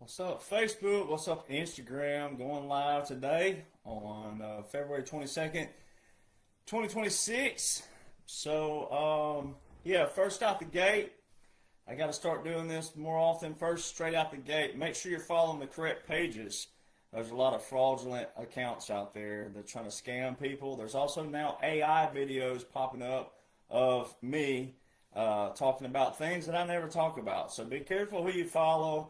What's up, Facebook? What's up, Instagram? Going live today on February 22nd, 2026. Yeah, first out the gate, I got to start doing this more often. First, straight out the gate, make sure you're following the correct pages. There's a lot of fraudulent accounts out there that are trying to scam people. There's also now AI videos popping up of me talking about things that I never talk about. So be careful who you follow.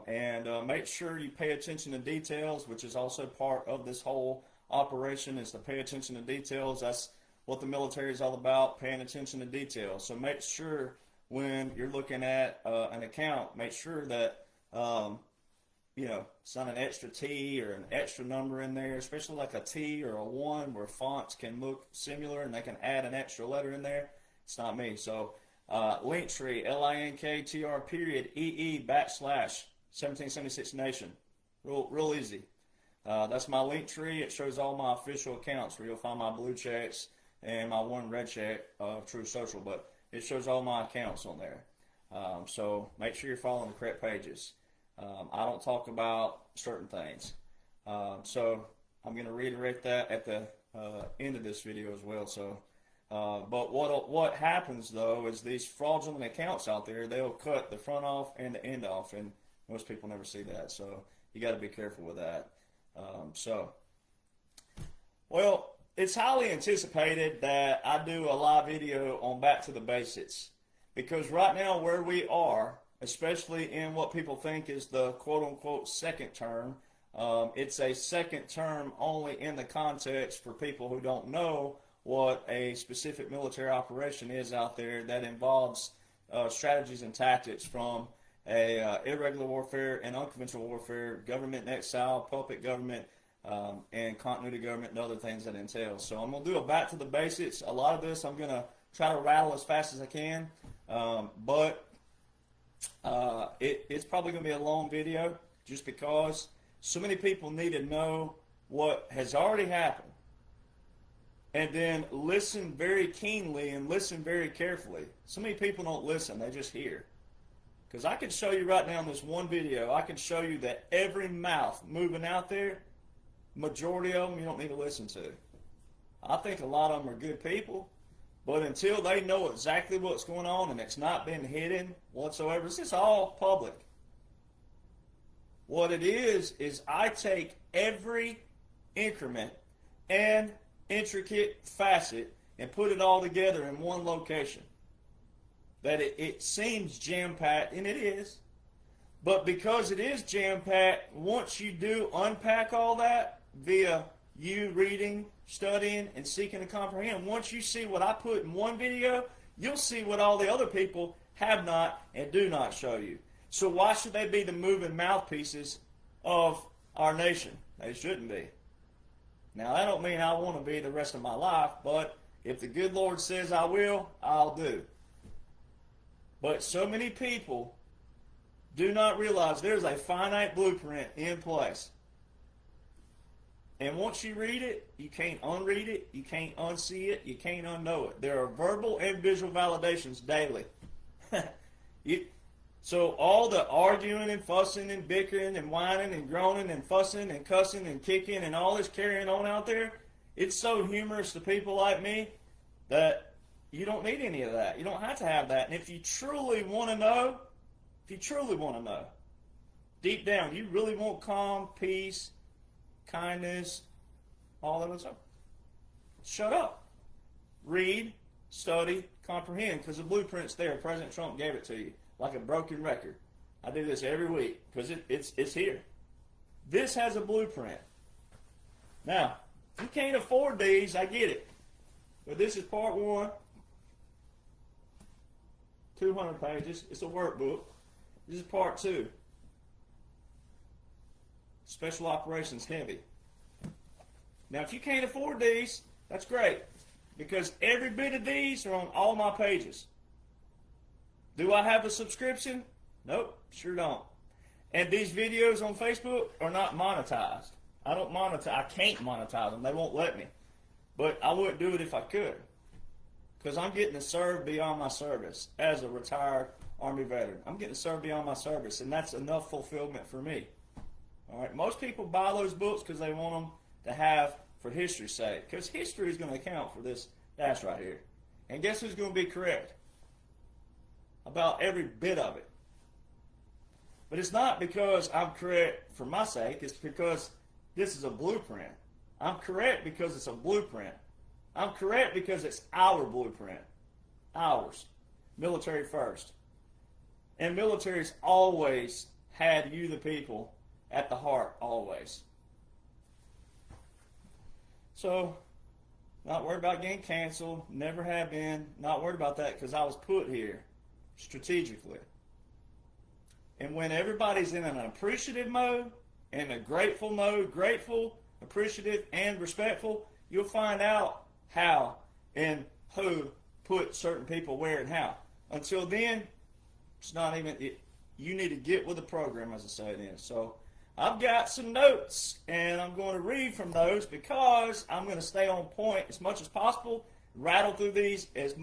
And make sure you pay attention to details, which is also part of this whole operation, is to pay attention to details. That's what the military is all about, paying attention to details. So make sure when you're looking at an account, make sure that it's not an extra T or an extra number in there, especially like a T or a 1 where fonts can look similar and they can add an extra letter in there. It's not me. So Linktree, LINKTR period EE / 1776 Nation. Real easy. That's my Linktree. It shows all my official accounts where you'll find my blue checks and my one red check of True Social, but it shows all my accounts on there. So make sure you're following the correct pages. I don't talk about certain things. So I'm going to reiterate that at the end of this video as well. So. But what happens though is these fraudulent accounts out there, they'll cut the front off and the end off, and most people never see that. So you got to be careful with that. Well, it's highly anticipated that I do a live video on back to the basics, because right now where we are, especially in what people think is the quote-unquote second term, it's a second term only in the context for people who don't know what a specific military operation is out there that involves strategies and tactics from irregular warfare and unconventional warfare, government in exile, puppet government, and continuity government, and other things that entails. So I'm going to do a back to the basics. A lot of this I'm going to try to rattle as fast as I can, but it's probably going to be a long video just because so many people need to know what has already happened. And then listen very keenly and listen very carefully. So many people don't listen, they just hear. Because I can show you right now in this one video, I can show you that every mouth moving out there, majority of them you don't need to listen to. I think a lot of them are good people, but until they know exactly what's going on and it's not been hidden whatsoever, it's just all public. What it is I take every increment and intricate facet and put it all together in one location. That it seems jam-packed, and it is, but because it is jam-packed, once you do unpack all that via you reading, studying, and seeking to comprehend, once you see what I put in one video, you'll see what all the other people have not and do not show you. So why should they be the moving mouthpieces of our nation? They shouldn't be. Now, that don't mean I want to be the rest of my life, but if the good Lord says I will, I'll do. But so many people do not realize there's a finite blueprint in place. And once you read it, you can't unread it, you can't unsee it, you can't unknow it. There are verbal and visual validations daily. So all the arguing and fussing and bickering and whining and groaning and fussing and cussing and kicking and all this carrying on out there, it's so humorous to people like me that you don't need any of that. You don't have to have that. And if you truly want to know, deep down, you really want calm, peace, kindness, all that stuff, shut up. Read, study, comprehend, because the blueprint's there. President Trump gave it to you. Like a broken record. I do this every week because it's here. This has a blueprint. Now, if you can't afford these, I get it. But this is part 1, 200 pages. It's a workbook. This is part 2. Special operations heavy. Now, if you can't afford these, that's great, because every bit of these are on all my pages. Do I have a subscription? Nope, sure don't. And these videos on Facebook are not monetized. I don't monetize. I can't monetize them. They won't let me. But I wouldn't do it if I could, because I'm getting to serve beyond my service as a retired Army veteran. I'm getting to serve beyond my service, and that's enough fulfillment for me. All right. Most people buy those books because they want them to have for history's sake, because history is going to account for this dash right here. And guess who's going to be correct about every bit of it? But it's not because I'm correct for my sake. It's because this is a blueprint. I'm correct because it's a blueprint. I'm correct because it's our blueprint. Ours. Military first. And military's always had you, the people, at the heart, always. So, not worried about getting canceled. Never have been. Not worried about that because I was put here strategically. And when everybody's in an appreciative mode and a grateful mode, grateful, appreciative, and respectful, you'll find out how and who put certain people where and how. Until then, it's not even, you need to get with the program, as I say then. So I've got some notes, and I'm going to read from those because I'm going to stay on point as much as possible, rattle through these as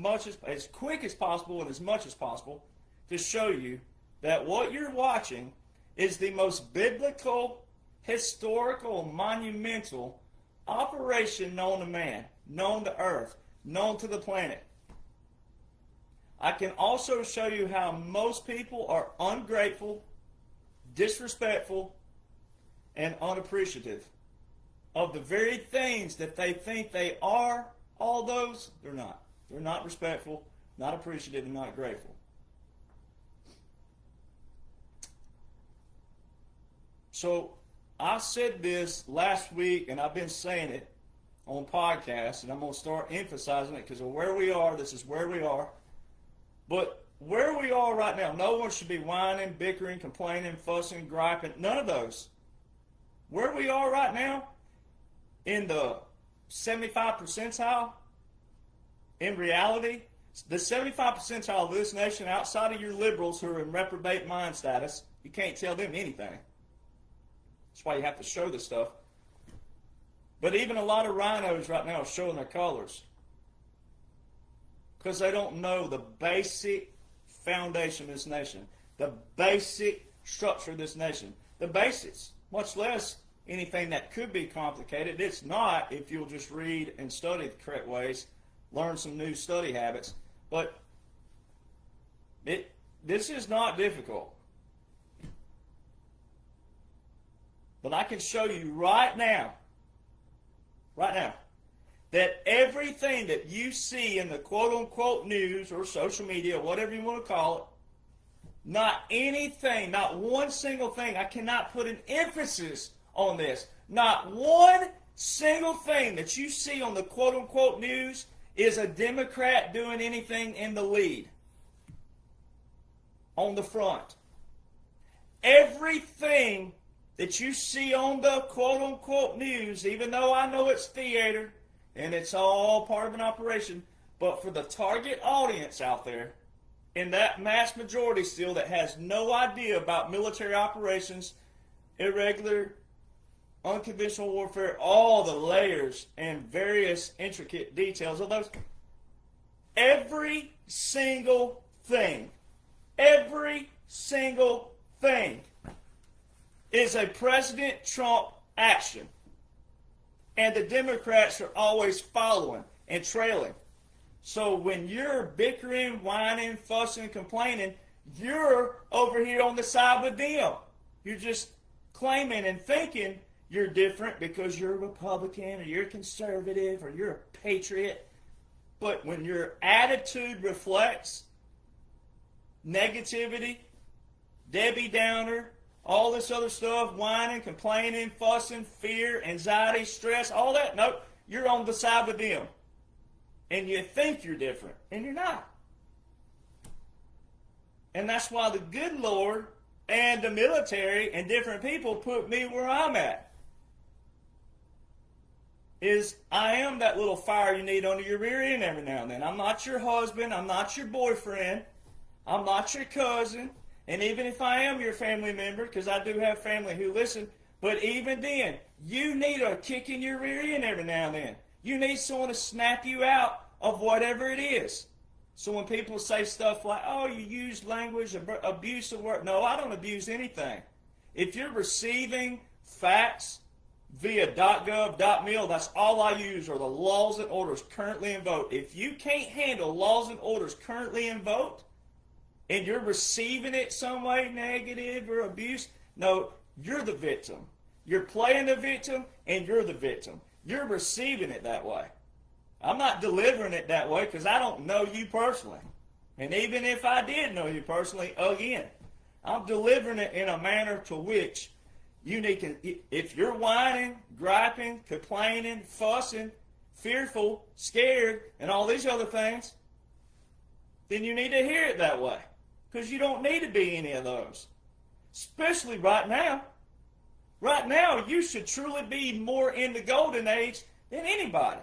quick as possible and as much as possible to show you that what you're watching is the most biblical, historical, monumental operation known to man, known to earth, known to the planet. I can also show you how most people are ungrateful, disrespectful, and unappreciative of the very things that they think they are. All those, they're not. They're not respectful, not appreciative, and not grateful. So I said this last week, and I've been saying it on podcasts, and I'm going to start emphasizing it because of where we are. This is where we are. But where we are right now, no one should be whining, bickering, complaining, fussing, griping, none of those. Where we are right now, in the 75 percentile, in reality, the 75 percentile of this nation, outside of your liberals who are in reprobate mind status, you can't tell them anything. That's why you have to show this stuff. But even a lot of rhinos right now are showing their colors because they don't know the basic foundation of this nation, the basic structure of this nation, the basics, much less anything that could be complicated. It's not if you'll just read and study the correct ways, learn some new study habits. But this is not difficult. But I can show you right now, that everything that you see in the quote-unquote news or social media, whatever you want to call it, not anything, not one single thing, I cannot put an emphasis on this, not one single thing that you see on the quote-unquote news is a Democrat doing anything in the lead, on the front. Everything that you see on the quote-unquote news, even though I know it's theater and it's all part of an operation, but for the target audience out there, in that mass majority still that has no idea about military operations, irregular, unconventional warfare, all the layers and various intricate details of those, every single thing is a President Trump action. And the Democrats are always following and trailing. So when you're bickering, whining, fussing, complaining, you're over here on the side with them. You're just claiming and thinking you're different because you're a Republican or you're conservative or you're a patriot. But when your attitude reflects negativity, Debbie Downer, all this other stuff, whining, complaining, fussing, fear, anxiety, stress, all that, nope, you're on the side with them. And you think you're different, and you're not. And that's why the good Lord and the military and different people put me where I'm at. Is I am that little fire you need under your rear end every now and then. I'm not your husband. I'm not your boyfriend. I'm not your cousin. And even if I am your family member, because I do have family who listen, but even then, you need a kick in your rear end every now and then. You need someone to snap you out of whatever it is. So when people say stuff like, oh, you use language, abuse of word. No, I don't abuse anything. If you're receiving facts via .gov, .mil, that's all I use are the laws and orders currently in vogue. If you can't handle laws and orders currently in vogue, and you're receiving it some way negative or abuse, no, you're the victim. You're playing the victim, and you're the victim. You're receiving it that way. I'm not delivering it that way because I don't know you personally. And even if I did know you personally, again, I'm delivering it in a manner to which you need to, if you're whining, griping, complaining, fussing, fearful, scared, and all these other things, then you need to hear it that way. Because you don't need to be any of those. Especially right now. Right now, you should truly be more in the golden age than anybody.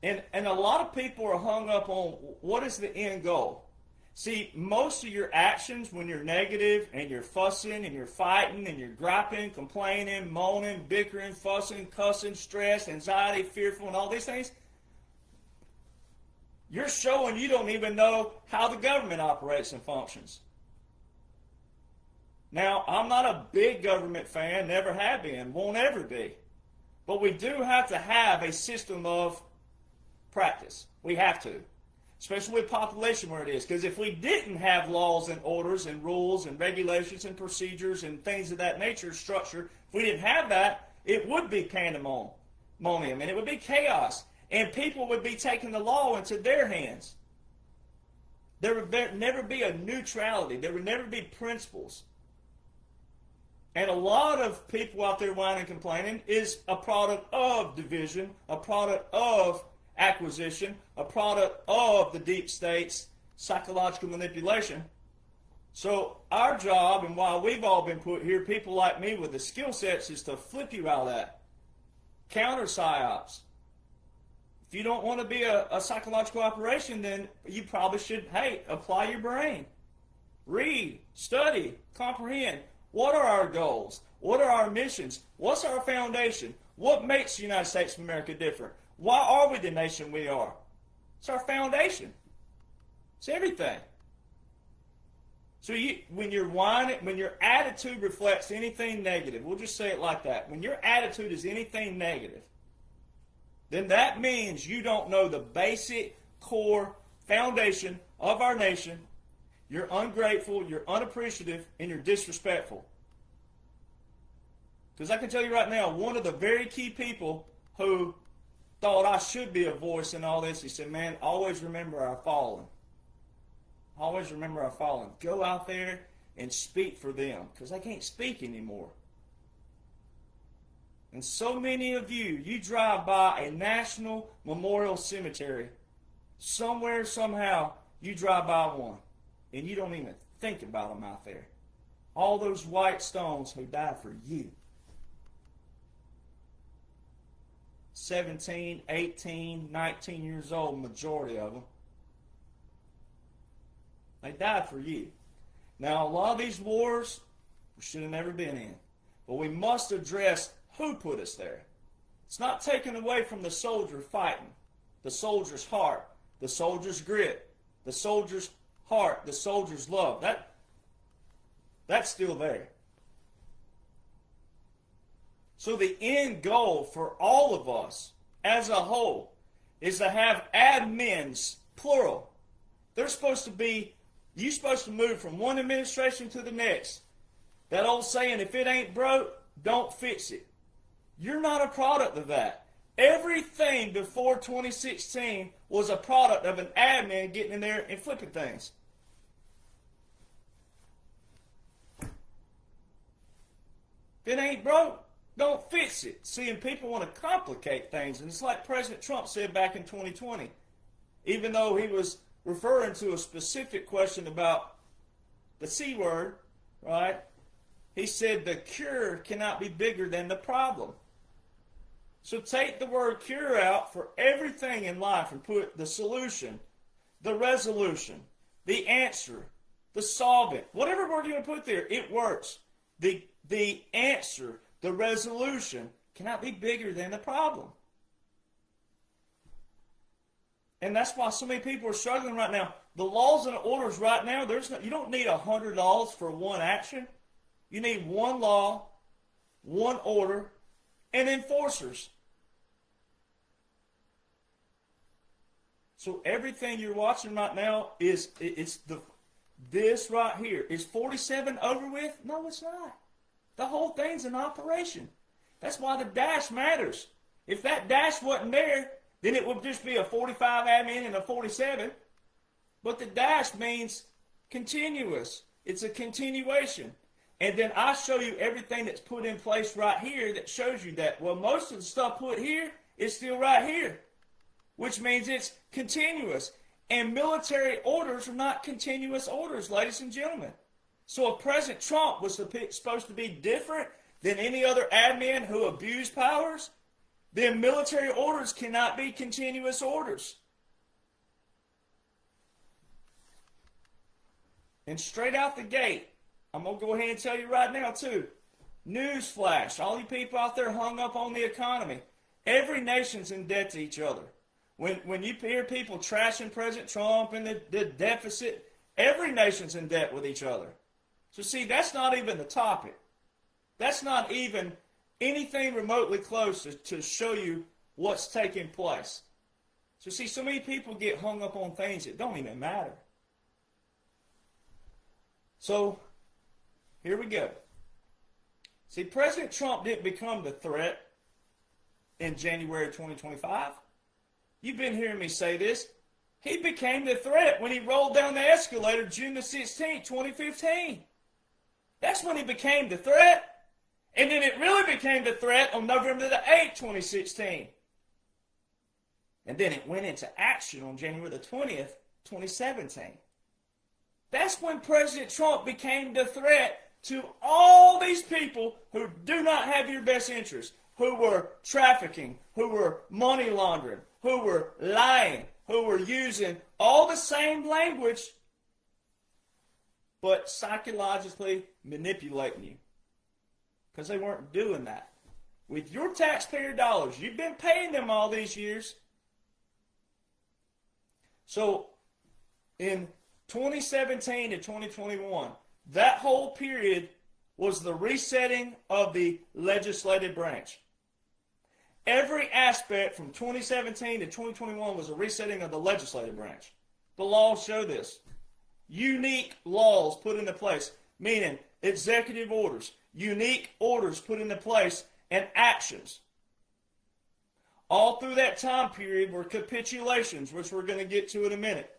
And a lot of people are hung up on what is the end goal. See, most of your actions when you're negative and you're fussing and you're fighting and you're griping, complaining, moaning, bickering, fussing, cussing, stress, anxiety, fearful, and all these things, you're showing you don't even know how the government operates and functions. Now, I'm not a big government fan, never have been, won't ever be. But we do have to have a system of practice. We have to. Especially with population where it is. Because if we didn't have laws and orders and rules and regulations and procedures and things of that nature, structure, if we didn't have that, it would be pandemonium and it would be chaos. And people would be taking the law into their hands. There would never be a neutrality. There would never be principles. And a lot of people out there whining and complaining is a product of division, a product of acquisition, a product of the deep state's psychological manipulation. So our job, and why we've all been put here, people like me with the skill sets, is to flip you out of that. Counter psyops. If you don't want to be a psychological operation, then you probably should, hey, apply your brain. Read, study, comprehend. What are our goals? What are our missions? What's our foundation? What makes the United States of America different? Why are we the nation we are? It's our foundation. It's everything. So when you're whining, when your attitude reflects anything negative, we'll just say it like that. When your attitude is anything negative, then that means you don't know the basic core foundation of our nation. You're ungrateful, you're unappreciative, and you're disrespectful. Because I can tell you right now, one of the very key people who thought I should be a voice in all this, he said, man, always remember our fallen. Always remember our fallen. Go out there and speak for them, because they can't speak anymore. And so many of you drive by a national memorial cemetery. Somewhere, somehow, you drive by one. And you don't even think about them out there. All those white stones who died for you. 17, 18, 19 years old, majority of them. They died for you. Now, a lot of these wars we should have never been in. But we must address who put us there. It's not taken away from the soldier fighting, the soldier's heart, the soldier's grit, the soldier's heart, the soldier's love. That's still there. So the end goal for all of us as a whole is to have admins, plural. They're supposed to be, you're supposed to move from one administration to the next. That old saying, if it ain't broke, don't fix it. You're not a product of that. Everything before 2016 was a product of an admin getting in there and flipping things. If it ain't broke, don't fix it. See, and people want to complicate things. And it's like President Trump said back in 2020. Even though he was referring to a specific question about the C word, right? He said the cure cannot be bigger than the problem. So take the word cure out for everything in life and put the solution, the resolution, the answer, the solvent, whatever word you want to put there, it works. The answer, the resolution cannot be bigger than the problem. And that's why so many people are struggling right now. The laws and the orders right now, you don't need 100 laws for one action. You need one law, one order, and enforcers. So everything you're watching right now this right here. Is 47 over with? No, it's not. The whole thing's in operation. That's why the dash matters. If that dash wasn't there, then it would just be a 45 admin and a 47. But the dash means continuous. It's a continuation. And then I show you everything that's put in place right here that shows you that. Well, most of the stuff put here is still right here, which means it's continuous. And military orders are not continuous orders, ladies and gentlemen. So if President Trump was supposed to be different than any other admin who abused powers, then military orders cannot be continuous orders. And straight out the gate, I'm going to go ahead and tell you right now too, newsflash, all you people out there hung up on the economy, every nation's in debt to each other. When you hear people trashing President Trump and the deficit, every nation's in debt with each other. So see, that's not even the topic. That's not even anything remotely close to show you what's taking place. So see, so many people get hung up on things that don't even matter. So, here we go. See, President Trump didn't become the threat in January 2025. You've been hearing me say this. He became the threat when he rolled down the escalator June the 16th, 2015. That's when he became the threat. And then it really became the threat on November the 8th, 2016. And then it went into action on January the 20th, 2017. That's when President Trump became the threat to all these people who do not have your best interest, who were trafficking, who were money laundering, who were lying, who were using all the same language, but psychologically manipulating you. Because they weren't doing that. With your taxpayer dollars, you've been paying them all these years. So, in 2017 to 2021, that whole period was the resetting of the legislative branch. Every aspect from 2017 to 2021 was a resetting of the legislative branch. The laws show this. Unique laws put into place, meaning executive orders, unique orders put into place, and actions. All through that time period were capitulations, which we're going to get to in a minute.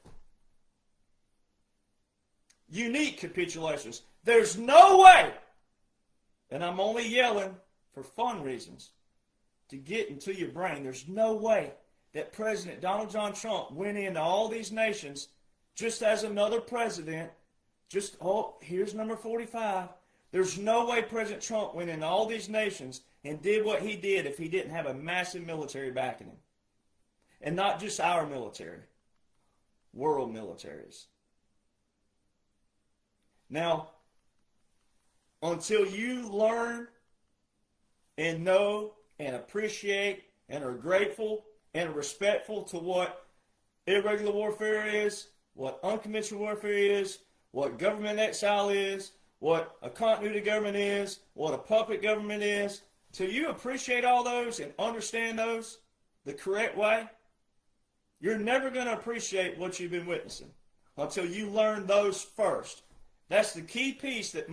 Unique capitulations. There's no way, and I'm only yelling for fun reasons, to get into your brain, there's no way that President Donald John Trump went into all these nations just as another president, here's number 45. There's no way President Trump went into all these nations and did what he did if he didn't have a massive military backing him. And not just our military, world militaries. Now, until you learn and know and appreciate and are grateful and respectful to what irregular warfare is, what unconventional warfare is, what government exile is, what a continuity government is, what a puppet government is, till you appreciate all those and understand those the correct way, you're never going to appreciate what you've been witnessing until you learn those first. That's the key piece that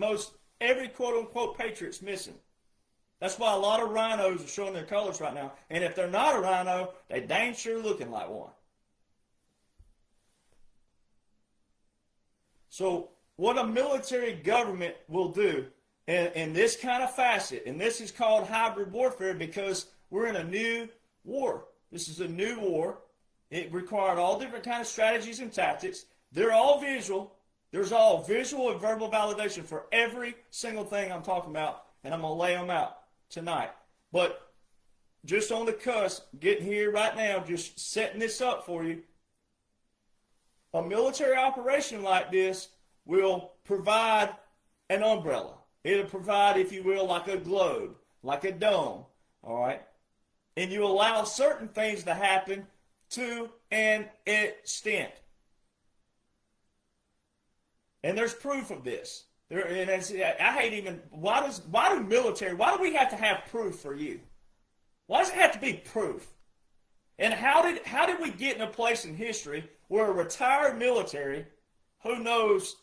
every quote-unquote patriot's missing. That's why a lot of rhinos are showing their colors right now. And if they're not a rhino, they dang sure looking like one. So what a military government will do in this kind of facet, and this is called hybrid warfare because we're in a new war. This is a new war. It required all different kinds of strategies and tactics. They're all visual. There's all visual and verbal validation for every single thing I'm talking about, and I'm going to lay them out tonight. But just on the cusp, getting here right now, just setting this up for you, a military operation like this will provide an umbrella. It'll provide, if you will, like a globe, like a dome, all right? And you allow certain things to happen to an extent. And there's proof of this. I hate even, why do we have to have proof for you? Why does it have to be proof? And how did we get in a place in history where a retired military who knows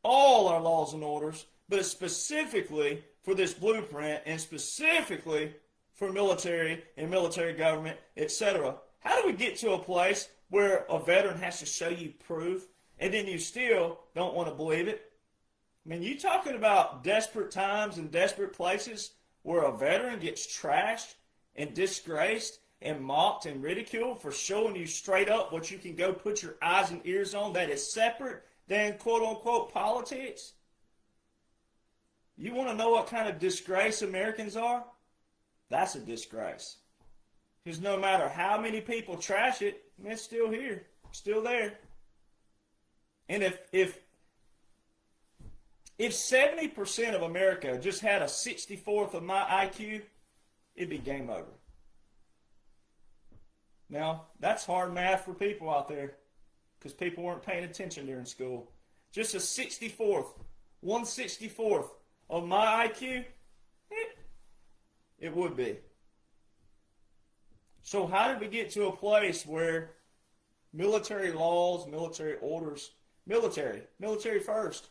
all our laws and orders, but specifically for this blueprint and specifically for military and military government, etc. How do we get to a place where a veteran has to show you proof and then you still don't want to believe it? I mean, you talking about desperate times and desperate places where a veteran gets trashed and disgraced and mocked and ridiculed for showing you straight up what you can go put your eyes and ears on that is separate than quote-unquote politics? You want to know what kind of disgrace Americans are? That's a disgrace. Because no matter how many people trash it, it's still here, still there. And if 70% of America just had a 64th of my IQ, it'd be game over. Now, that's hard math for people out there because people weren't paying attention during school. Just a 64th, 1/64th of my IQ, it would be. So how did we get to a place where military laws, military orders, military first?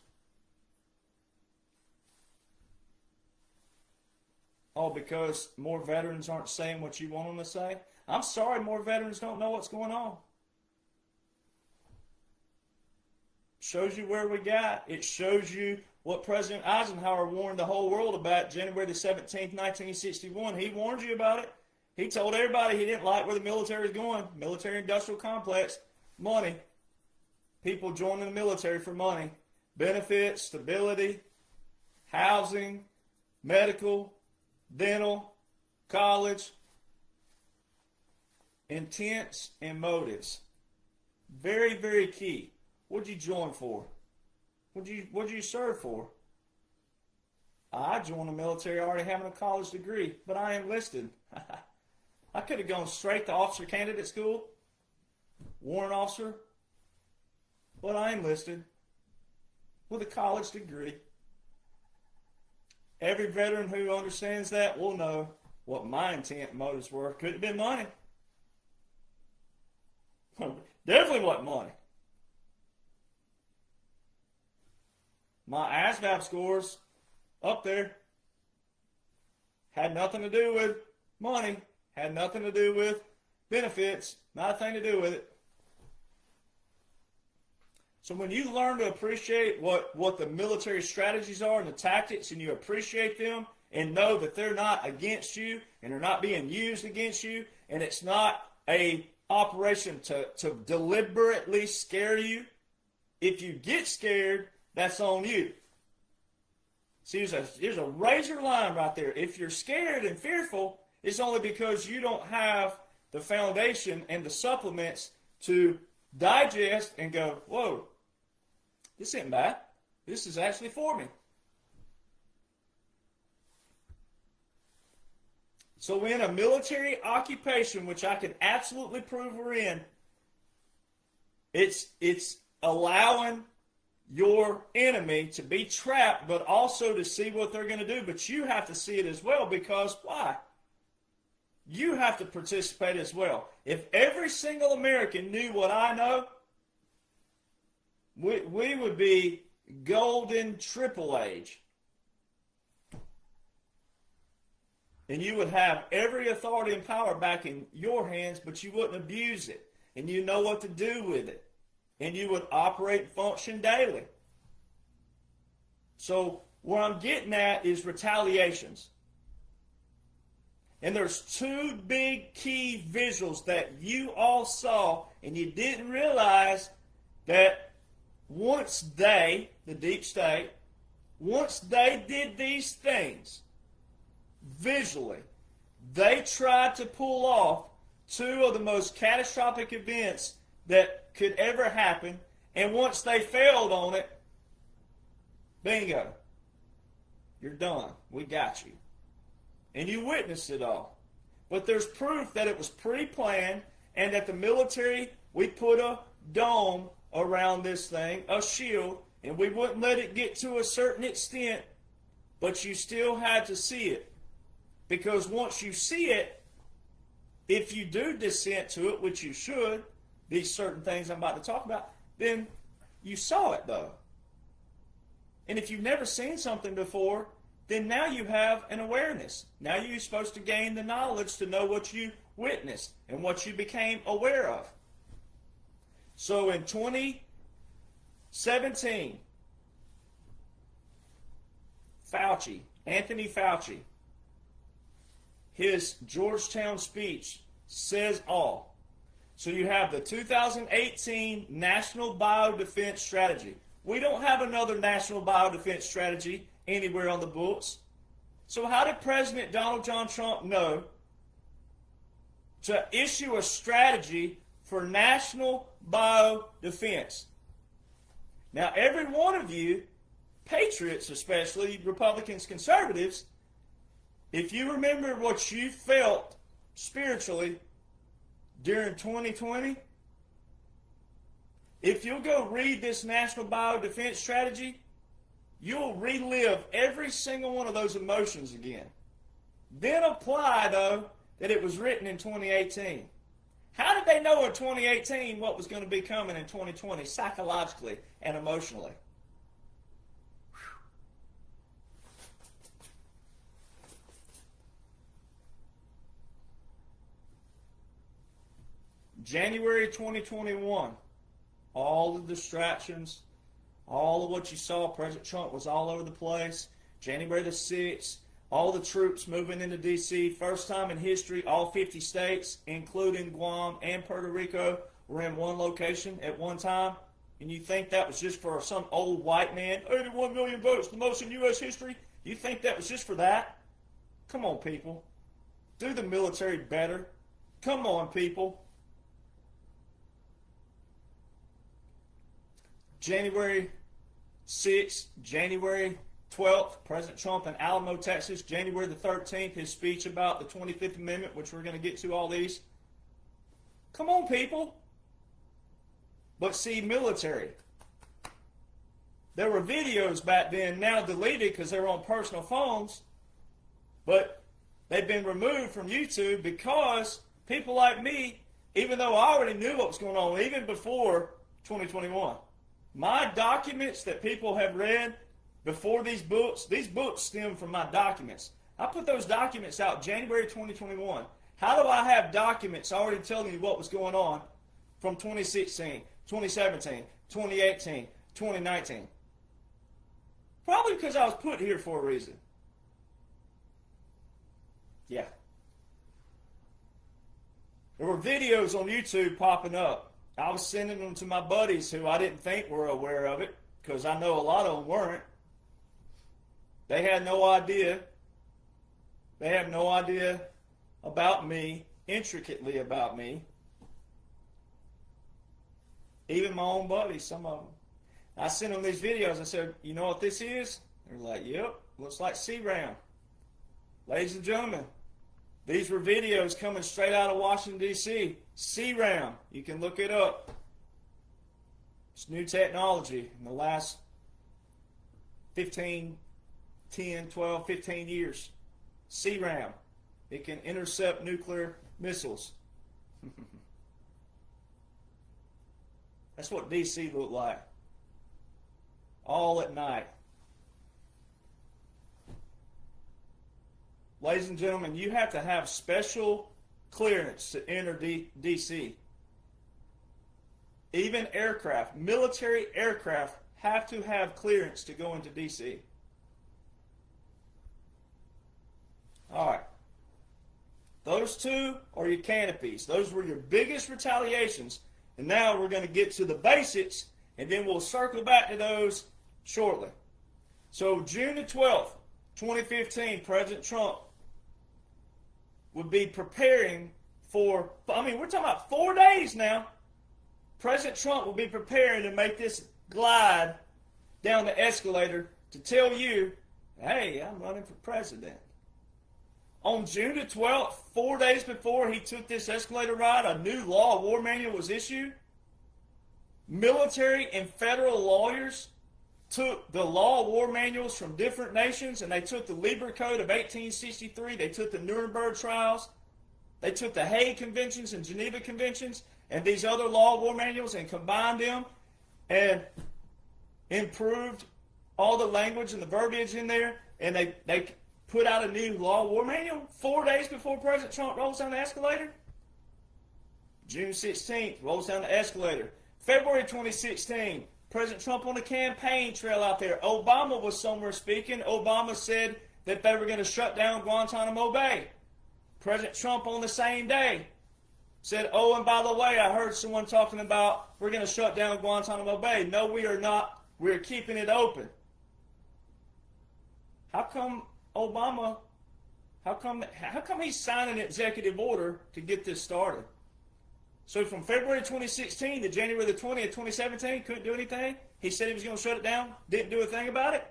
Oh, because more veterans aren't saying what you want them to say? I'm sorry, more veterans don't know what's going on. Shows you where we got. It shows you what President Eisenhower warned the whole world about January the 17th, 1961. He warned you about it. He told everybody he didn't like where the military is going. Military-industrial complex. Money. People joining the military for money. Benefits, stability, housing, medical, dental, college, intents and motives. Very, very key. What'd you join for? What'd you serve for? I joined the military already having a college degree, but I enlisted. I could have gone straight to officer candidate school, warrant officer, but I enlisted with a college degree. Every veteran who understands that will know what my intent and motives were. Could have been money. Definitely wasn't money. My ASVAB scores up there had nothing to do with money, had nothing to do with benefits, not a thing to do with it. So when you learn to appreciate what the military strategies are and the tactics, and you appreciate them and know that they're not against you and they're not being used against you, and it's not a operation to deliberately scare you, if you get scared, that's on you. See, there's a razor line right there. If you're scared and fearful, it's only because you don't have the foundation and the supplements to digest and go, whoa, this isn't bad. This is actually for me. So in a military occupation, which I can absolutely prove we're in, it's allowing your enemy to be trapped, but also to see what they're going to do. But you have to see it as well, because why? You have to participate as well. If every single American knew what I know, we would be golden triple age. And you would have every authority and power back in your hands, but you wouldn't abuse it. And you know what to do with it. And you would operate and function daily. So what I'm getting at is retaliations. And there's two big key visuals that you all saw, and you didn't realize that once they, the deep state, once they did these things visually, they tried to pull off two of the most catastrophic events that could ever happen, and once they failed on it, bingo, you're done. We got you. And you witnessed it all. But there's proof that it was pre-planned and that the military, we put a dome around this thing, a shield, and we wouldn't let it get to a certain extent, but you still had to see it. Because once you see it, if you do dissent to it, which you should, these certain things I'm about to talk about, then you saw it though. And if you've never seen something before, then now you have an awareness. Now you're supposed to gain the knowledge to know what you witnessed and what you became aware of. So in 2017, Anthony Fauci, his Georgetown speech says all. So you have the 2018 National Biodefense Strategy. We don't have another National Biodefense Strategy anywhere on the books. So how did President Donald John Trump know to issue a strategy for national biodefense? Now, every one of you, patriots especially, Republicans, conservatives, if you remember what you felt spiritually during 2020, if you'll go read this National Biodefense Strategy, you'll relive every single one of those emotions again. Then apply, though, that it was written in 2018. How did they know in 2018 what was going to be coming in 2020 psychologically and emotionally? January 2021, all the distractions, all of what you saw, President Trump was all over the place. January the 6th, all the troops moving into D.C. First time in history, all 50 states, including Guam and Puerto Rico, were in one location at one time. And you think that was just for some old white man? 81 million votes, the most in U.S. history? You think that was just for that? Come on, people. Do the military better. Come on, people. January 6th, January 12th, President Trump in Alamo, Texas. January the 13th, his speech about the 25th Amendment, which we're going to get to all these. Come on, people. But see, military. There were videos back then, now deleted because they were on personal phones, but they've been removed from YouTube because people like me, even though I already knew what was going on, even before 2021, my documents that people have read before these books stem from my documents. I put those documents out January 2021. How do I have documents already telling you what was going on from 2016, 2017, 2018, 2019? Probably because I was put here for a reason. Yeah. There were videos on YouTube popping up. I was sending them to my buddies who I didn't think were aware of it, because I know a lot of them weren't. They had no idea. They have no idea about me, intricately about me. Even my own buddies, some of them. I sent them these videos. I said, you know what this is? They're like, yep, looks like CRAM. Ladies and gentlemen, these were videos coming straight out of Washington, D.C. CRAM. You can look it up. It's new technology in the last 10, 12, 15 years. CRAM. It can intercept nuclear missiles. That's what D.C. looked like. All at night. Ladies and gentlemen, you have to have special clearance to enter D.C. Even aircraft, military aircraft, have to have clearance to go into D.C. All right. Those two are your canopies. Those were your biggest retaliations. And now we're going to get to the basics, and then we'll circle back to those shortly. So June the 12th, 2015, President Trump would be preparing for, we're talking about 4 days now. President Trump will be preparing to make this glide down the escalator to tell you, hey, I'm running for president. On June the 12th, 4 days before he took this escalator ride, a new law of war manual was issued. Military and federal lawyers took the law of war manuals from different nations, and they took the Lieber Code of 1863, they took the Nuremberg trials, they took the Hague Conventions and Geneva Conventions, and these other law of war manuals, and combined them and improved all the language and the verbiage in there, and they put out a new law of war manual 4 days before President Trump rolls down the escalator. June 16th, rolls down the escalator. February 2016, President Trump on the campaign trail out there. Obama was somewhere speaking. Obama said that they were going to shut down Guantanamo Bay. President Trump on the same day said, oh, and by the way, I heard someone talking about we're going to shut down Guantanamo Bay. No, we are not. We're keeping it open. How come Obama, how come he's signing an executive order to get this started? So from February 2016 to January the 20th, 2017, couldn't do anything. He said he was going to shut it down, didn't do a thing about it.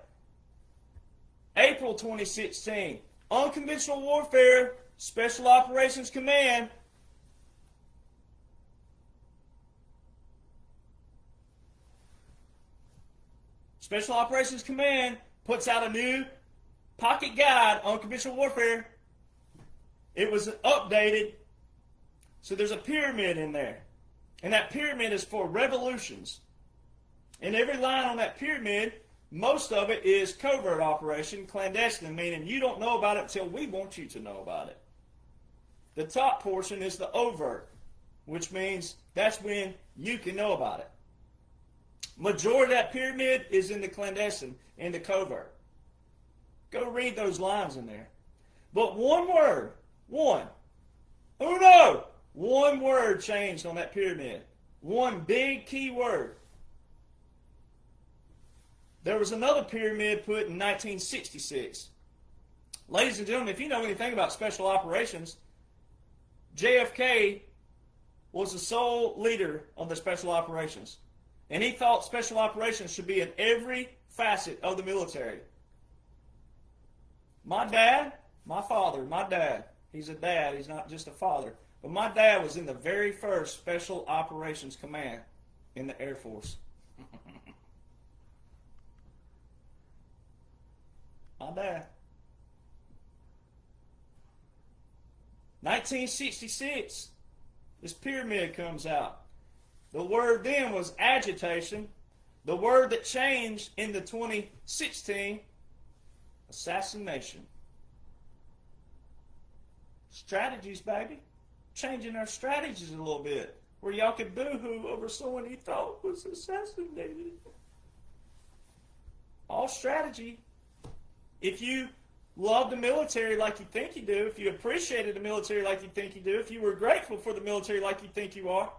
April 2016, Unconventional Warfare, Special Operations Command. Special Operations Command puts out a new pocket guide on conventional warfare. It was updated. So there's a pyramid in there. And that pyramid is for revolutions. And every line on that pyramid, most of it is covert operation, clandestine, meaning you don't know about it until we want you to know about it. The top portion is the overt, which means that's when you can know about it. Majority of that pyramid is in the clandestine, in the covert. Go read those lines in there. But one word, uno, one word changed on that pyramid. One big key word. There was another pyramid put in 1966. Ladies and gentlemen, if you know anything about special operations, JFK was the sole leader of the special operations. And he thought special operations should be in every facet of the military. My dad, he's a dad, he's not just a father. But my dad was in the very first Special Operations Command in the Air Force. My dad. 1966, this pyramid comes out. The word then was agitation. The word that changed in the 2016, assassination. Strategies, baby. Changing our strategies a little bit. Where y'all could boo-hoo over someone he thought was assassinated. All strategy. If you love the military like you think you do, if you appreciated the military like you think you do, if you were grateful for the military like you think you are,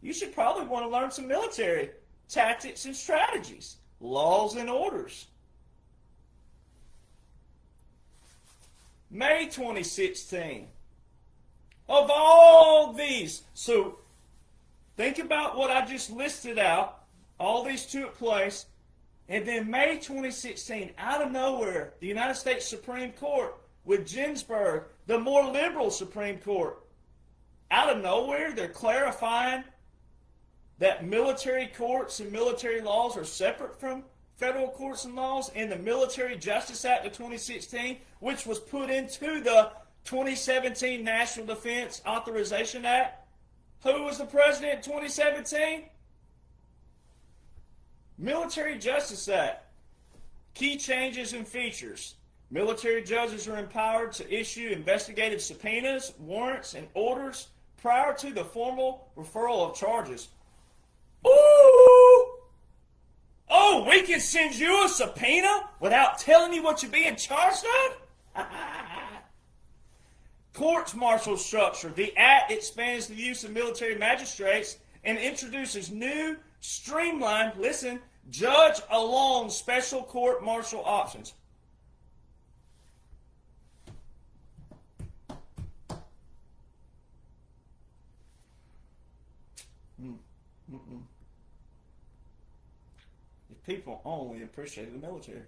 you should probably want to learn some military tactics and strategies, laws and orders. May 2016. Of all these, so think about what I just listed out. All these took place. And then May 2016, out of nowhere, the United States Supreme Court with Ginsburg, the more liberal Supreme Court, out of nowhere, they're clarifying that military courts and military laws are separate from federal courts and laws in the Military Justice Act of 2016, which was put into the 2017 National Defense Authorization Act. Who was the president in 2017? Military Justice Act. Key changes and features. Military judges are empowered to issue investigative subpoenas, warrants, and orders prior to the formal referral of charges. Ooh! Oh, we can send you a subpoena without telling you what you're being charged of? Courts martial structure. The Act expands the use of military magistrates and introduces new, streamlined, listen, judge-alone special court martial options. If people only appreciated the military.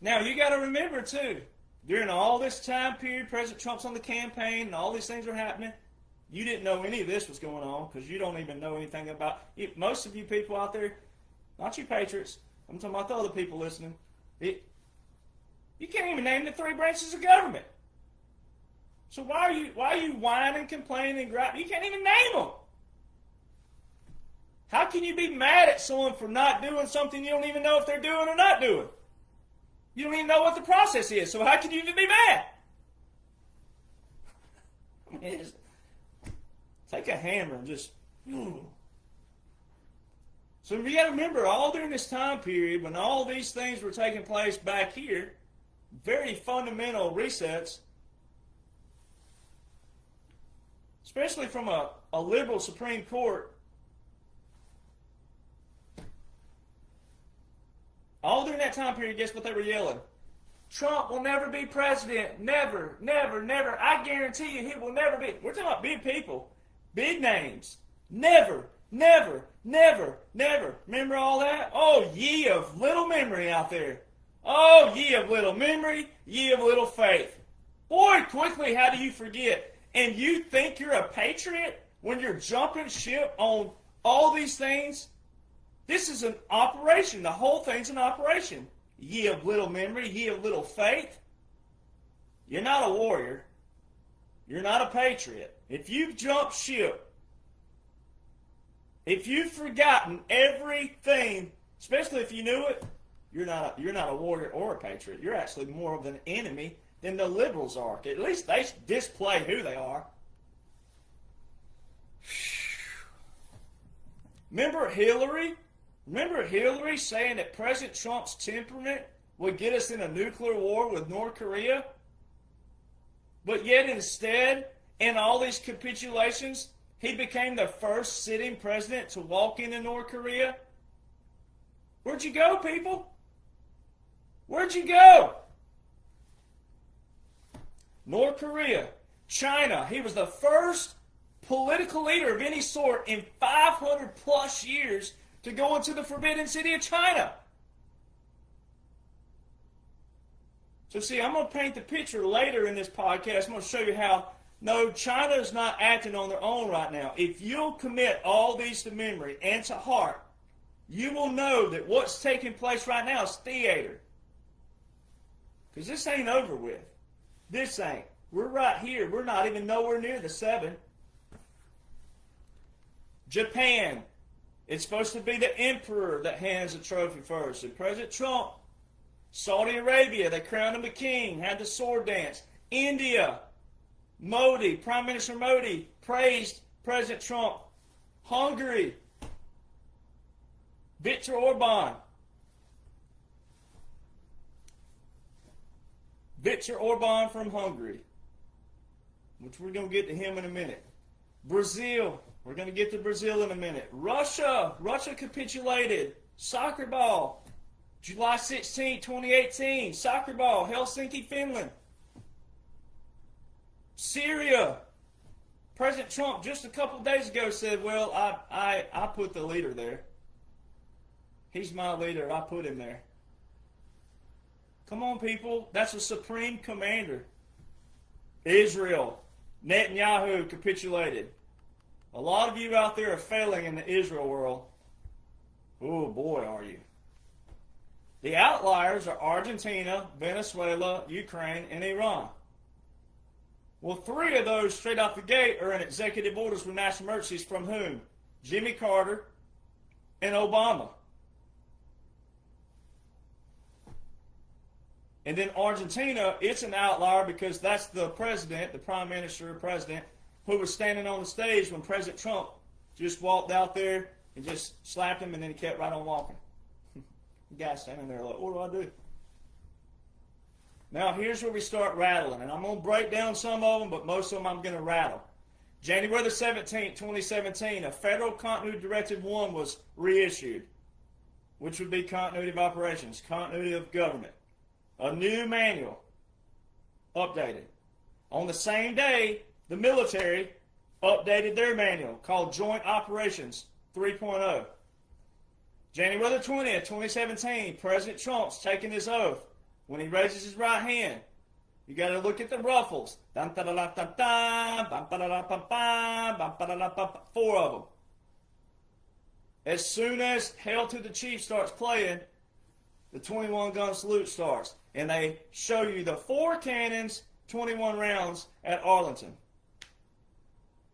Now, you got to remember, too, during all this time period, President Trump's on the campaign and all these things are happening, you didn't know any of this was going on because you don't even know anything about it. Most of you people out there, not you patriots, I'm talking about the other people listening, you can't even name the 3 branches of government. So why are you whining, complaining, griping? You can't even name them. How can you be mad at someone for not doing something you don't even know if they're doing or not doing? You don't even know what the process is, so how can you even be mad? I mean, take a hammer and just... So you got to remember, all during this time period, when all these things were taking place back here, very fundamental resets, especially from a liberal Supreme Court, all during that time period, guess what they were yelling? Trump will never be president. Never, never, never. I guarantee you he will never be. We're talking about big people, big names. Never, never, never, never. Remember all that? Oh, ye of little memory out there. Oh, ye of little memory, ye of little faith. Boy, quickly, how do you forget? And you think you're a patriot when you're jumping ship on all these things? This is an operation. The whole thing's an operation. Ye of little memory, ye of little faith. You're not a warrior. You're not a patriot. If you've jumped ship, if you've forgotten everything, especially if you knew it, you're not a warrior or a patriot. You're actually more of an enemy than the liberals are. At least they display who they are. Remember Hillary? Remember Hillary saying that President Trump's temperament would get us in a nuclear war with North Korea? But yet instead, in all these capitulations, he became the first sitting president to walk into North Korea? Where'd you go, people? Where'd you go? North Korea, China. He was the first political leader of any sort in 500 plus years to go into the forbidden city of China. So see, I'm going to paint the picture later in this podcast. I'm going to show you how, no, China is not acting on their own right now. If you'll commit all these to memory and to heart, you will know that what's taking place right now is theater. Because this ain't over with. This ain't. We're right here. We're not even nowhere near the 7. Japan. It's supposed to be the emperor that hands the trophy first. And President Trump, Saudi Arabia, they crowned him a king, had the sword dance. India, Modi, Prime Minister Modi, praised President Trump. Hungary, Viktor Orban. Viktor Orban from Hungary, which we're going to get to him in a minute. Brazil. We're going to get to Brazil in a minute. Russia capitulated. Soccer ball. July 16, 2018. Soccer ball. Helsinki, Finland. Syria. President Trump just a couple of days ago said, well, I put the leader there. He's my leader. I put him there. Come on, people. That's a supreme commander. Israel. Netanyahu capitulated. A lot of you out there are failing in the Israel world. Oh, boy, are you. The outliers are Argentina, Venezuela, Ukraine, and Iran. Well, 3 of those straight off the gate are in executive orders with national emergencies from whom? Jimmy Carter and Obama. And then Argentina, it's an outlier because that's the president, the prime minister, president, who was standing on the stage when President Trump just walked out there and just slapped him, and then he kept right on walking. The guy standing there like, what do I do? Now, here's where we start rattling, and I'm going to break down some of them, but most of them I'm going to rattle. January the 17th, 2017, a Federal Continuity Directive 1 was reissued, which would be continuity of operations, continuity of government. A new manual, updated. On the same day, the military updated their manual called Joint Operations 3.0. January the 20th, 2017, President Trump's taking his oath. when he raises his right hand. You got to look at the ruffles. Four of them. As soon as Hail to the Chief starts playing, the 21 gun salute starts. And they show you the 4 cannons, 21 rounds at Arlington.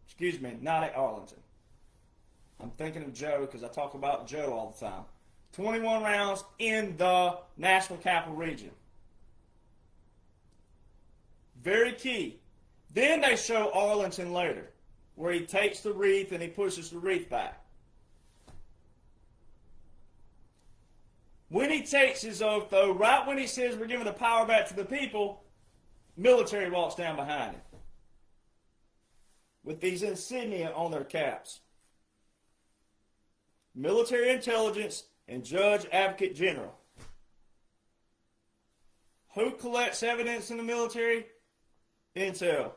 Excuse me, not at Arlington. I'm thinking of Joe because I talk about Joe all the time. 21 rounds in the National Capital Region. Very key. Then they show Arlington later, where he takes the wreath and he pushes the wreath back. When he takes his oath, though, right when he says we're giving the power back to the people, military walks down behind him with these insignia on their caps. Military intelligence and Judge Advocate General. Who collects evidence in the military? Intel.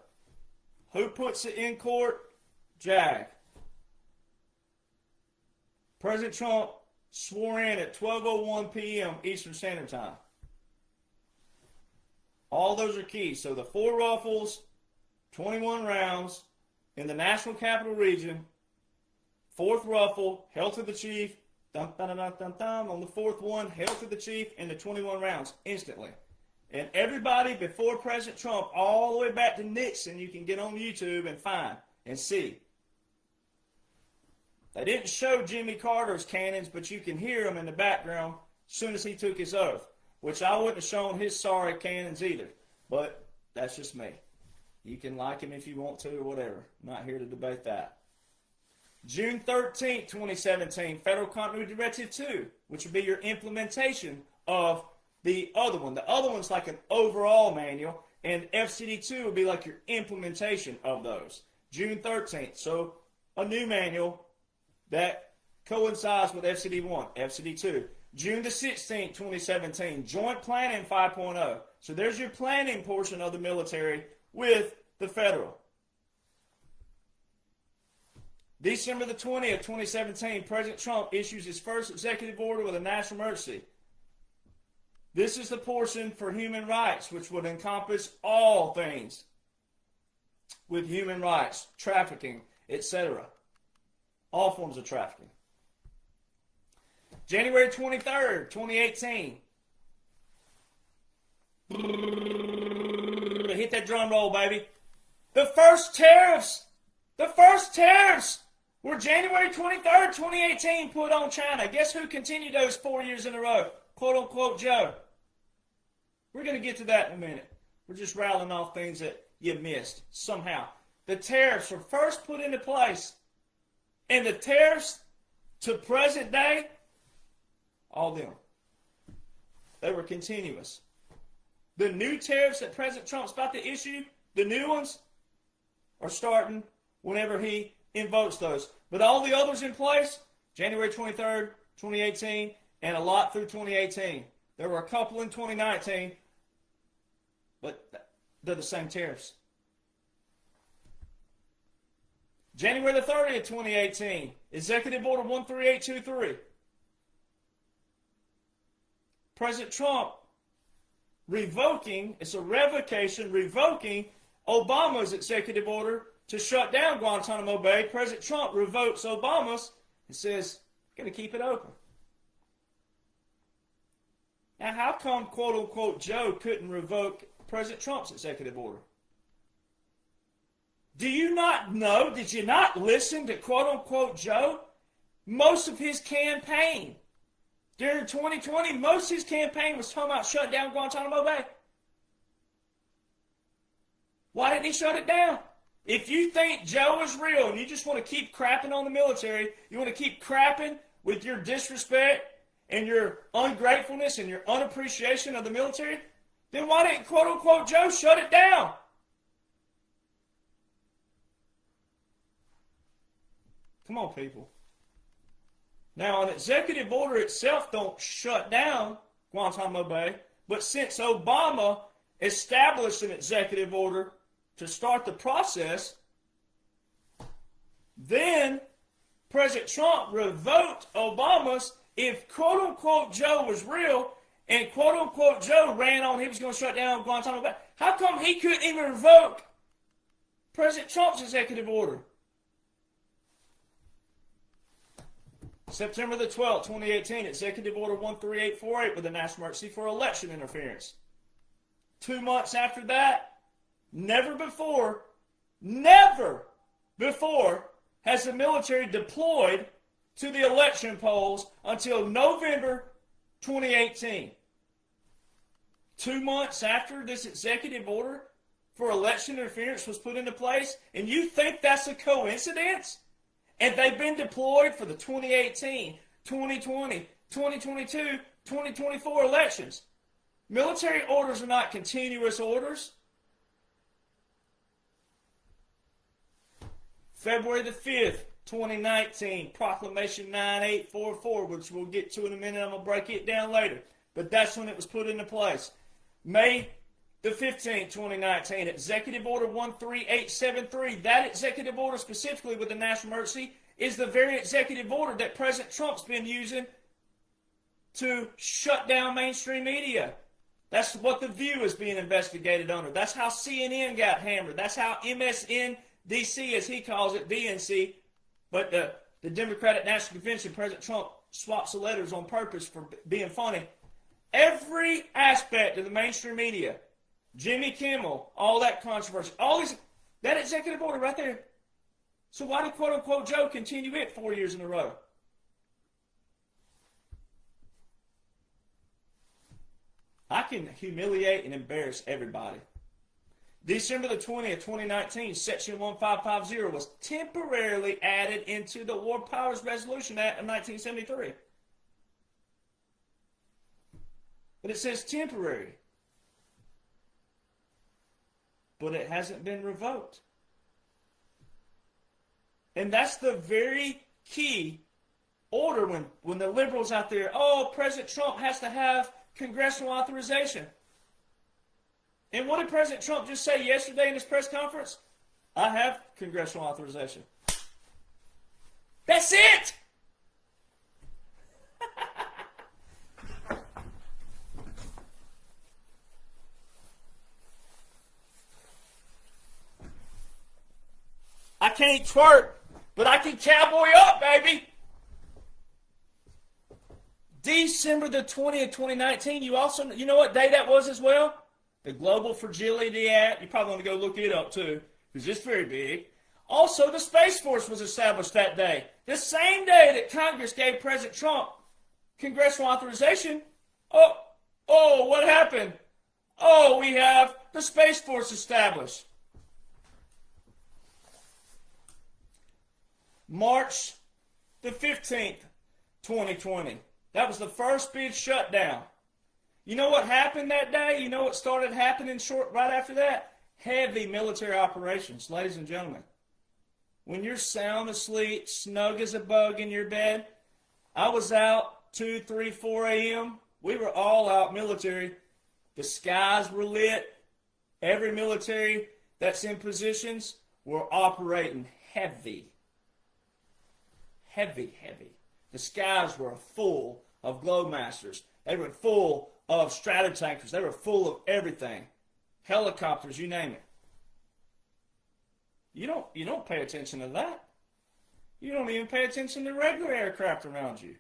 Who puts it in court? JAG. President Trump swore in at 12:01 p.m. Eastern Standard Time. All those are key. So the 4 ruffles, 21 rounds in the National Capital Region, 4th ruffle, Hail to the Chief, dum, dum, dum, dum, dum. On the 4th one, Hail to the Chief, and the 21 rounds instantly. And everybody before President Trump, all the way back to Nixon, you can get on YouTube and find and see. They didn't show Jimmy Carter's cannons, but you can hear them in the background as soon as he took his oath, which I wouldn't have shown his sorry cannons either. But that's just me. You can like him if you want to or whatever. I'm not here to debate that. June 13th, 2017, Federal Continuity Directive 2, which would be your implementation of the other one. The other one's like an overall manual, and FCD2 would be like your implementation of those. June 13th. So a new manual that coincides with FCD1, FCD2. June the 16th, 2017, Joint Planning 5.0. So there's your planning portion of the military with the federal. December the 20th, 2017, President Trump issues his first executive order with a national emergency. This is the portion for human rights, which would encompass all things with human rights, trafficking, etc. All forms of trafficking. January 23rd, 2018. Hit that drum roll, baby. The first tariffs were January 23rd, 2018 put on China. Guess who continued those 4 years in a row? Quote unquote Joe. We're going to get to that in a minute. We're just rattling off things that you missed somehow. The tariffs were first put into place. And the tariffs to present day, all them. They were continuous. The new tariffs that President Trump's about to issue, the new ones, are starting whenever he invokes those. But all the others in place, January 23rd, 2018, and a lot through 2018. There were a couple in 2019, but they're the same tariffs. January the 30th, 2018, Executive Order 13823. President Trump revoking, it's a revocation, revoking Obama's executive order to shut down Guantanamo Bay. President Trump revokes Obama's and says, going to keep it open. Now, how come, quote unquote, Joe couldn't revoke President Trump's executive order? Do you not know? Did you not listen to quote unquote Joe? Most of his campaign during 2020, most of his campaign was talking about shutting down Guantanamo Bay. Why didn't he shut it down? If you think Joe is real and you just want to keep crapping on the military, you want to keep crapping with your disrespect and your ungratefulness and your unappreciation of the military, then why didn't quote unquote Joe shut it down? Come on, people. Now, an executive order itself don't shut down Guantanamo Bay, but since Obama established an executive order to start the process, then President Trump revoked Obama's. If quote-unquote Joe was real And quote-unquote Joe ran on he was going to shut down Guantanamo Bay. How come he couldn't even revoke President Trump's executive order? September the 12th, 2018, Executive Order 13848 with a national emergency for election interference. 2 months after that, never before has the military deployed to the election polls until November 2018. 2 months after this executive order for election interference was put into place, and you think that's a coincidence? And they've been deployed for the 2018, 2020, 2022, 2024 elections. Military orders are not continuous orders. February the 5th, 2019, Proclamation 9844, which we'll get to in a minute. I'm going to break it down later. But that's when it was put into place. May the 15th, 2019, Executive Order 13873. That executive order specifically with the national emergency is the very executive order that President Trump's been using to shut down mainstream media. That's what The View is being investigated under. That's how CNN got hammered. That's how MSNBC, as he calls it, DNC, but the Democratic National Convention, President Trump swaps the letters on purpose for being funny. Every aspect of the mainstream media, Jimmy Kimmel, all that controversy, all these, that executive order right there. So why did quote-unquote Joe continue it 4 years in a row? I can humiliate and embarrass everybody. December the 20th, 2019, Section 1550 was temporarily added into the War Powers Resolution Act of 1973. But it says temporary. But it hasn't been revoked. And that's the very key order when the liberals out there, oh, President Trump has to have congressional authorization. And what did President Trump just say yesterday in his press conference? I have congressional authorization. That's it! I can't twerk, but I can cowboy up, baby. December the 20th, 2019, you know what day that was as well? The Global Fragility Act. You probably want to go look it up too, because it's very big. Also, the Space Force was established that day. The same day that Congress gave President Trump congressional authorization. Oh, what happened? Oh, we have the Space Force established. March the 15th, 2020. That was the first big shutdown. You know what happened that day? You know what started happening right after that? Heavy military operations, ladies and gentlemen. When you're sound asleep, snug as a bug in your bed, I was out 2, 3, 4 a.m. We were all out military. The skies were lit. Every military that's in positions were operating heavy. Heavy. The skies were full of Glowmasters. They were full of Stratotankers. They were full of everything. Helicopters, you name it. You don't pay attention to that. You don't even pay attention to regular aircraft around you.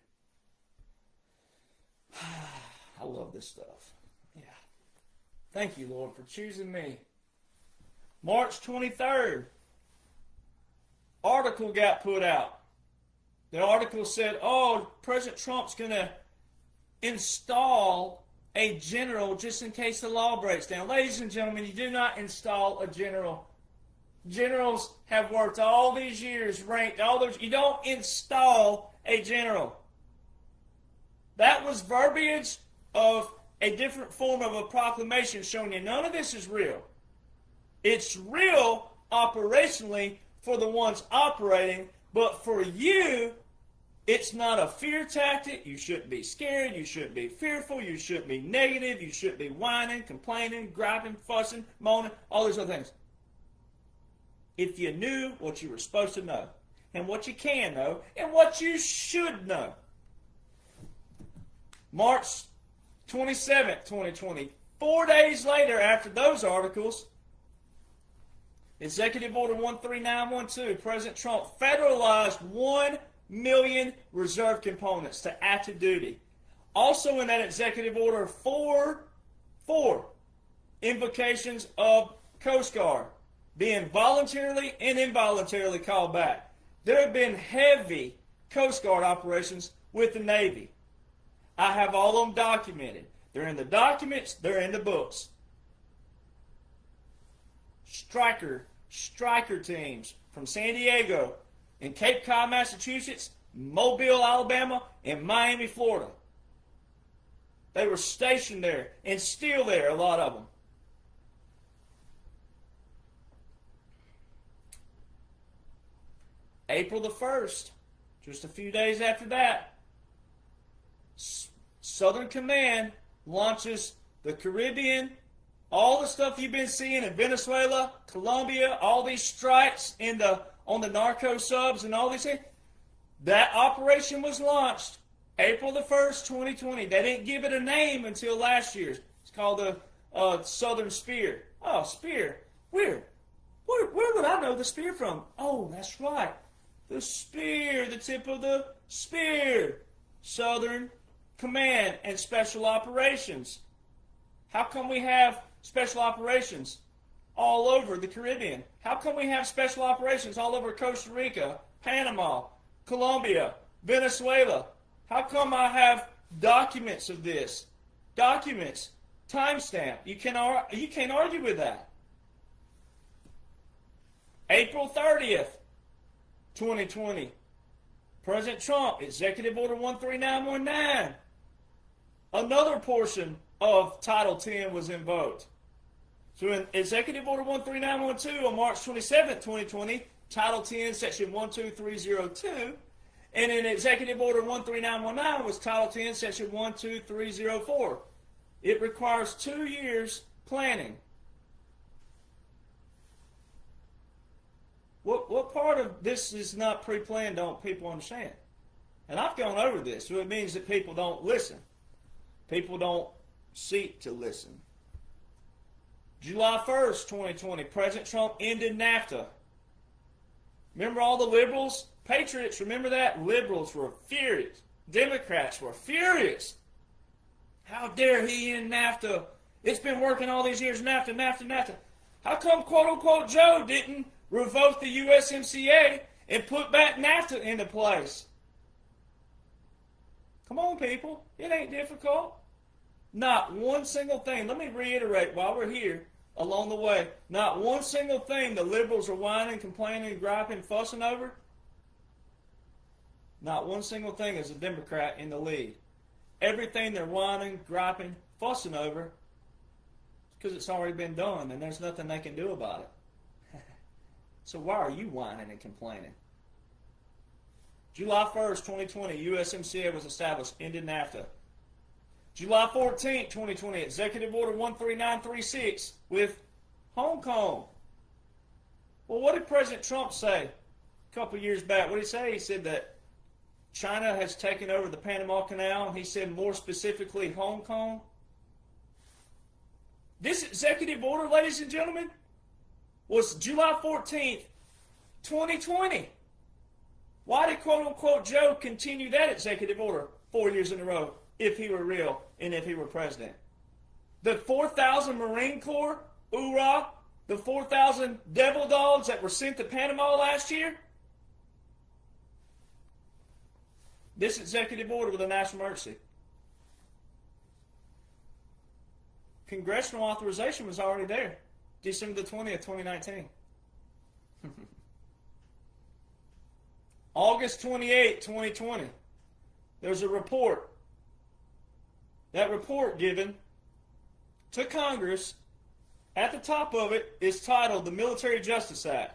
I love this stuff. Yeah. Thank you, Lord, for choosing me. March 23rd, article got put out. The article said, President Trump's going to install a general just in case the law breaks down. Ladies and gentlemen, you do not install a general. Generals have worked all these years, ranked all those. You don't install a general. That was verbiage of a different form of a proclamation showing you none of this is real. It's real operationally for the ones operating, but for you, it's not a fear tactic. You shouldn't be scared. You shouldn't be fearful. You shouldn't be negative. You shouldn't be whining, complaining, griping, fussing, moaning, all these other things. If you knew what you were supposed to know, and what you can know, and what you should know. March 27th, 2020. 4 days later after those articles, Executive Order 13912, President Trump federalized 1 million reserve components to active duty. Also in that executive order, four invocations of Coast Guard being voluntarily and involuntarily called back. There have been heavy Coast Guard operations with the Navy. I have all of them documented. They're in the documents, they're in the books. Striker teams from San Diego and Cape Cod, Massachusetts, Mobile, Alabama, and Miami, Florida. They were stationed there and still there, a lot of them. April the 1st, just a few days after that, Southern Command launches the Caribbean, all the stuff you've been seeing in Venezuela, Colombia, all these strikes on the narco subs and all these things. That operation was launched April the 1st, 2020. They didn't give it a name until last year. It's called the Southern Spear. Oh, Spear. Where would I know the spear from? Oh, that's right. The spear, the tip of the spear. Southern Command and Special Operations. How come we have special operations all over the Caribbean? How come we have special operations all over Costa Rica, Panama, Colombia, Venezuela? How come I have documents of this? Documents, timestamp. You can't argue with that. April 30th, 2020. President Trump, Executive Order 13919. Another portion of Title 10 was invoked. So in Executive Order 13912 on March 27, 2020, Title 10, Section 12302, and in Executive Order 13919 was Title 10, Section 12304. It requires 2 years planning. What part of this is not pre-planned don't people understand? And I've gone over this, so it means that people don't listen. People don't seek to listen. July 1st, 2020, President Trump ended NAFTA. Remember all the liberals? Patriots, remember that? Liberals were furious. Democrats were furious. How dare he end NAFTA? It's been working all these years, NAFTA. How come, quote-unquote, Joe didn't revoke the USMCA and put back NAFTA into place? Come on, people. It ain't difficult. Not one single thing. Let me reiterate while we're here along the way. Not one single thing the liberals are whining, complaining, griping, fussing over. Not one single thing is a Democrat in the lead. Everything they're whining, griping, fussing over is because it's already been done and there's nothing they can do about it. So why are you whining and complaining? July 1st, 2020, USMCA was established, ended NAFTA. July 14th, 2020, Executive Order 13936 with Hong Kong. Well, what did President Trump say a couple years back? What did he say? He said that China has taken over the Panama Canal, and he said more specifically Hong Kong. This executive order, ladies and gentlemen, was July 14th, 2020. Why did quote-unquote Joe continue that executive order 4 years in a row if he were real and if he were president? The 4,000 Marine Corps, hoorah, the 4,000 devil dogs that were sent to Panama last year? This executive order with a national emergency. Congressional authorization was already there. December the 20th, 2019. August 28, 2020. There's a report. That report given to Congress, at the top of it is titled the Military Justice Act.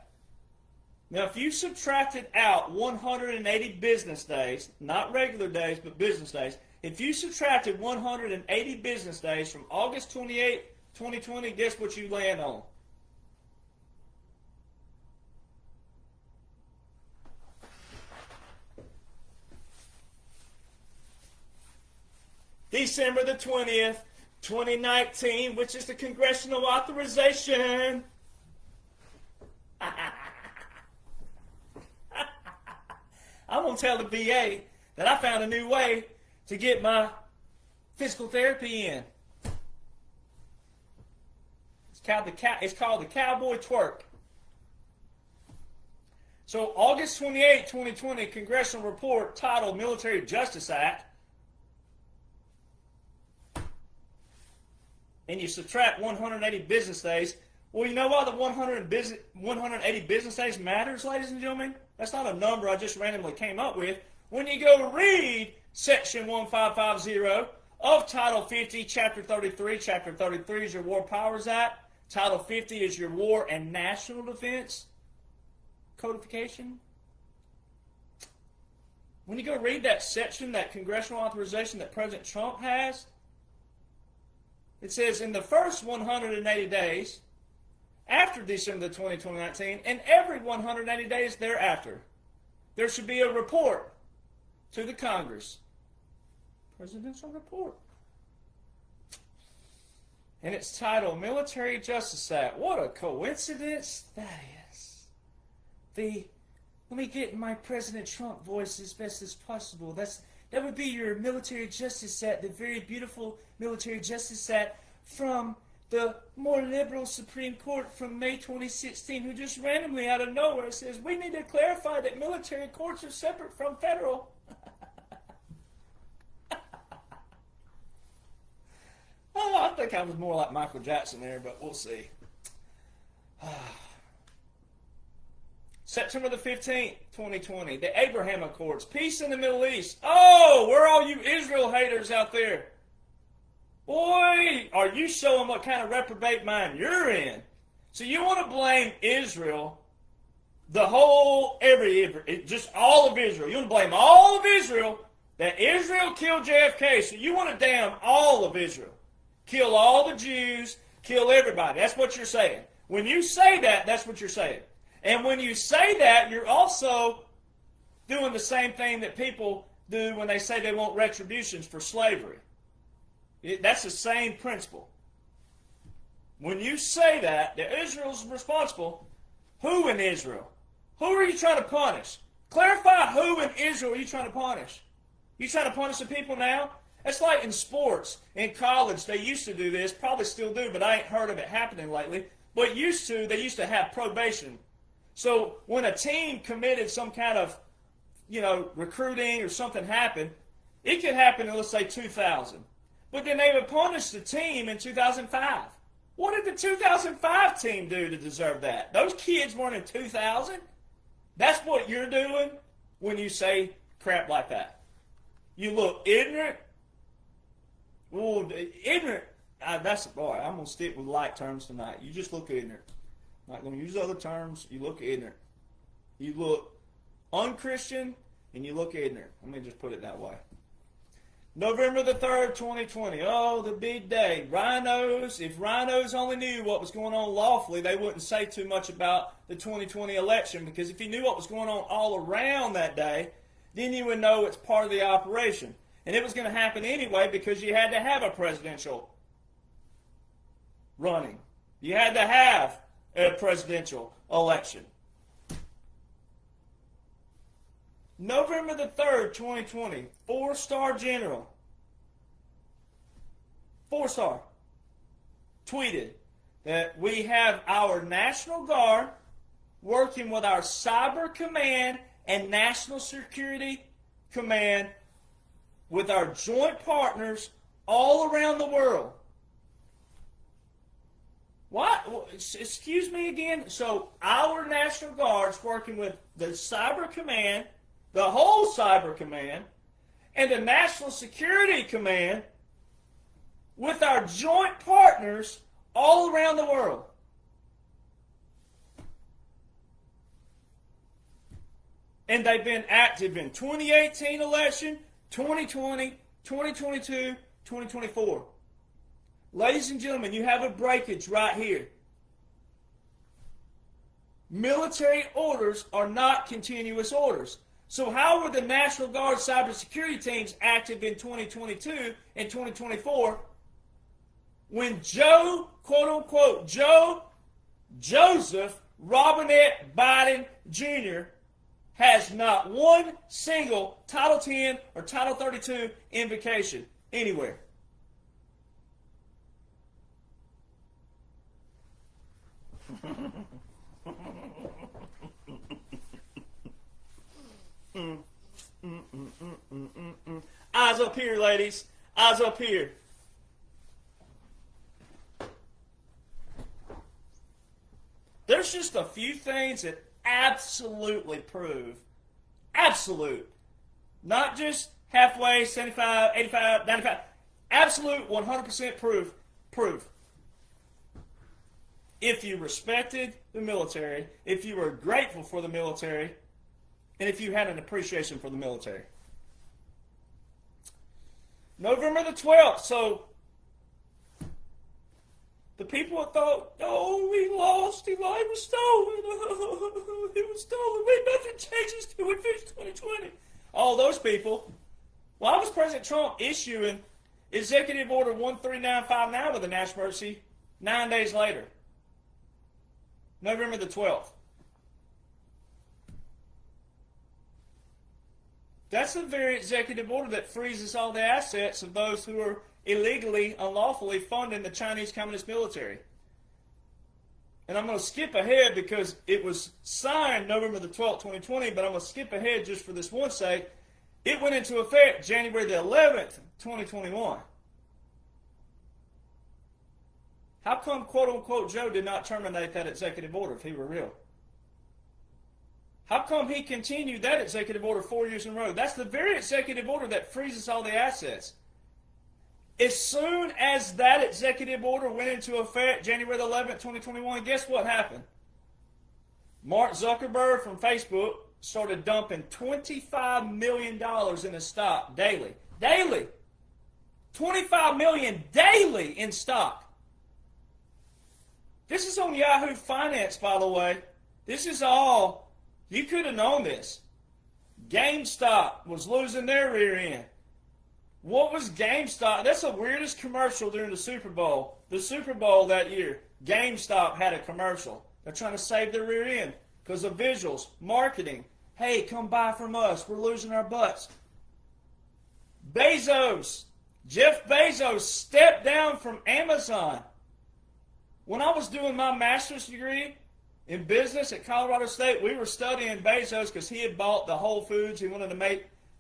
Now, if you subtracted out 180 business days, not regular days, but business days, if you subtracted 180 business days from August 28, 2020, guess what you land on? December the 20th, 2019, which is the congressional authorization. I'm going to tell the VA that I found a new way to get my physical therapy in. It's called the cowboy twerk. So August 28, 2020, congressional report titled Military Justice Act. And you subtract 180 business days. Well, you know why the 180 business days matters, ladies and gentlemen? That's not a number I just randomly came up with. When you go read Section 1550 of Title 50, Chapter 33, Chapter 33 is your War Powers Act. Title 50 is your War and National Defense Codification. When you go read that section, that congressional authorization that President Trump has, it says in the first 180 days, after December 20, 2019, and every 180 days thereafter, there should be a report to the Congress. Presidential report. And it's titled Military Justice Act. What a coincidence that is. Let me get in my President Trump voice as best as possible. That would be your Military Justice Act, the very beautiful Military Justice Act from the more liberal Supreme Court from May 2016, who just randomly out of nowhere says, we need to clarify that military courts are separate from federal. Oh, I think I was more like Michael Jackson there, but we'll see. September the 15th, 2020, the Abraham Accords, peace in the Middle East. Oh, where are all you Israel haters out there? Boy, are you showing what kind of reprobate mind you're in? So you want to blame Israel, just all of Israel. You want to blame all of Israel, that Israel killed JFK. So you want to damn all of Israel. Kill all the Jews, kill everybody. That's what you're saying. When you say that, that's what you're saying. And when you say that, you're also doing the same thing that people do when they say they want retributions for slavery. That's the same principle. When you say that Israel's responsible, who in Israel? Who are you trying to punish? Clarify who in Israel are you trying to punish? You trying to punish the people now? That's like in sports. In college, they used to do this, probably still do, but I ain't heard of it happening lately. But they used to have probation. So when a team committed some kind of, recruiting or something happened, it could happen in, let's say, 2000. But then they would punish the team in 2005. What did the 2005 team do to deserve that? Those kids weren't in 2000. That's what you're doing when you say crap like that. You look ignorant. Well, ignorant. I'm going to stick with light terms tonight. You just look ignorant. I'm not going to use other terms. You look ignorant. You look unchristian and you look ignorant. Let me just put it that way. November the 3rd, 2020. Oh, the big day. Rhinos. If rhinos only knew what was going on lawfully, they wouldn't say too much about the 2020 election, because if you knew what was going on all around that day, then you would know it's part of the operation. And it was going to happen anyway because you had to have a presidential running. You had to have a presidential election. November the 3rd, 2020, 4-star general, 4-star, tweeted that we have our National Guard working with our Cyber Command and National Security Command with our joint partners all around the world. What? Excuse me again? So our National Guard's working with the Cyber Command, the whole Cyber Command, and the National Security Command with our joint partners all around the world. And they've been active in 2018 election, 2020, 2022, 2024. Ladies and gentlemen, you have a breakage right here. Military orders are not continuous orders. So how were the National Guard cybersecurity teams active in 2022 and 2024 when Joe, quote unquote, Joseph Robinette Biden Jr. has not one single Title 10 or Title 32 invocation anywhere? Eyes up here, ladies. Eyes up here. There's just a few things that absolutely prove, absolute, not just halfway, 75, 85, 95, absolute 100% proof. If you respected the military, if you were grateful for the military, and if you had an appreciation for the military. November the 12th, so the people that thought, oh, we lost, he was stolen, it was stolen, wait, nothing changes till we finish 2020. All those people, why was President Trump issuing Executive Order 13959 with a national emergency 9 days later? November the 12th. That's the very executive order that freezes all the assets of those who are illegally, unlawfully funding the Chinese Communist military. And I'm going to skip ahead because it was signed November the 12th, 2020, but I'm going to skip ahead just for this one sake. It went into effect January the 11th, 2021. How come, quote unquote, Joe did not terminate that executive order if he were real? How come he continued that executive order 4 years in a row? That's the very executive order that freezes all the assets. As soon as that executive order went into effect, January 11th, 2021, guess what happened? Mark Zuckerberg from Facebook started dumping $25 million in his stock daily. Daily! $25 million daily in stock. This is on Yahoo Finance, by the way. This is all... You could have known this. GameStop was losing their rear end. What was GameStop? That's the weirdest commercial during the Super Bowl. The Super Bowl that year, GameStop had a commercial. They're trying to save their rear end because of visuals, marketing. Hey, come buy from us. We're losing our butts. Jeff Bezos stepped down from Amazon. When I was doing my master's degree in business at Colorado State, we were studying Bezos because he had bought the Whole Foods. He wanted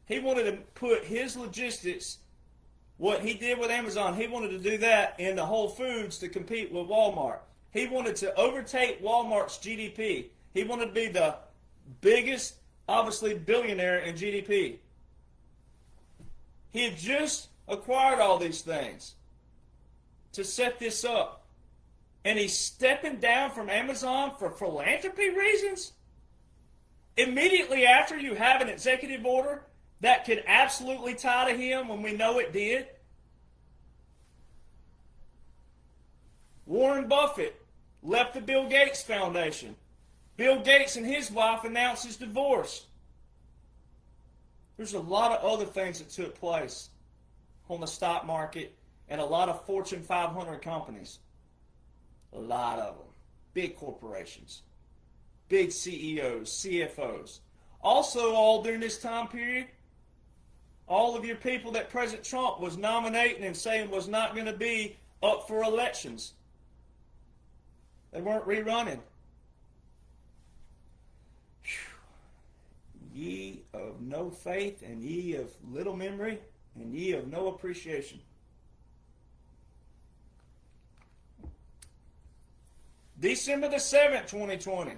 to put his logistics, what he did with Amazon, he wanted to do that in the Whole Foods to compete with Walmart. He wanted to overtake Walmart's GDP. He wanted to be the biggest, obviously, billionaire in GDP. He had just acquired all these things to set this up. And he's stepping down from Amazon for philanthropy reasons? Immediately after you have an executive order that could absolutely tie to him when we know it did? Warren Buffett left the Bill Gates Foundation. Bill Gates and his wife announced his divorce. There's a lot of other things that took place on the stock market and a lot of Fortune 500 companies. A lot of them. Big corporations. Big CEOs, CFOs. Also, all during this time period, all of your people that President Trump was nominating and saying was not going to be up for elections. They weren't rerunning. Ye of no faith, and ye of little memory, and ye of no appreciation. December the 7th, 2020.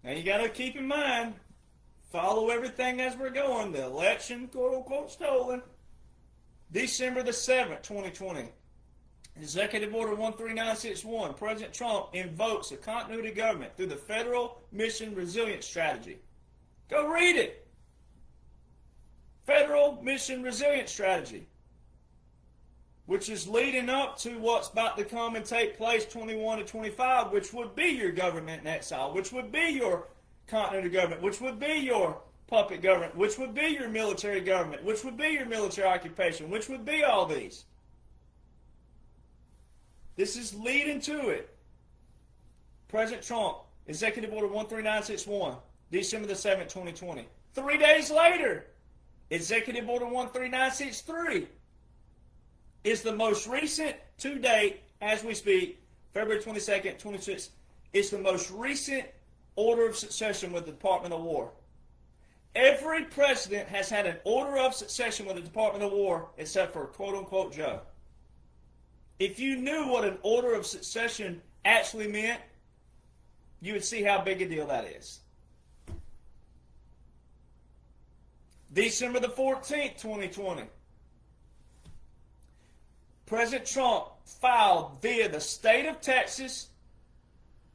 Now you got to keep in mind, follow everything as we're going. The election, quote unquote, stolen. December the 7th, 2020. Executive Order 13961. President Trump invokes a continuity of government through the Federal Mission Resilience Strategy. Go read it. Federal Mission Resilience Strategy, which is leading up to what's about to come and take place 21 to 25, which would be your government in exile, which would be your continuity of government, which would be your puppet government, which would be your military government, which would be your military occupation, which would be all these. This is leading to it. President Trump, Executive Order 13961, December the 7th, 2020. 3 days later, Executive Order 13963 is the most recent to date, as we speak, February 22nd, 26th. It's the most recent order of succession with the Department of War. Every president has had an order of succession with the Department of War except for quote-unquote Joe. If you knew what an order of succession actually meant, you would see how big a deal that is. December the 14th, 2020. President Trump filed via the state of Texas,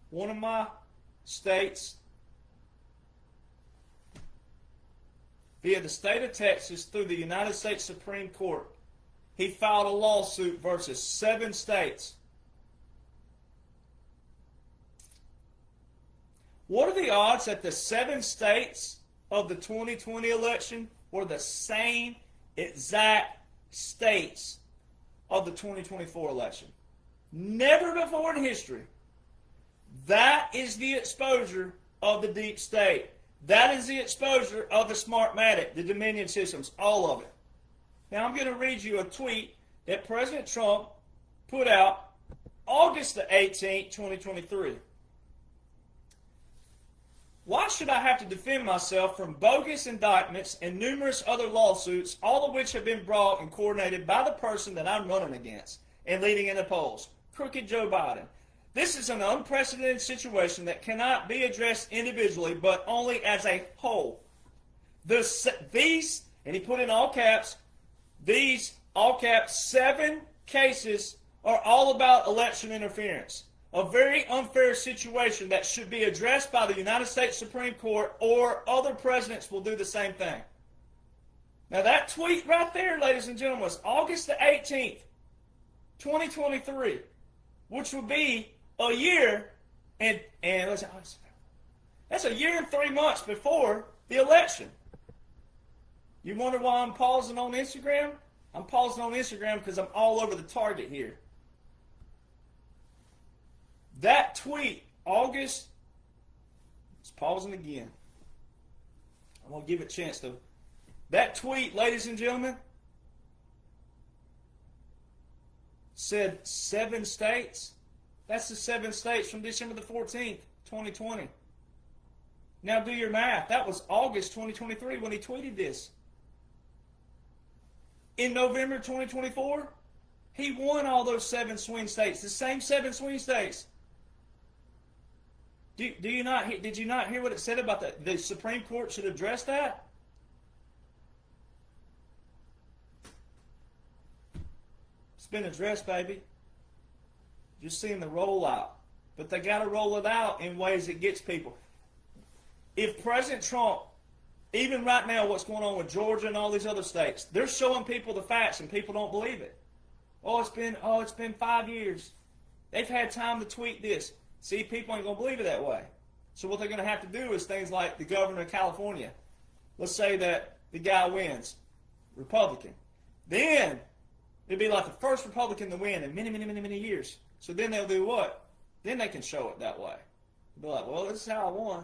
one of my states, via the state of Texas through the United States Supreme Court. He filed a lawsuit versus 7 states. What are the odds that the 7 states of the 2020 election were the same exact states of the 2024 election? Never before in history. That is the exposure of the deep state. That is the exposure of the Smartmatic, the Dominion systems, all of it. Now I'm going to read you a tweet that President Trump put out August the 18th, 2023. Why should I have to defend myself from bogus indictments and numerous other lawsuits, all of which have been brought and coordinated by the person that I'm running against and leading in the polls, crooked Joe Biden? This is an unprecedented situation that cannot be addressed individually, but only as a whole. These, and he put in all caps, these, all caps, 7 cases are all about election interference. A very unfair situation that should be addressed by the United States Supreme Court, or other presidents will do the same thing. Now that tweet right there, ladies and gentlemen, was August the 18th, 2023, which would be a year and that's a year and 3 months before the election. You wonder why I'm pausing on Instagram? I'm pausing on Instagram because I'm all over the target here. That tweet, August, it's pausing again. I'm going to give it a chance to. That tweet, ladies and gentlemen, said 7 states. That's the 7 states from December the 14th, 2020. Now do your math. That was August 2023 when he tweeted this. In November 2024, he won all those 7 swing states, the same 7 swing states. Did you not hear what it said about the Supreme Court should address that? It's been addressed, baby. Just seeing the rollout. But they got to roll it out in ways that gets people. If President Trump, even right now what's going on with Georgia and all these other states, they're showing people the facts and people don't believe it. It's been 5 years. They've had time to tweet this. See, people ain't going to believe it that way. So what they're going to have to do is things like the governor of California. Let's say that the guy wins, Republican. Then it'd be like the first Republican to win in many, many, many, many years. So then they'll do what? Then they can show it that way. They'll be like, well, this is how I won.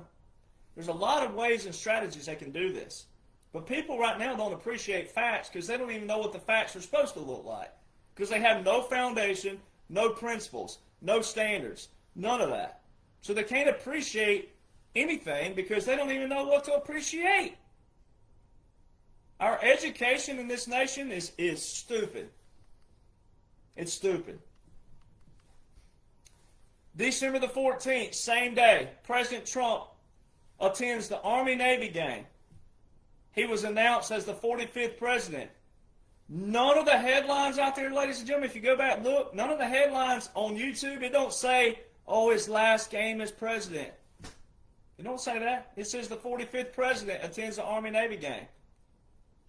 There's a lot of ways and strategies they can do this. But people right now don't appreciate facts because they don't even know what the facts are supposed to look like. Because they have no foundation, no principles, no standards. None of that. So they can't appreciate anything because they don't even know what to appreciate. Our education in this nation is stupid. It's stupid. December the 14th, same day, President Trump attends the Army-Navy game. He was announced as the 45th president. None of the headlines out there, ladies and gentlemen, if you go back and look, none of the headlines on YouTube, it don't say, his last game as president. It don't say that. It says the 45th president attends the Army-Navy game.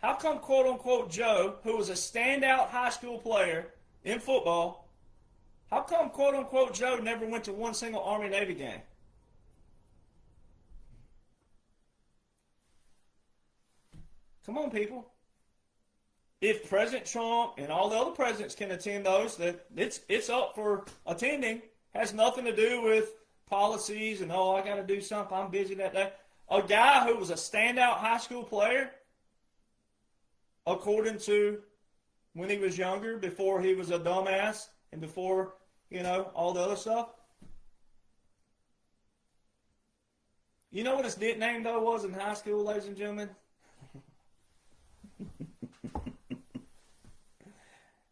How come, quote-unquote, Joe, who was a standout high school player in football, how come, quote-unquote, Joe never went to one single Army-Navy game? Come on, people. If President Trump and all the other presidents can attend those, that it's up for attending. Has nothing to do with policies and, oh, I got to do something, I'm busy that day. A guy who was a standout high school player, according to when he was younger, before he was a dumbass and before, all the other stuff. You know what his nickname, though, was in high school, ladies and gentlemen?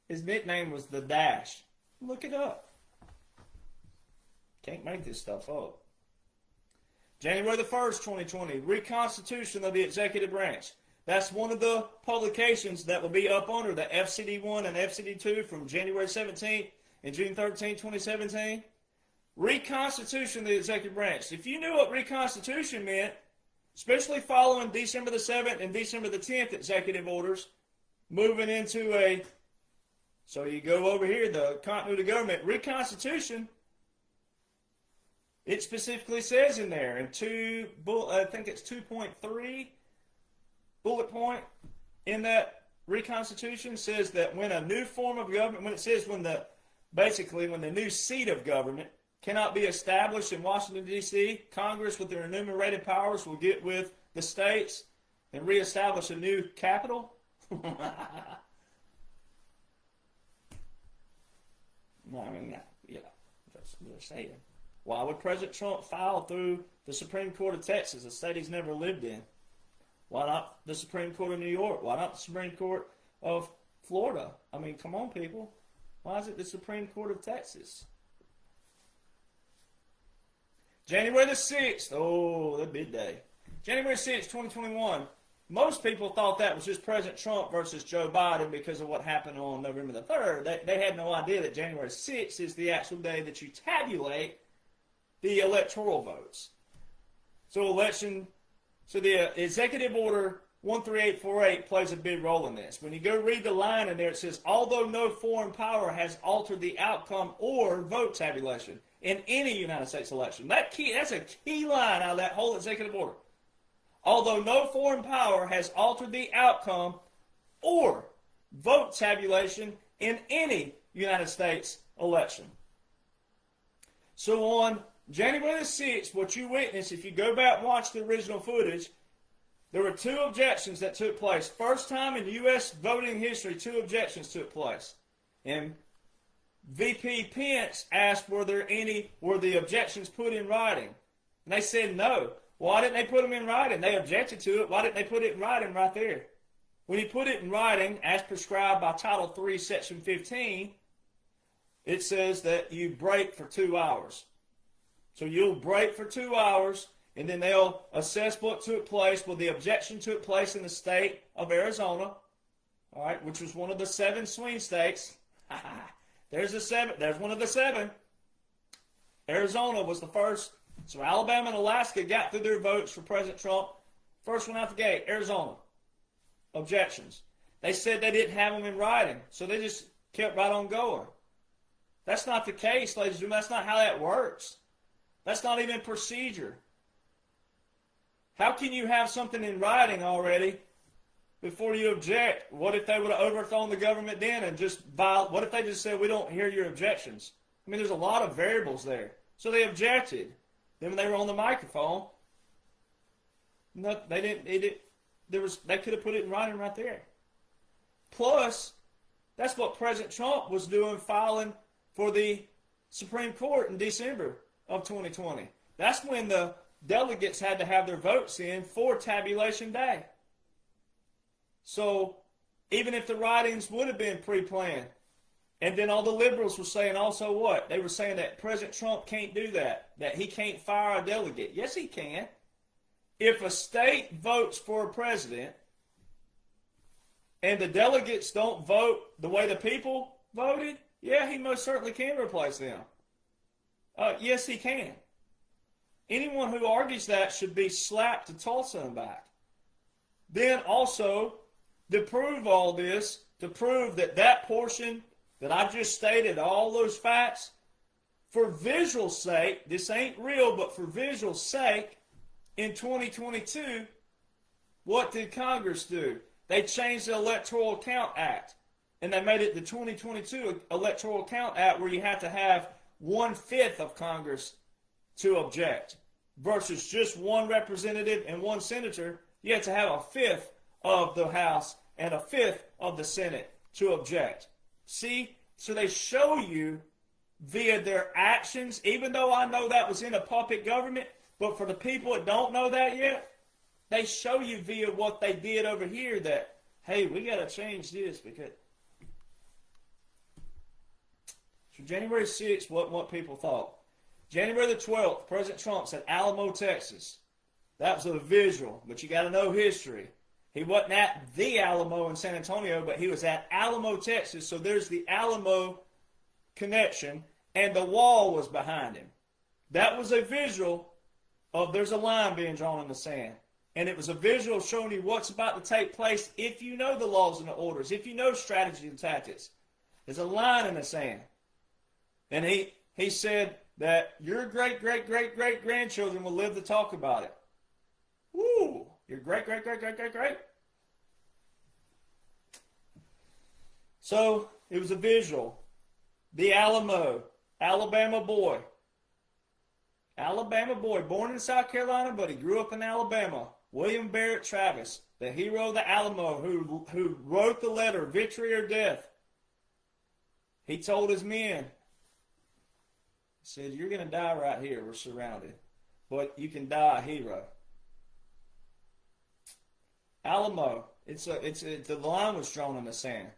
His nickname was The Dash. Look it up. Can't make this stuff up. January the 1st, 2020, Reconstitution of the Executive Branch. That's one of the publications that will be up under the FCD1 and FCD2 from January 17th and June 13, 2017. Reconstitution of the Executive Branch. If you knew what Reconstitution meant, especially following December the 7th and December the 10th executive orders, moving into so you go over here, the continuity of government, Reconstitution, it specifically says in there, in I think it's 2.3 bullet point in that Reconstitution, says that when a new form of government, when the new seat of government cannot be established in Washington, D.C., Congress, with their enumerated powers, will get with the states and reestablish a new capital. I mean, yeah, that's what they're saying. Why would President Trump file through the Supreme Court of Texas, a state he's never lived in? Why not the Supreme Court of New York? Why not the Supreme Court of Florida? I mean, come on, people. Why is it the Supreme Court of Texas? January the 6th. Oh, the big day. January 6th, 2021. Most people thought that was just President Trump versus Joe Biden because of what happened on November the 3rd. They had no idea that January 6th is the actual day that you tabulate the electoral votes. So the Executive Order 13848 plays a big role in this. When you go read the line in there, it says, although no foreign power has altered the outcome or vote tabulation in any United States election. That's a key line out of that whole Executive Order. Although no foreign power has altered the outcome or vote tabulation in any United States election. So on January the 6th, what you witnessed, if you go back and watch the original footage, there were two objections that took place. First time in U.S. voting history, two objections took place. And VP Pence asked, were the objections put in writing? And they said no. Why didn't they put them in writing? They objected to it. Why didn't they put it in writing right there? When you put it in writing, as prescribed by Title 3, Section 15, it says that you break for 2 hours. So you'll break for 2 hours, and then they'll assess what took place. Well, the objection took place in the state of Arizona, all right, which was one of the 7 swing states. There's one of the 7. Arizona was the first. So Alabama and Alaska got through their votes for President Trump. First one out the gate, Arizona. Objections. They said they didn't have them in writing, so they just kept right on going. That's not the case, ladies and gentlemen. That's not how that works. That's not even procedure. How can you have something in writing already before you object? What if they would have overthrown the government then and what if they just said, we don't hear your objections? I mean, there's a lot of variables there. So they objected. Then when they were on the microphone, no, they didn't. They could have put it in writing right there. Plus, that's what President Trump was doing, filing for the Supreme Court in December of 2020. That's when the delegates had to have their votes in for tabulation day. So even if the writings would have been pre-planned, and then all the liberals were saying also what? They were saying that President Trump can't do that he can't fire a delegate. Yes, he can. If a state votes for a president and the delegates don't vote the way the people voted, yeah, he most certainly can replace them. Yes, he can. Anyone who argues that should be slapped to Tulsa and back. Then also, to prove all this, to prove that portion that I just stated, all those facts, for visual sake, this ain't real, but for visual sake, in 2022, What did Congress do? They changed the Electoral Count Act, and they made it the 2022 Electoral Count Act, where you have to have 1/5 of Congress to object, versus just one representative and one senator. You have to have 1/5 of the House and 1/5 of the Senate to object. See? So they show you via their actions, even though I know that was in a puppet government, but for the people that don't know that yet, they show you via what they did over here that, hey, we got to change this because... So January 6th wasn't what people thought. January the 12th, President Trump said Alamo, Texas. That was a visual, but you got to know history. He wasn't at the Alamo in San Antonio, but he was at Alamo, Texas. So there's the Alamo connection, and the wall was behind him. That was a visual of there's a line being drawn in the sand. And it was a visual showing you what's about to take place if you know the laws and the orders, if you know strategy and tactics. There's a line in the sand. And he said that your great-great-great-great-grandchildren will live to talk about it. Woo! Your great-great-great-great-great-great. So, it was a visual. The Alamo, Alabama boy. Alabama boy, born in South Carolina, but he grew up in Alabama. William Barrett Travis, the hero of the Alamo, who wrote the letter, Victory or Death. He told his men, he said, you're going to die right here. We're surrounded. But you can die a hero. Alamo, the line was drawn in the sand.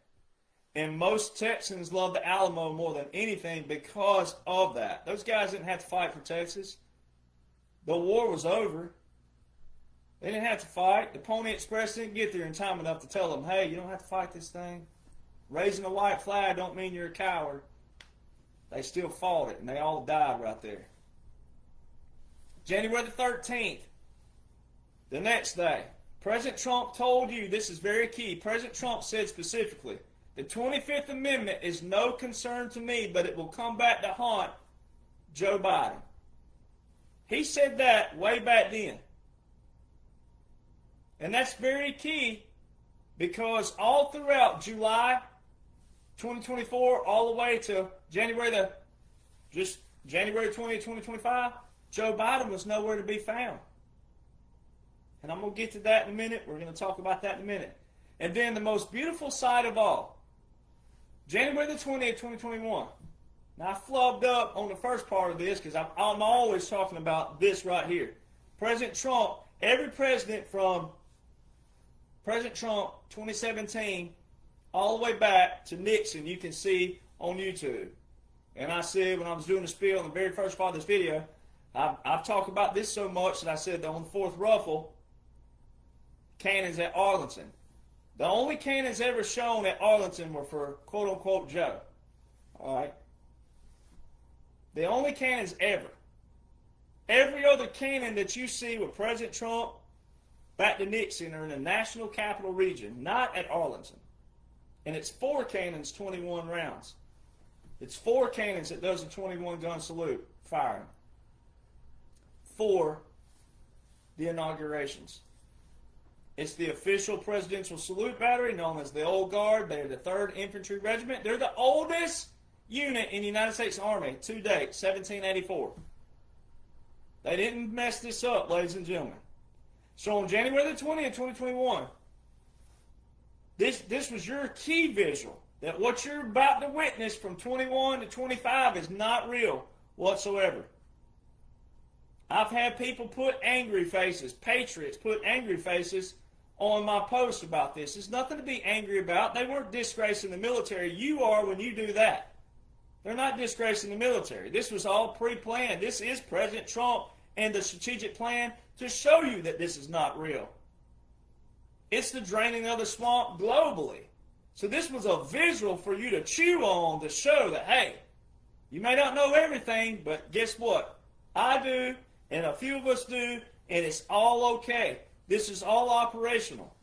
And most Texans love the Alamo more than anything because of that. Those guys didn't have to fight for Texas. The war was over. They didn't have to fight. The Pony Express didn't get there in time enough to tell them, hey, you don't have to fight this thing. Raising a white flag don't mean you're a coward. They still fought it, and they all died right there. January the 13th, the next day, President Trump told you, this is very key, President Trump said specifically, the 25th Amendment is no concern to me, but it will come back to haunt Joe Biden. He said that way back then. And that's very key because all throughout July 2024, all the way to January 20th, 2025, Joe Biden was nowhere to be found. And I'm going to get to that in a minute. We're going to talk about that in a minute. And then the most beautiful sight of all, January the 20th, 2021. Now, I flubbed up on the first part of this because I'm always talking about this right here. President Trump, every president from President Trump 2017 all the way back to Nixon, you can see on YouTube. And I said when I was doing the spiel in the very first part of this video, I've talked about this so much that I said that on the fourth ruffle, cannons at Arlington. The only cannons ever shown at Arlington were for quote-unquote Joe. All right? The only cannons ever. Every other cannon that you see with President Trump back to Nixon are in the National Capital Region, not at Arlington. And it's 4 cannons, 21 rounds. It's 4 cannons that does a 21-gun salute firing for the inaugurations. It's the official presidential salute battery known as the Old Guard. They're the 3rd Infantry Regiment. They're the oldest unit in the United States Army to date, 1784. They didn't mess this up, ladies and gentlemen. So on January the 20th, 2021, this was your key visual, that what you're about to witness from 21 to 25 is not real whatsoever. I've had people put angry faces, patriots put angry faces on my post about this. There's nothing to be angry about. They weren't disgracing the military. You are when you do that. They're not disgracing the military. This was all pre-planned. This is President Trump and the strategic plan to show you that this is not real. It's the draining of the swamp globally. So this was a visual for you to chew on to show that, hey, you may not know everything, but guess what? I do, and a few of us do, and it's all okay. This is all operational.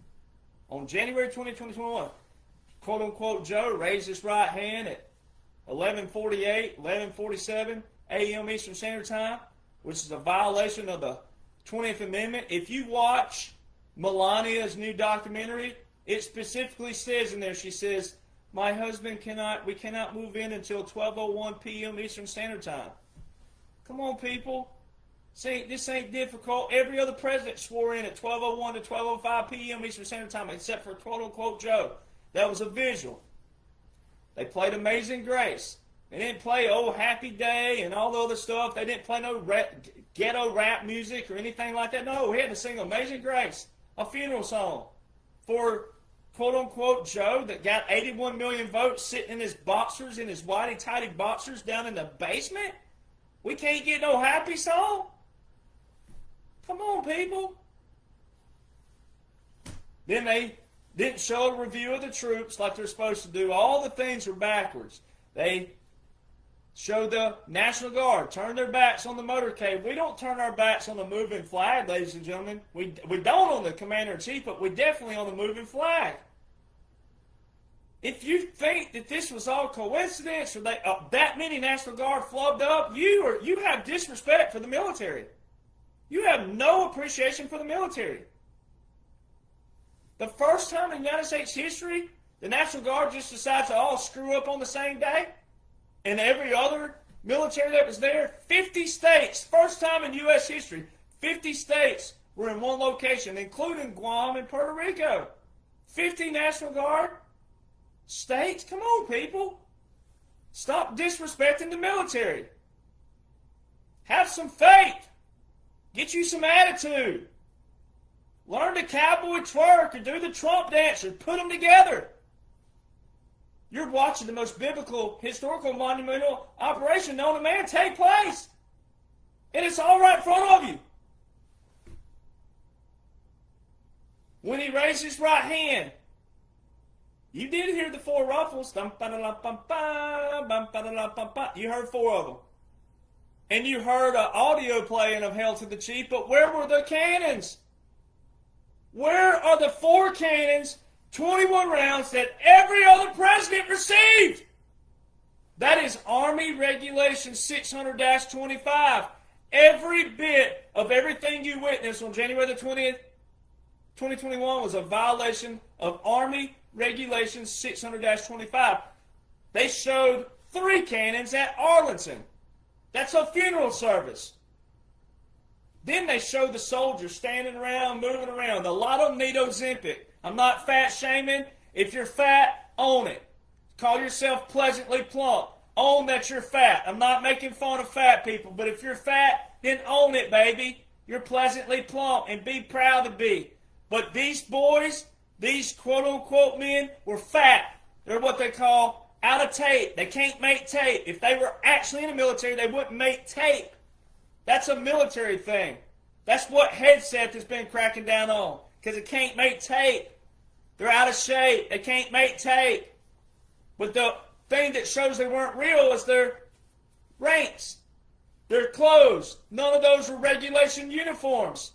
On January 20, 2021, quote-unquote Joe raised his right hand at 11:48, 11:47 a.m. Eastern Standard Time, which is a violation of the 20th Amendment. If you watch Melania's new documentary, it specifically says in there, she says, my husband we cannot move in until 12:01 p.m. Eastern Standard Time. Come on, people. This ain't difficult. Every other president swore in at 12:01 to 12:05 p.m. Eastern Standard Time, except for quote-unquote Joe. That was a visual. They played Amazing Grace. They didn't play Oh Happy Day and all the other stuff. They didn't play no ghetto rap music or anything like that. No, we had to sing Amazing Grace, a funeral song for quote-unquote Joe that got 81 million votes sitting in his boxers, in his whitey-tighty boxers down in the basement. We can't get no happy song? Come on, people. Then they didn't show a review of the troops like they're supposed to do. All the things are backwards. They showed the National Guard turn their backs on the motorcade. We don't turn our backs on the moving flag, ladies and gentlemen. We don't on the commander-in-chief, but we definitely on the moving flag. If you think that this was all coincidence or that many National Guard flubbed up, you have disrespect for the military. You have no appreciation for the military. The first time in United States history, the National Guard just decides to all screw up on the same day, and every other military that was there, 50 states, first time in U.S. history, 50 states were in one location, including Guam and Puerto Rico. 50 National Guard states? Come on, people. Stop disrespecting the military. Have some faith. Get you some attitude. Learn to cowboy twerk or do the Trump dance or put them together. You're watching the most biblical, historical, monumental operation known to man take place. And it's all right in front of you. When he raised his right hand, you did hear the four ruffles. You heard four of them. And you heard an audio playing of Hail to the Chief, but where were the cannons? Where are the 4 cannons, 21 rounds that every other president received? That is Army Regulation 600-25. Every bit of everything you witnessed on January the 20th, 2021 was a violation of Army Regulation 600-25. They showed 3 cannons at Arlington. That's a funeral service. Then they showed the soldiers standing around, moving around. A lot of them need Ozempic. I'm not fat shaming. If you're fat, own it. Call yourself pleasantly plump. Own that you're fat. I'm not making fun of fat people, but if you're fat, then own it, baby. You're pleasantly plump and be proud to be. But these boys, these quote-unquote men, were fat. They're what they call out of tape. They can't make tape. If they were actually in the military, they wouldn't make tape. That's a military thing. That's what headset has been cracking down on. Because it can't make tape. They're out of shape. They can't make tape. But the thing that shows they weren't real is their ranks. Their clothes. None of those were regulation uniforms.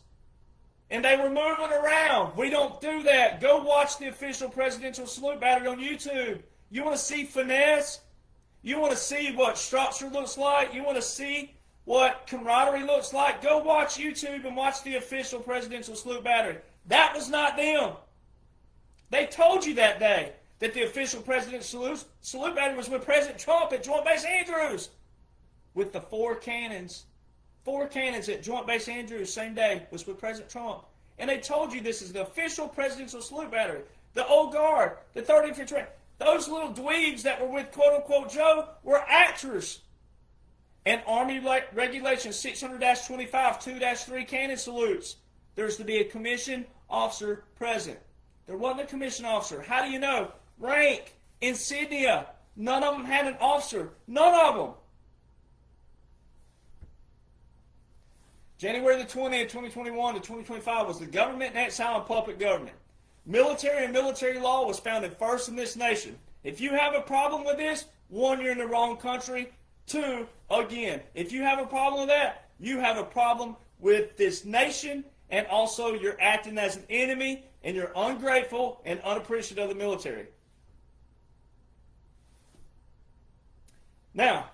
And they were moving around. We don't do that. Go watch the official presidential salute battery on YouTube. You want to see finesse? You want to see what structure looks like? You want to see what camaraderie looks like? Go watch YouTube and watch the official presidential salute battery. That was not them. They told you that day that the official presidential salute battery was with President Trump at Joint Base Andrews with the 4 cannons. 4 cannons at Joint Base Andrews same day was with President Trump. And they told you this is the official presidential salute battery. The old guard, the 30th Infantry, those little dweebs that were with quote-unquote Joe were actors. And Army Regulation 600-25, 2-3 cannon salutes. There's to be a commissioned officer present. There wasn't a commissioned officer. How do you know? Rank, insignia. None of them had an officer. None of them. January the 20th, 2021 to 2025 was the government and exile and puppet government. Military and military law was founded first in this nation. If you have a problem with this, 1, you're in the wrong country. 2, again, if you have a problem with that, you have a problem with this nation, and also you're acting as an enemy, and you're ungrateful and unappreciative of the military. Now,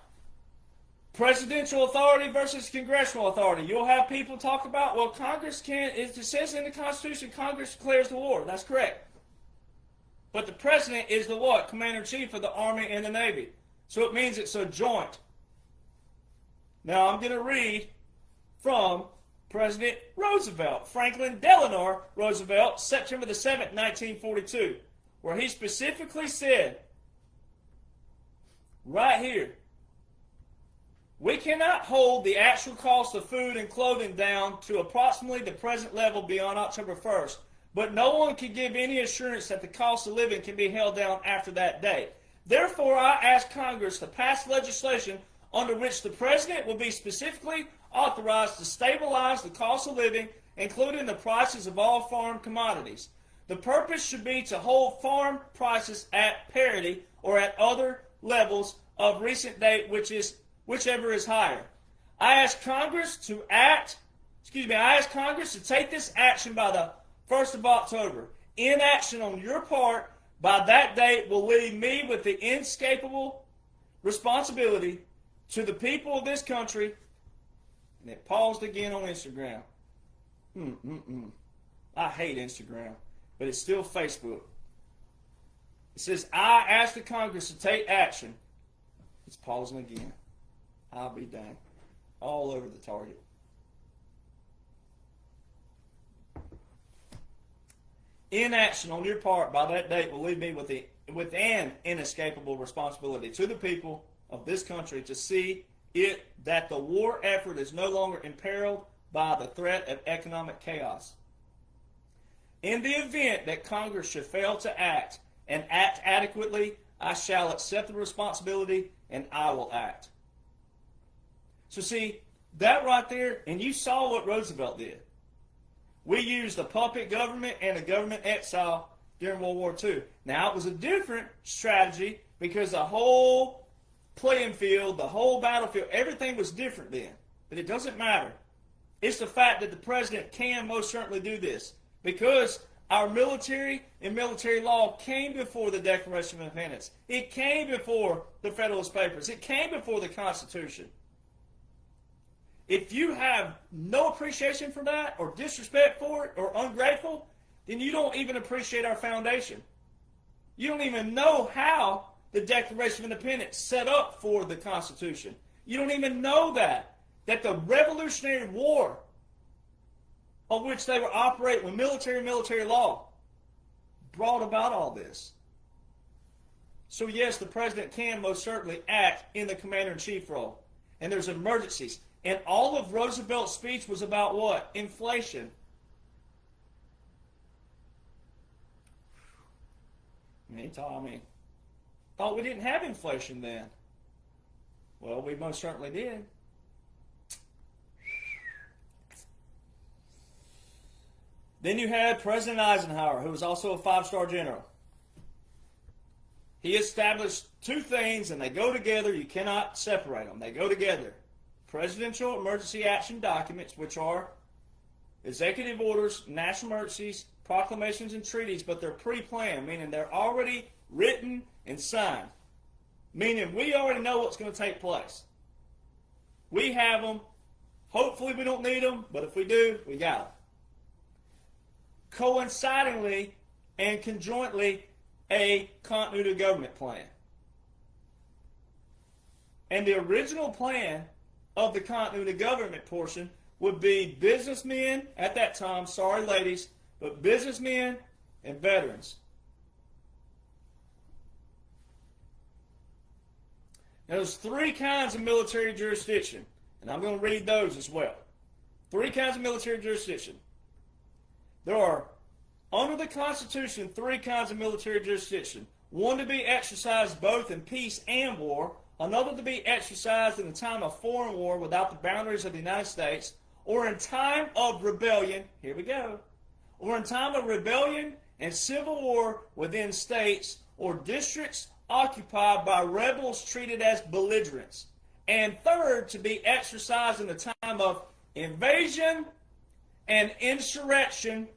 Presidential authority versus congressional authority. You'll have people talk about, well, Congress can't, it says in the Constitution, Congress declares the war. That's correct. But the president is the what? Commander-in-Chief of the Army and the Navy. So it means it's a joint. Now I'm going to read from President Roosevelt, Franklin Delano Roosevelt, September the 7th, 1942, where he specifically said, right here, we cannot hold the actual cost of food and clothing down to approximately the present level beyond October 1st, but no one can give any assurance that the cost of living can be held down after that date. Therefore, I ask Congress to pass legislation under which the President will be specifically authorized to stabilize the cost of living, including the prices of all farm commodities. The purpose should be to hold farm prices at parity or at other levels of recent date, whichever is higher. I ask Congress to take this action by the 1st of October. Inaction on your part by that date will leave me with the inescapable responsibility to the people of this country. And it paused again on Instagram. I hate Instagram, but it's still Facebook. It says, I ask the Congress to take action. It's pausing again. I'll be dang. All over the target. Inaction on your part by that date will leave me with an inescapable responsibility to the people of this country to see it that the war effort is no longer imperiled by the threat of economic chaos. In the event that Congress should fail to act and act adequately, I shall accept the responsibility and I will act. So see, that right there, and you saw what Roosevelt did. We used a puppet government and a government exile during World War II. Now, it was a different strategy because the whole playing field, the whole battlefield, everything was different then. But it doesn't matter. It's the fact that the president can most certainly do this because our military and military law came before the Declaration of Independence. It came before the Federalist Papers. It came before the Constitution. If you have no appreciation for that or disrespect for it or ungrateful, then you don't even appreciate our foundation. You don't even know how the Declaration of Independence set up for the Constitution. You don't even know that the Revolutionary War on which they were operating with military law brought about all this. So yes, the president can most certainly act in the commander-in-chief role. And there's emergencies. And all of Roosevelt's speech was about what? Inflation. He told me, thought we didn't have inflation then. Well, we most certainly did. Then you had President Eisenhower, who was also a 5-star general. He established two things, and they go together. You cannot separate them. They go together. Presidential emergency action documents, which are executive orders, national emergencies, proclamations, and treaties, but they're pre-planned, meaning they're already written and signed, meaning we already know what's going to take place. We have them. Hopefully we don't need them, but if we do, we got them. Coincidingly and conjointly, a continuity of government plan. And the original plan of the continuity government portion would be businessmen at that time, sorry ladies, but businessmen and veterans. Now there's three kinds of military jurisdiction, and I'm going to read those as well. Three kinds of military jurisdiction. There are, under the Constitution, three kinds of military jurisdiction. One to be exercised both in peace and war, another to be exercised in the time of foreign war without the boundaries of the United States, or in time of rebellion, here we go, or in time of rebellion and civil war within states or districts occupied by rebels treated as belligerents. And third, to be exercised in the time of invasion and insurrection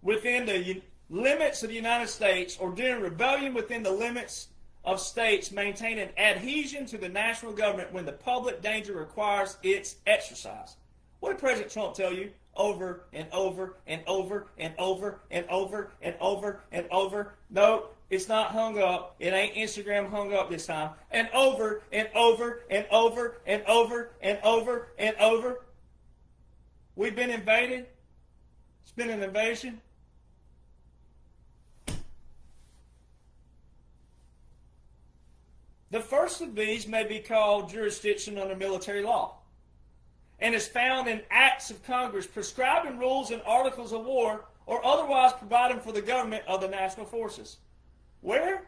within the limits of the United States, or during rebellion within the limits of states maintain an adhesion to the national government when the public danger requires its exercise. What did President Trump tell you over and over and over and over and over and over and over? No, it's not hung up. It ain't Instagram hung up this time. And over and over and over and over and over and over. We've been invaded. It's been an invasion. The first of these may be called jurisdiction under military law, and is found in acts of Congress prescribing rules and articles of war or otherwise providing for the government of the national forces. Where?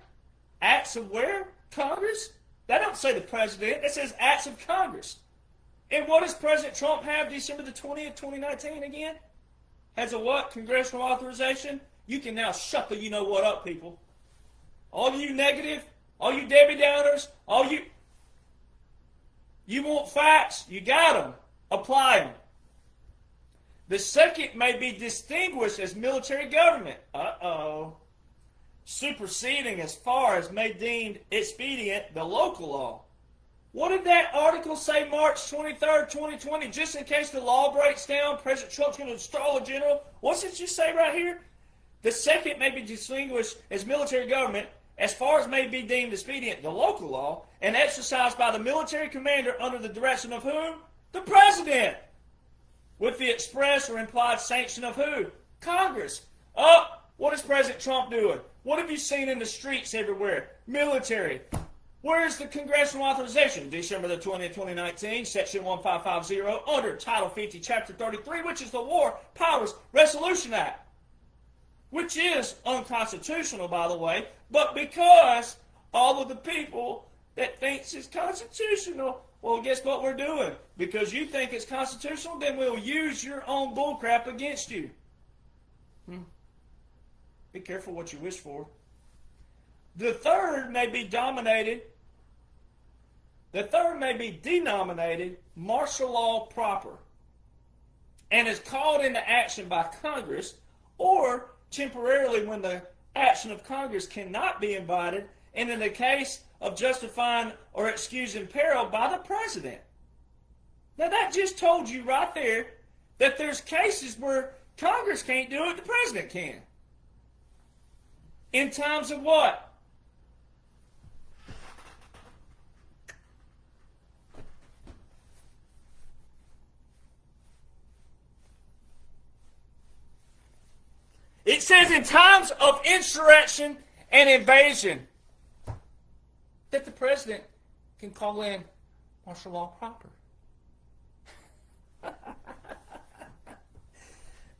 Acts of where? Congress? That don't say the president. It says acts of Congress. And what does President Trump have December the 20th, 2019 again? Has a what? Congressional authorization? You can now shut the you-know-what up, people. All you negative, all you Debbie Downers, all you want facts, you got them. Apply them. The second may be distinguished as military government. Superseding as far as may deemed expedient the local law. What did that article say March 23rd, 2020? Just in case the law breaks down, President Trump's going to install a general. What's it just say right here? The second may be distinguished as military government as far as may be deemed expedient the local law and exercised by the military commander under the direction of whom? The president. With the express or implied sanction of who? Congress. What is President Trump doing? What have you seen in the streets everywhere? Military. Where's the congressional authorization? December the 20th, 2019, Section 1550, under Title 50, Chapter 33, which is the War Powers Resolution Act, which is unconstitutional, by the way, but because all of the people that thinks it's constitutional, well, guess what we're doing? Because you think it's constitutional, then we'll use your own bullcrap against you. Be careful what you wish for. The third may be denominated martial law proper and is called into action by Congress or temporarily when the action of Congress cannot be invited and in the case of justifying or excusing peril by the president. Now that just told you right there that there's cases where Congress can't do it, the president can. In times of what? It says in times of insurrection and invasion that the president can call in martial law proper.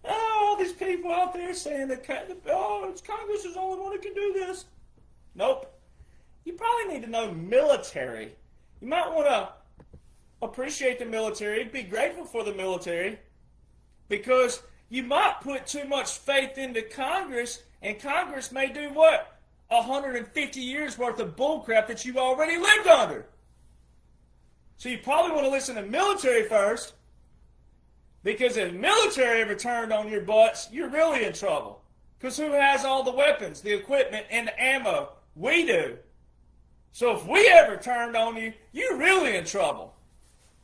All these people out there saying that Congress is the only one who can do this. Nope. You probably need to know military. You might want to appreciate the military, be grateful for the military, because you might put too much faith into Congress, and Congress may do what? 150 years worth of bullcrap that you already lived under. So you probably want to listen to military first, because if military ever turned on your butts, you're really in trouble. Because who has all the weapons, the equipment, and the ammo? We do. So if we ever turned on you, you're really in trouble.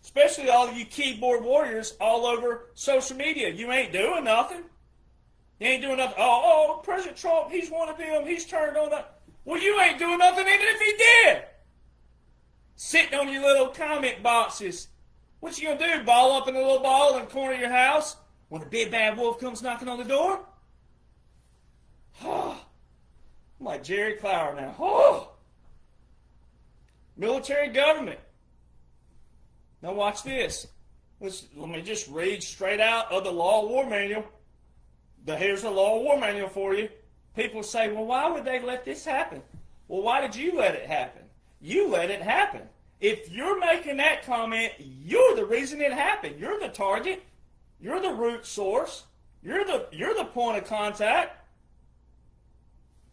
Especially all of you keyboard warriors all over social media. You ain't doing nothing. You ain't doing nothing. Oh, President Trump, he's one of them. He's turned on that. Well, you ain't doing nothing even if he did. Sitting on your little comment boxes. What you gonna do? Ball up in a little ball in the corner of your house when the big bad wolf comes knocking on the door? I'm like Jerry Clower now. Military government. Now watch this. Let me just read straight out of the Law of War Manual. Here's the Law of War Manual for you. People say, well, why would they let this happen? Well, why did you let it happen? You let it happen. If you're making that comment, you're the reason it happened. You're the target. You're the root source. You're the point of contact.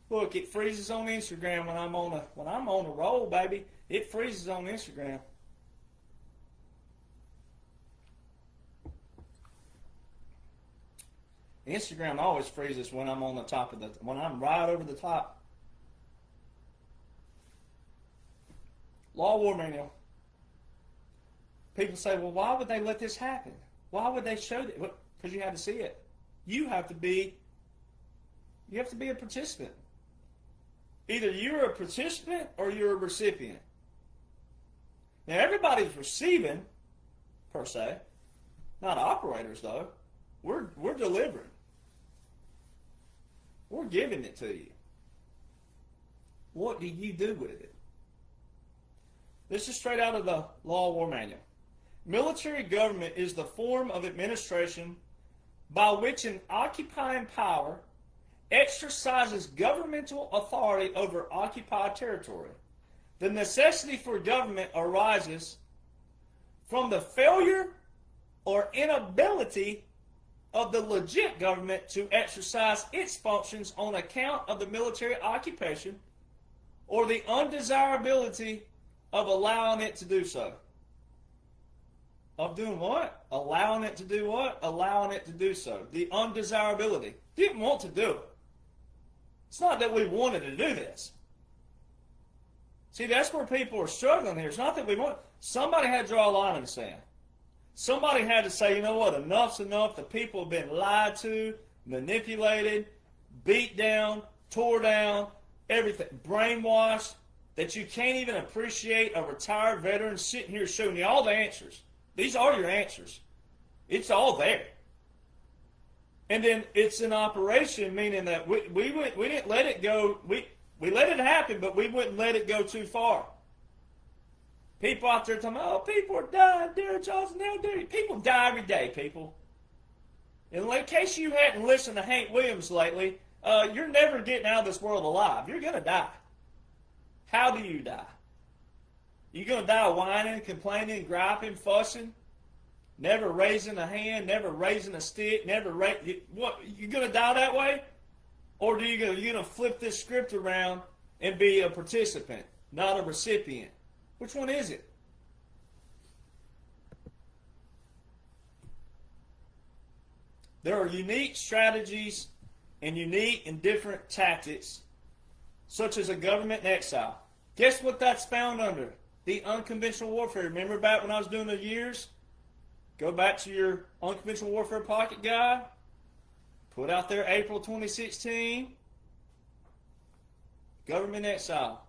Look, it freezes on Instagram when I'm on a roll, baby. It freezes on Instagram. Instagram always freezes when I'm on the top when I'm right over the top. Law War Manual. People say, well, why would they let this happen? Why would they show that? Because you had to see it. You have to be a participant. Either you're a participant or you're a recipient. Now, everybody's receiving, per se. Not operators, though. We're delivering. We're giving it to you. What do you do with it? This is straight out of the Law War Manual. Military government is the form of administration by which an occupying power exercises governmental authority over occupied territory. The necessity for government arises from the failure or inability of the legit government to exercise its functions on account of the military occupation or the undesirability of allowing it to do so. Of doing what? Allowing it to do what? Allowing it to do so. The undesirability. Didn't want to do it. It's not that we wanted to do this. See, that's where people are struggling here. It's not that we want. Somebody had to draw a line in the sand. Somebody had to say, you know what, enough's enough. The people have been lied to, manipulated, beat down, tore down, everything, brainwashed, that you can't even appreciate a retired veteran sitting here showing you all the answers. These are your answers. It's all there. And then it's an operation, meaning that we didn't let it go. We let it happen, but we wouldn't let it go too far. People out there talking, oh, people are dying, Derek Johnson, people die every day, people. In case you hadn't listened to Hank Williams lately, you're never getting out of this world alive. You're going to die. How do you die? You going to die whining, complaining, griping, fussing, never raising a hand, never raising a stick, what? You going to die that way? Or you going to flip this script around and be a participant, not a recipient? Which one is it? There are unique strategies and unique and different tactics, such as a government in exile. Guess what that's found under? The unconventional warfare. Remember back when I was doing the years? Go back to your unconventional warfare pocket guide. Put out there April 2016. Government exile.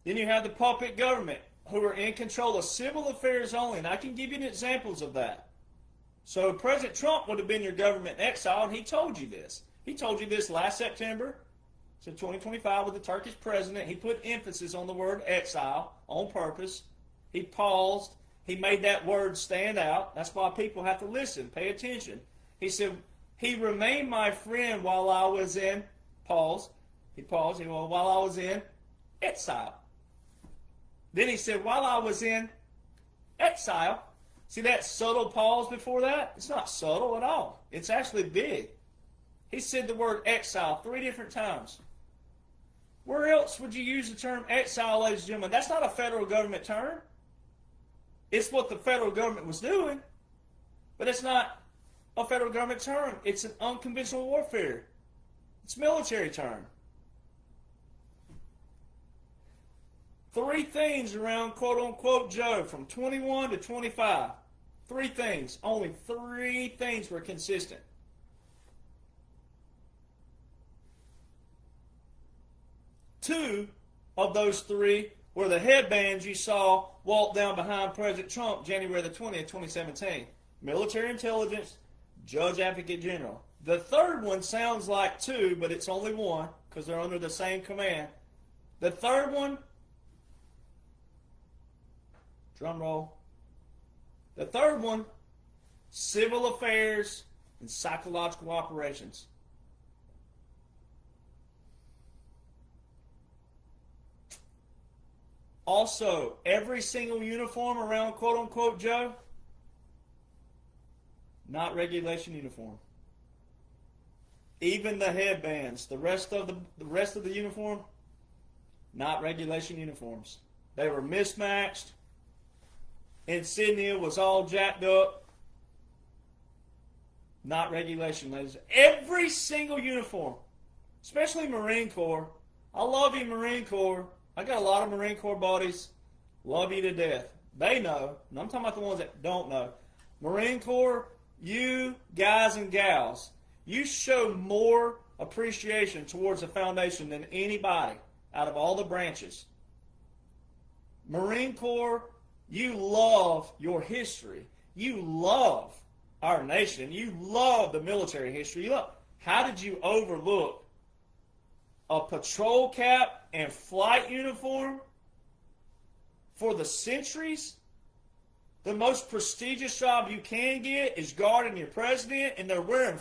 Then you have the puppet government who are in control of civil affairs only. And I can give you examples of that. So President Trump would have been your government exile, and he told you this. He told you this last September. So 2025 with the Turkish president, he put emphasis on the word exile on purpose. He paused. He made that word stand out. That's why people have to listen, pay attention. He said, he remained my friend while I was in, pause. He paused. He went, while I was in exile. Then he said, while I was in exile. See that subtle pause before that? It's not subtle at all. It's actually big. He said the word exile 3 different times. Where else would you use the term exile, ladies and gentlemen? That's not a federal government term. It's what the federal government was doing, but it's not a federal government term. It's an unconventional warfare. It's a military term. 3 things around quote-unquote Joe from 21 to 25. 3 things. Only 3 things were consistent. 2 of those 3 were the headbands you saw walk down behind President Trump January the 20th, 2017. Military intelligence, Judge Advocate General. The 3rd one sounds like 2, but it's only 1 because they're under the same command. The 3rd one, drum roll. The 3rd one, civil affairs and psychological operations. Also, every single uniform around quote-unquote Joe, not regulation uniform. Even the headbands, the rest of the uniform, not regulation uniforms. They were mismatched. Insignia was all jacked up. Not regulation, ladies. Every single uniform, especially Marine Corps. I love you, Marine Corps. I got a lot of Marine Corps buddies. Love you to death. They know, and I'm talking about the ones that don't know. Marine Corps, you guys and gals, you show more appreciation towards the foundation than anybody out of all the branches. Marine Corps, you love your history. You love our nation. You love the military history. How did you overlook a patrol cap and flight uniform for the centuries? The most prestigious job you can get is guarding your president, and they're wearing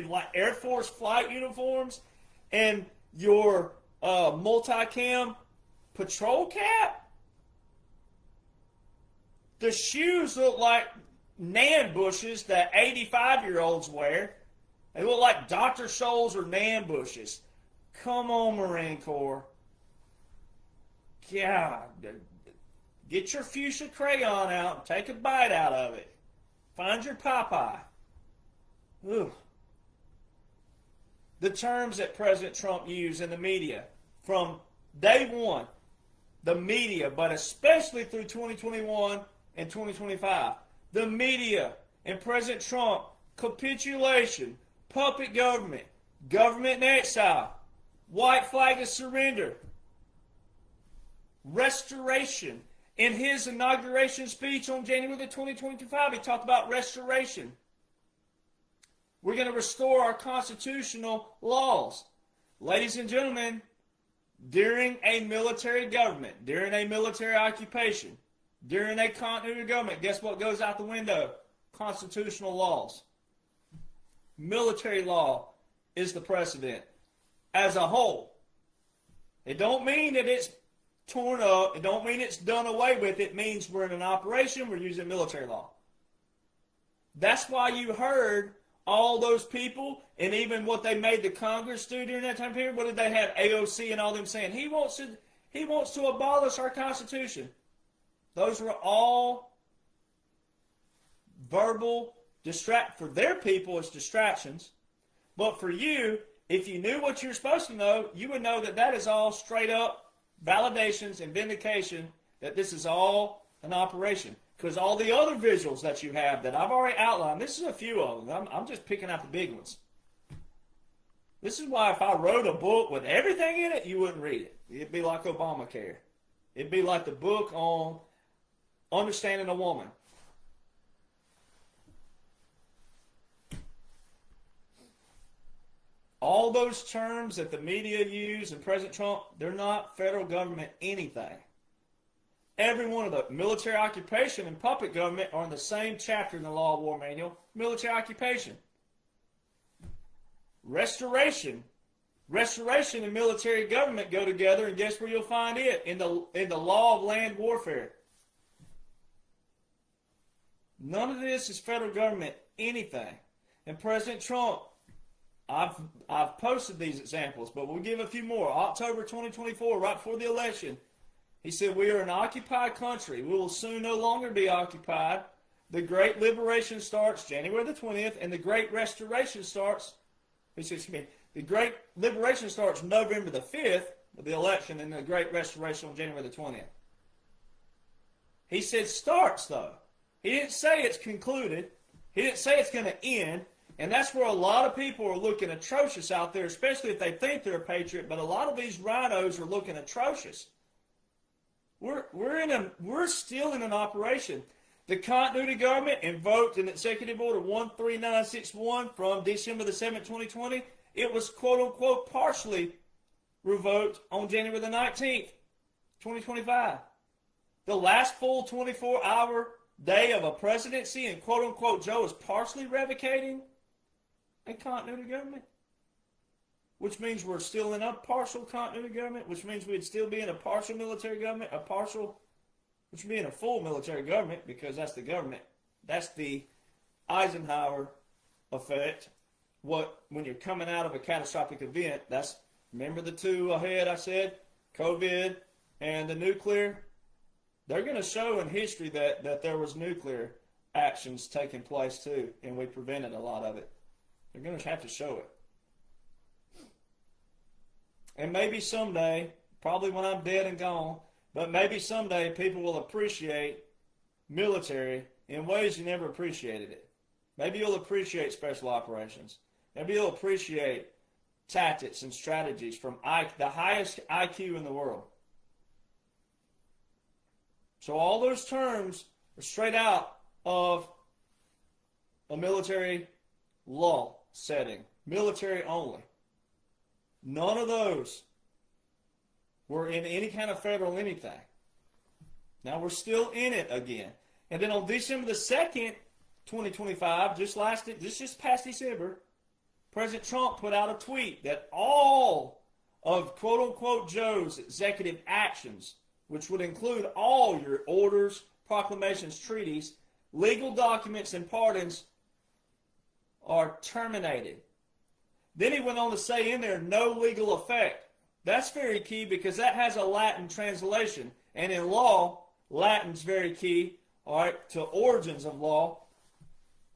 like Air Force flight uniforms and your multicam patrol cap. The shoes look like nan bushes that 85-year-olds wear. They look like Dr. Scholl's or nan bushes. Come on, Marine Corps. God, get your fuchsia crayon out and take a bite out of it. Find your Popeye. Ugh. The terms that President Trump used in the media from day one, the media, but especially through 2021 and 2025, the media and President Trump, capitulation, puppet government, government in exile, white flag of surrender, restoration. In his inauguration speech on January the 2025, he talked about restoration. We're going to restore our constitutional laws. Ladies and gentlemen, during a military government, during a military occupation, during a continuity government, guess what goes out the window? Constitutional laws. Military law is the precedent as a whole. It don't mean that it's torn up. It don't mean it's done away with. It means we're in an operation. We're using military law. That's why you heard all those people, and even what they made the Congress do during that time period. What did they have? AOC and all them saying he wants to abolish our Constitution. Those were all verbal for their people as distractions. But for you, if you knew what you're supposed to know, you would know that that is all straight up validations and vindication that this is all an operation. Because all the other visuals that you have that I've already outlined, this is a few of them. I'm just picking out the big ones. This is why if I wrote a book with everything in it, you wouldn't read it. It'd be like Obamacare. It'd be like the book on understanding a woman. All those terms that the media use and President Trump, they're not federal government anything. Every one of the military occupation and puppet government are in the same chapter in the Law of War Manual. Military occupation. Restoration and military government go together, and guess where you'll find it? In the Law of Land Warfare. None of this is federal government anything. And President Trump, I've posted these examples, but we'll give a few more. October 2024, right before the election, he said, "We are an occupied country. We will soon no longer be occupied. The Great Liberation starts January the 20th, and the Great Restoration starts," the Great Liberation starts November the 5th of the election, and the Great Restoration on January the 20th. He said starts, though. He didn't say it's concluded. He didn't say it's going to end. And that's where a lot of people are looking atrocious out there, especially if they think they're a patriot. But a lot of these rhinos are looking atrocious. We're still in an operation. The continuity government invoked an executive order 13961 from December the 7th, 2020. It was quote unquote partially revoked on January the 19th, 2025. The last full 24-hour day of a presidency, and quote unquote Joe is partially revocating a continuity government, which means we're still in a partial continuity government, which means we'd still be in a partial military government, which would be in a full military government, because that's the government. That's the Eisenhower effect. When you're coming out of a catastrophic event, remember the two ahead I said, COVID and the nuclear? They're going to show in history that there was nuclear actions taking place too, and we prevented a lot of it. They're going to have to show it. And maybe someday, probably when I'm dead and gone, But maybe someday people will appreciate military in ways you never appreciated it. Maybe you'll appreciate special operations. Maybe you'll appreciate tactics and strategies from the highest IQ in the world. So all those terms are straight out of a military law setting, military only. None of those were in any kind of federal anything. Now we're still in it again. And then on December the 2nd, 2025, just past December, President Trump put out a tweet that all of quote-unquote Joe's executive actions, which would include all your orders, proclamations, treaties, legal documents, and pardons, are terminated. Then he went on to say in there, no legal effect. That's very key because that has a Latin translation. And in law, Latin's very key, all right, to origins of law.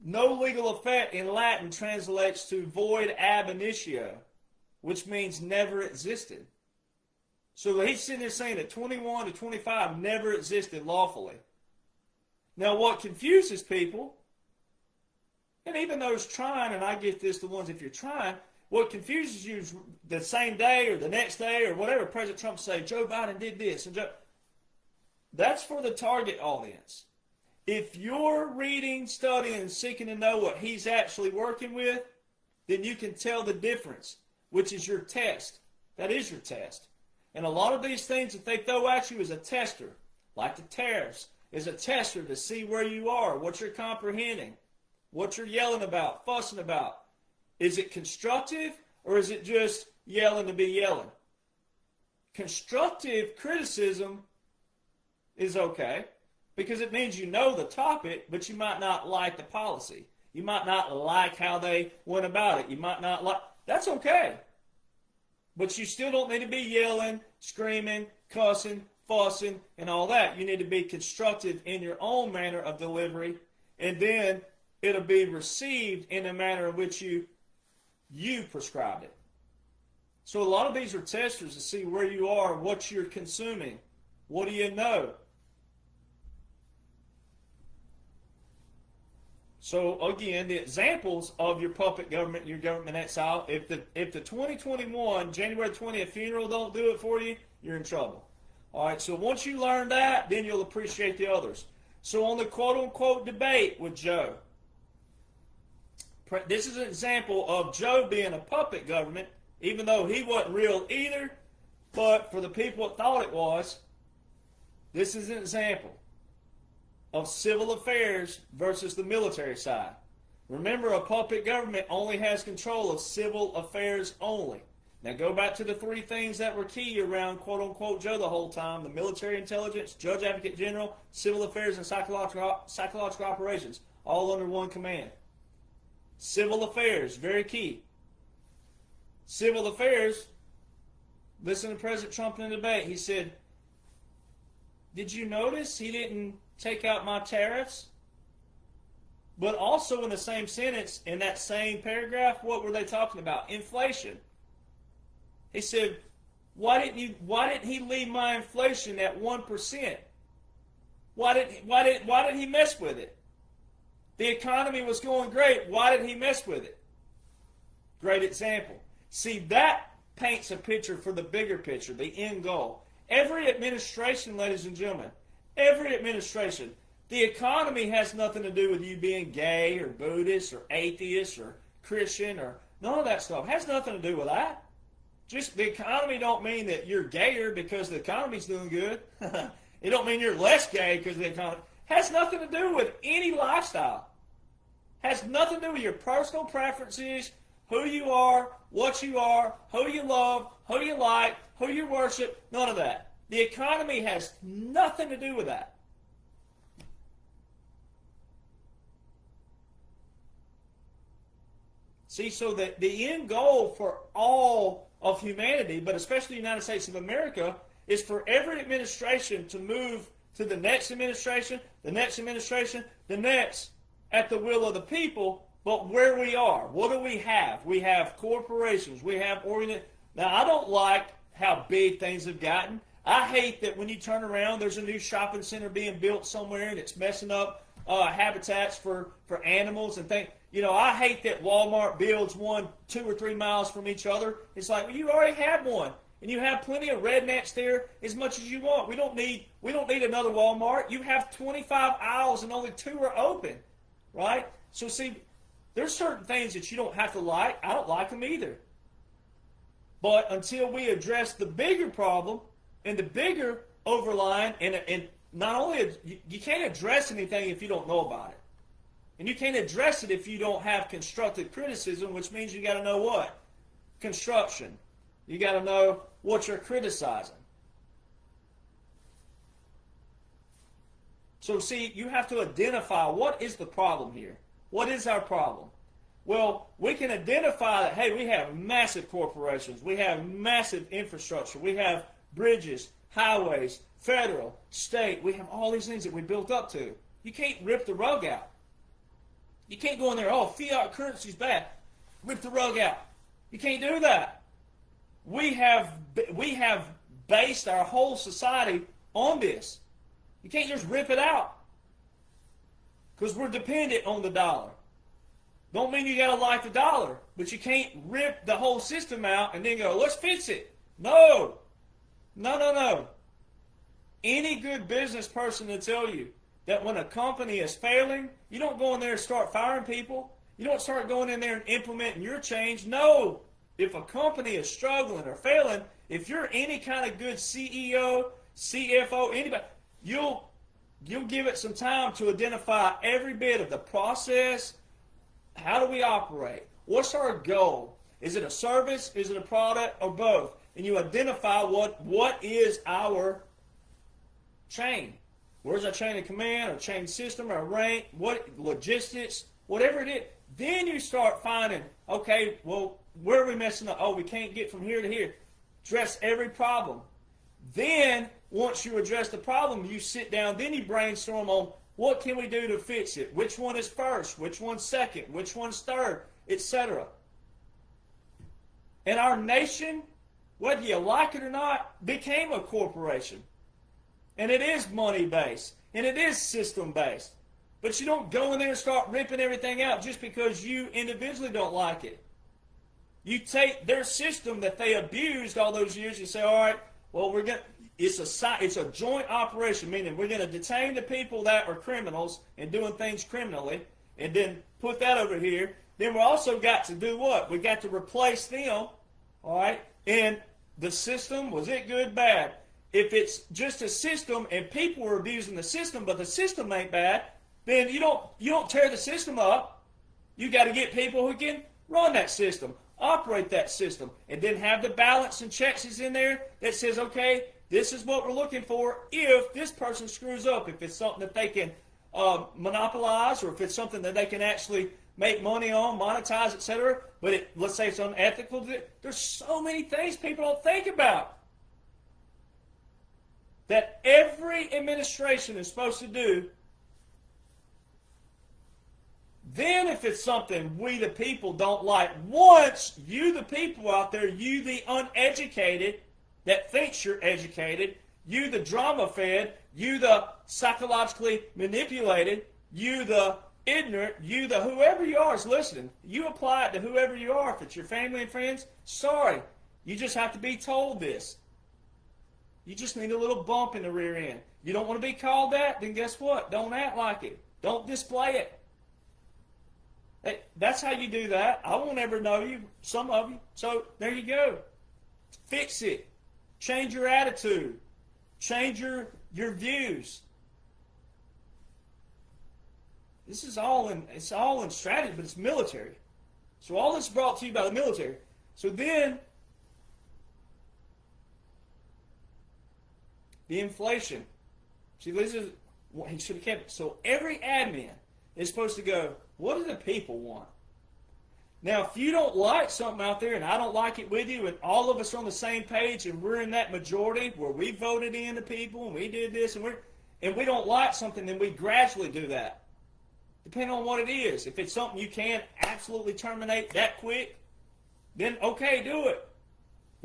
No legal effect in Latin translates to void ab initio, which means never existed. So he's sitting there saying that 21 to 25 never existed lawfully. Now what confuses people, and even those trying, and I get this, the ones if you're trying, what confuses you is the same day or the next day or whatever President Trump say, Joe Biden did this. And that's for the target audience. If you're reading, studying, and seeking to know what he's actually working with, then you can tell the difference, which is your test. That is your test. And a lot of these things that they throw at you is a tester, like the tariffs, is a tester to see where you are, what you're comprehending, what you're yelling about, fussing about. Is it constructive or is it just yelling to be yelling? Constructive criticism is okay because it means you know the topic, but you might not like the policy. You might not like how they went about it. You might not like... That's okay. But you still don't need to be yelling, screaming, cussing, fussing, and all that. You need to be constructive in your own manner of delivery, and then it'll be received in a manner in which you prescribed it. So a lot of these are testers to see where you are, what you're consuming. What do you know? So again, the examples of your puppet government, your government exile, if the 2021 January 20th funeral don't do it for you, you're in trouble. All right, so once you learn that, then you'll appreciate the others. So on the quote-unquote debate with Joe, this is an example of Joe being a puppet government, even though he wasn't real either, but for the people that thought it was, this is an example of civil affairs versus the military side. Remember, a puppet government only has control of civil affairs only. Now go back to the three things that were key around quote-unquote Joe the whole time: the military intelligence, judge advocate general, civil affairs, and psychological operations, all under one command. Civil affairs, very key. Civil affairs, listen to President Trump in the debate. He said, did you notice he didn't take out my tariffs? But also in the same sentence, in that same paragraph, what were they talking about? Inflation. He said, why didn't he leave my inflation at 1%? Why did he mess with it? The economy was going great. Why did he mess with it? Great example. See, that paints a picture for the bigger picture, the end goal. Every administration, ladies and gentlemen, every administration, the economy has nothing to do with you being gay or Buddhist or atheist or Christian or none of that stuff. It has nothing to do with that. Just the economy don't mean that you're gayer because the economy's doing good. It don't mean you're less gay because the economy... Has nothing to do with any lifestyle. Has nothing to do with your personal preferences, who you are, what you are, who you love, who you like, who you worship, none of that. The economy has nothing to do with that. See, so that the end goal for all of humanity, but especially the United States of America, is for every administration to move to the next administration, the next administration, the next, at the will of the people, but where we are. What do we have? We have corporations. We have Now, I don't like how big things have gotten. I hate that when you turn around, there's a new shopping center being built somewhere and it's messing up habitats for animals and things. You know, I hate that Walmart builds one 2 or 3 miles from each other. It's like, well, you already have one, and you have plenty of rednecks there as much as you want. We don't need another Walmart. You have 25 aisles and only 2 are open, right? So see, there's certain things that you don't have to like. I don't like them either. But until we address the bigger problem and the bigger overline, and not only, you can't address anything if you don't know about it. And you can't address it if you don't have constructive criticism, which means you got to know what? Construction. You got to know what you're criticizing. So see, you have to identify what is the problem here. What is our problem? Well, we can identify that, hey, we have massive corporations. We have massive infrastructure. We have bridges, highways, federal, state. We have all these things that we built up to. You can't rip the rug out. You can't go in there, oh, fiat currency's bad. Rip the rug out. You can't do that. We have based our whole society on this. You can't just rip it out. Because we're dependent on the dollar. Don't mean you got to like the dollar, but you can't rip the whole system out and then go, let's fix it. No. No, no, no. Any good business person will tell you that when a company is failing, you don't go in there and start firing people. You don't start going in there and implementing your change. No. If a company is struggling or failing, if you're any kind of good CEO, CFO, anybody, you'll give it some time to identify every bit of the process. How do we operate? What's our goal? Is it a service? Is it a product? Or both? And you identify what is our chain. Where's our chain of command, or chain system, or rank, what logistics, whatever it is. Then you start finding, okay, well, where are we messing up? Oh, we can't get from here to here. Address every problem. Then, once you address the problem, you sit down, then you brainstorm on what can we do to fix it? Which one is first? Which one's second? Which one's third? Etc. And our nation, whether you like it or not, became a corporation. And it is money-based. And it is system-based. But you don't go in there and start ripping everything out just because you individually don't like it. You take their system that they abused all those years, you say, all right, well, it's a joint operation, meaning we're going to detain the people that are criminals and doing things criminally, and then put that over here. Then we also got to do what? We got to replace them, all right? And the system, was it good, bad? If it's just a system and people are abusing the system, but the system ain't bad, then you don't tear the system up. You got to get people who can run that system, operate that system, and then have the balance and checks in there that says, okay, this is what we're looking for if this person screws up, if it's something that they can monopolize, or if it's something that they can actually make money on, monetize, etc. But let's say it's unethical. There's so many things people don't think about that every administration is supposed to do. Then if it's something we the people don't like, once you the people out there, you the uneducated that thinks you're educated, you the drama-fed, you the psychologically manipulated, you the ignorant, you the whoever you are is listening. You apply it to whoever you are. If it's your family and friends, sorry. You just have to be told this. You just need a little bump in the rear end. You don't want to be called that? Then guess what? Don't act like it. Don't display it. That's how you do that. I won't ever know you, some of you. So there you go. Fix it. Change your attitude. Change your views. This is it's all in strategy, but it's military. So all this is brought to you by the military. So then, the inflation. See, this is what he should have kept it. So every admin is supposed to go, what do the people want? Now, if you don't like something out there, and I don't like it with you, and all of us are on the same page, and we're in that majority where we voted in the people, and we did this, and we don't like something, then we gradually do that, depending on what it is. If it's something you can't absolutely terminate that quick, then okay, do it.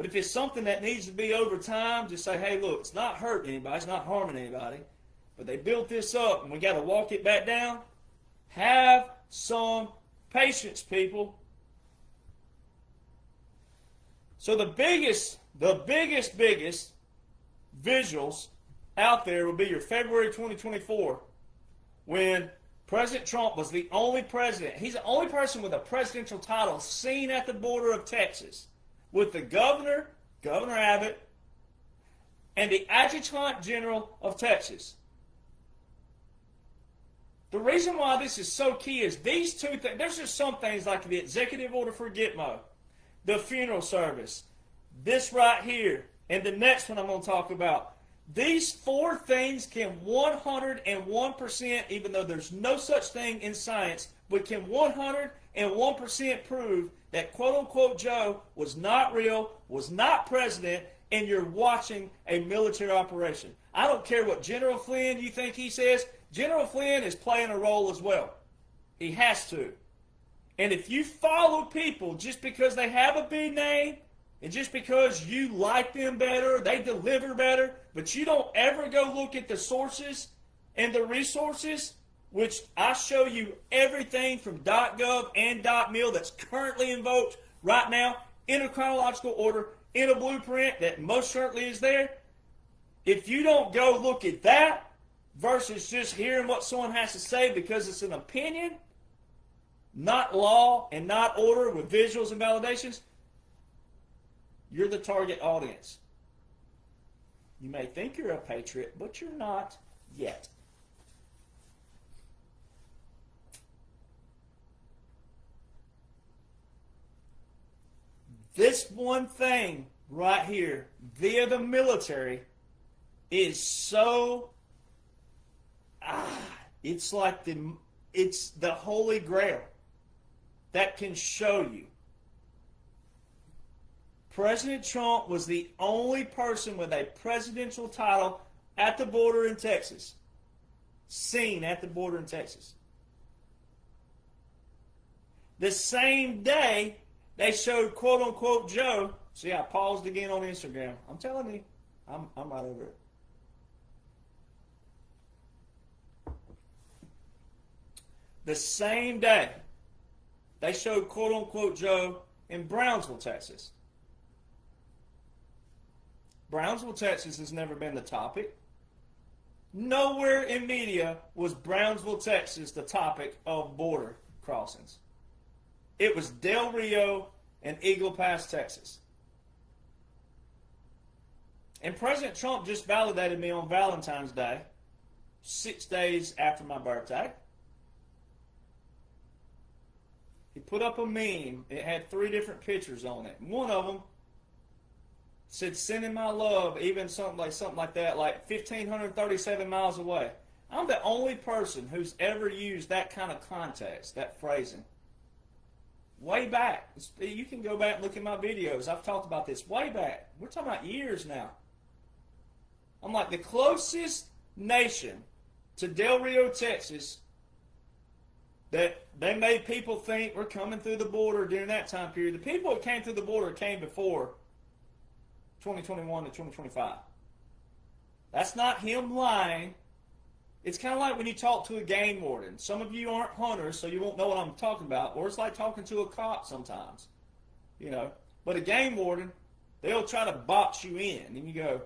But if it's something that needs to be over time, just say, hey, look, it's not hurting anybody, it's not harming anybody, but they built this up and we got to walk it back down. Have some patience, people. So the biggest visuals out there will be your February 2024, when President Trump was the only president. He's the only person with a presidential title seen at the border of Texas with the governor, Governor Abbott, and the Adjutant General of Texas. The reason why this is so key is these two things. There's just some things like the executive order for Gitmo, the funeral service, this right here, and the next one I'm going to talk about. These four things can 101%, even though there's no such thing in science, but can 101% prove that quote-unquote Joe was not real, was not president, and you're watching a military operation. I don't care what General Flynn you think he says. General Flynn is playing a role as well. He has to. And if you follow people just because they have a big name, and just because you like them better, they deliver better, but you don't ever go look at the sources and the resources, which I show you everything from .gov and .mil that's currently invoked right now in a chronological order, in a blueprint that most certainly is there. If you don't go look at that versus just hearing what someone has to say because it's an opinion, not law and not order with visuals and validations, you're the target audience. You may think you're a patriot, but you're not yet. This one thing right here, via the military, is so, it's like it's the holy grail that can show you. President Trump was the only person with a presidential title at the border in Texas. Seen at the border in Texas. The same day they showed quote-unquote Joe. See, I paused again on Instagram. I'm telling you, I'm right over it. The same day they showed quote-unquote Joe in Brownsville, Texas. Brownsville, Texas has never been the topic. Nowhere in media was Brownsville, Texas the topic of border crossings. It was Del Rio and Eagle Pass, Texas. And President Trump just validated me on Valentine's Day, 6 days after my birthday. He put up a meme. It had 3 different pictures on it. One of them said, sending my love, even something like that, like 1,537 miles away. I'm the only person who's ever used that kind of context, that phrasing. Way back. You can go back and look at my videos. I've talked about this way back. We're talking about years now. I'm like, the closest nation to Del Rio, Texas, that they made people think we're coming through the border during that time period. The people that came through the border came before 2021 to 2025. That's not him lying. It's kind of like when you talk to a game warden. Some of you aren't hunters, so you won't know what I'm talking about. Or it's like talking to a cop sometimes. You know. But a game warden, they'll try to box you in. And you go,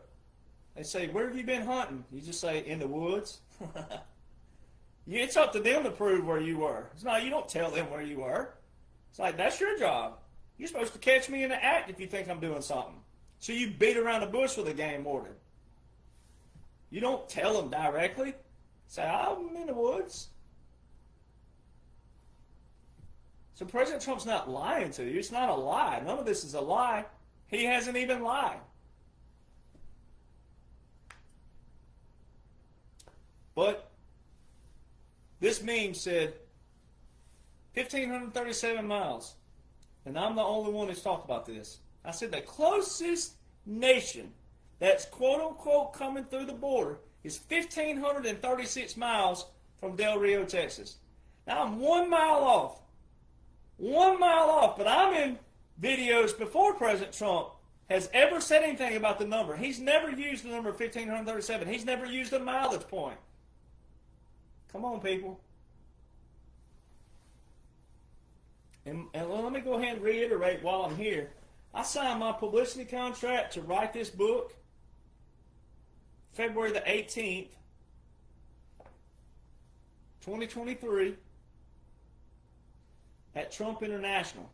they say, where have you been hunting? You just say, in the woods. It's up to them to prove where you were. It's not, you don't tell them where you were. It's like, that's your job. You're supposed to catch me in the act if you think I'm doing something. So you beat around the bush with a game warden. You don't tell them directly. Say, I'm in the woods. So President Trump's not lying to you. It's not a lie. None of this is a lie. He hasn't even lied. But this meme said 1,537 miles. And I'm the only one who's talked about this. I said the closest nation that's quote-unquote coming through the border is 1,536 miles from Del Rio, Texas. Now I'm 1 mile off. 1 mile off, but I'm in videos before President Trump has ever said anything about the number. He's never used the number 1,537. He's never used a mileage point. Come on, people. And let me go ahead and reiterate while I'm here. I signed my publicity contract to write this book February the 18th, 2023 at Trump International.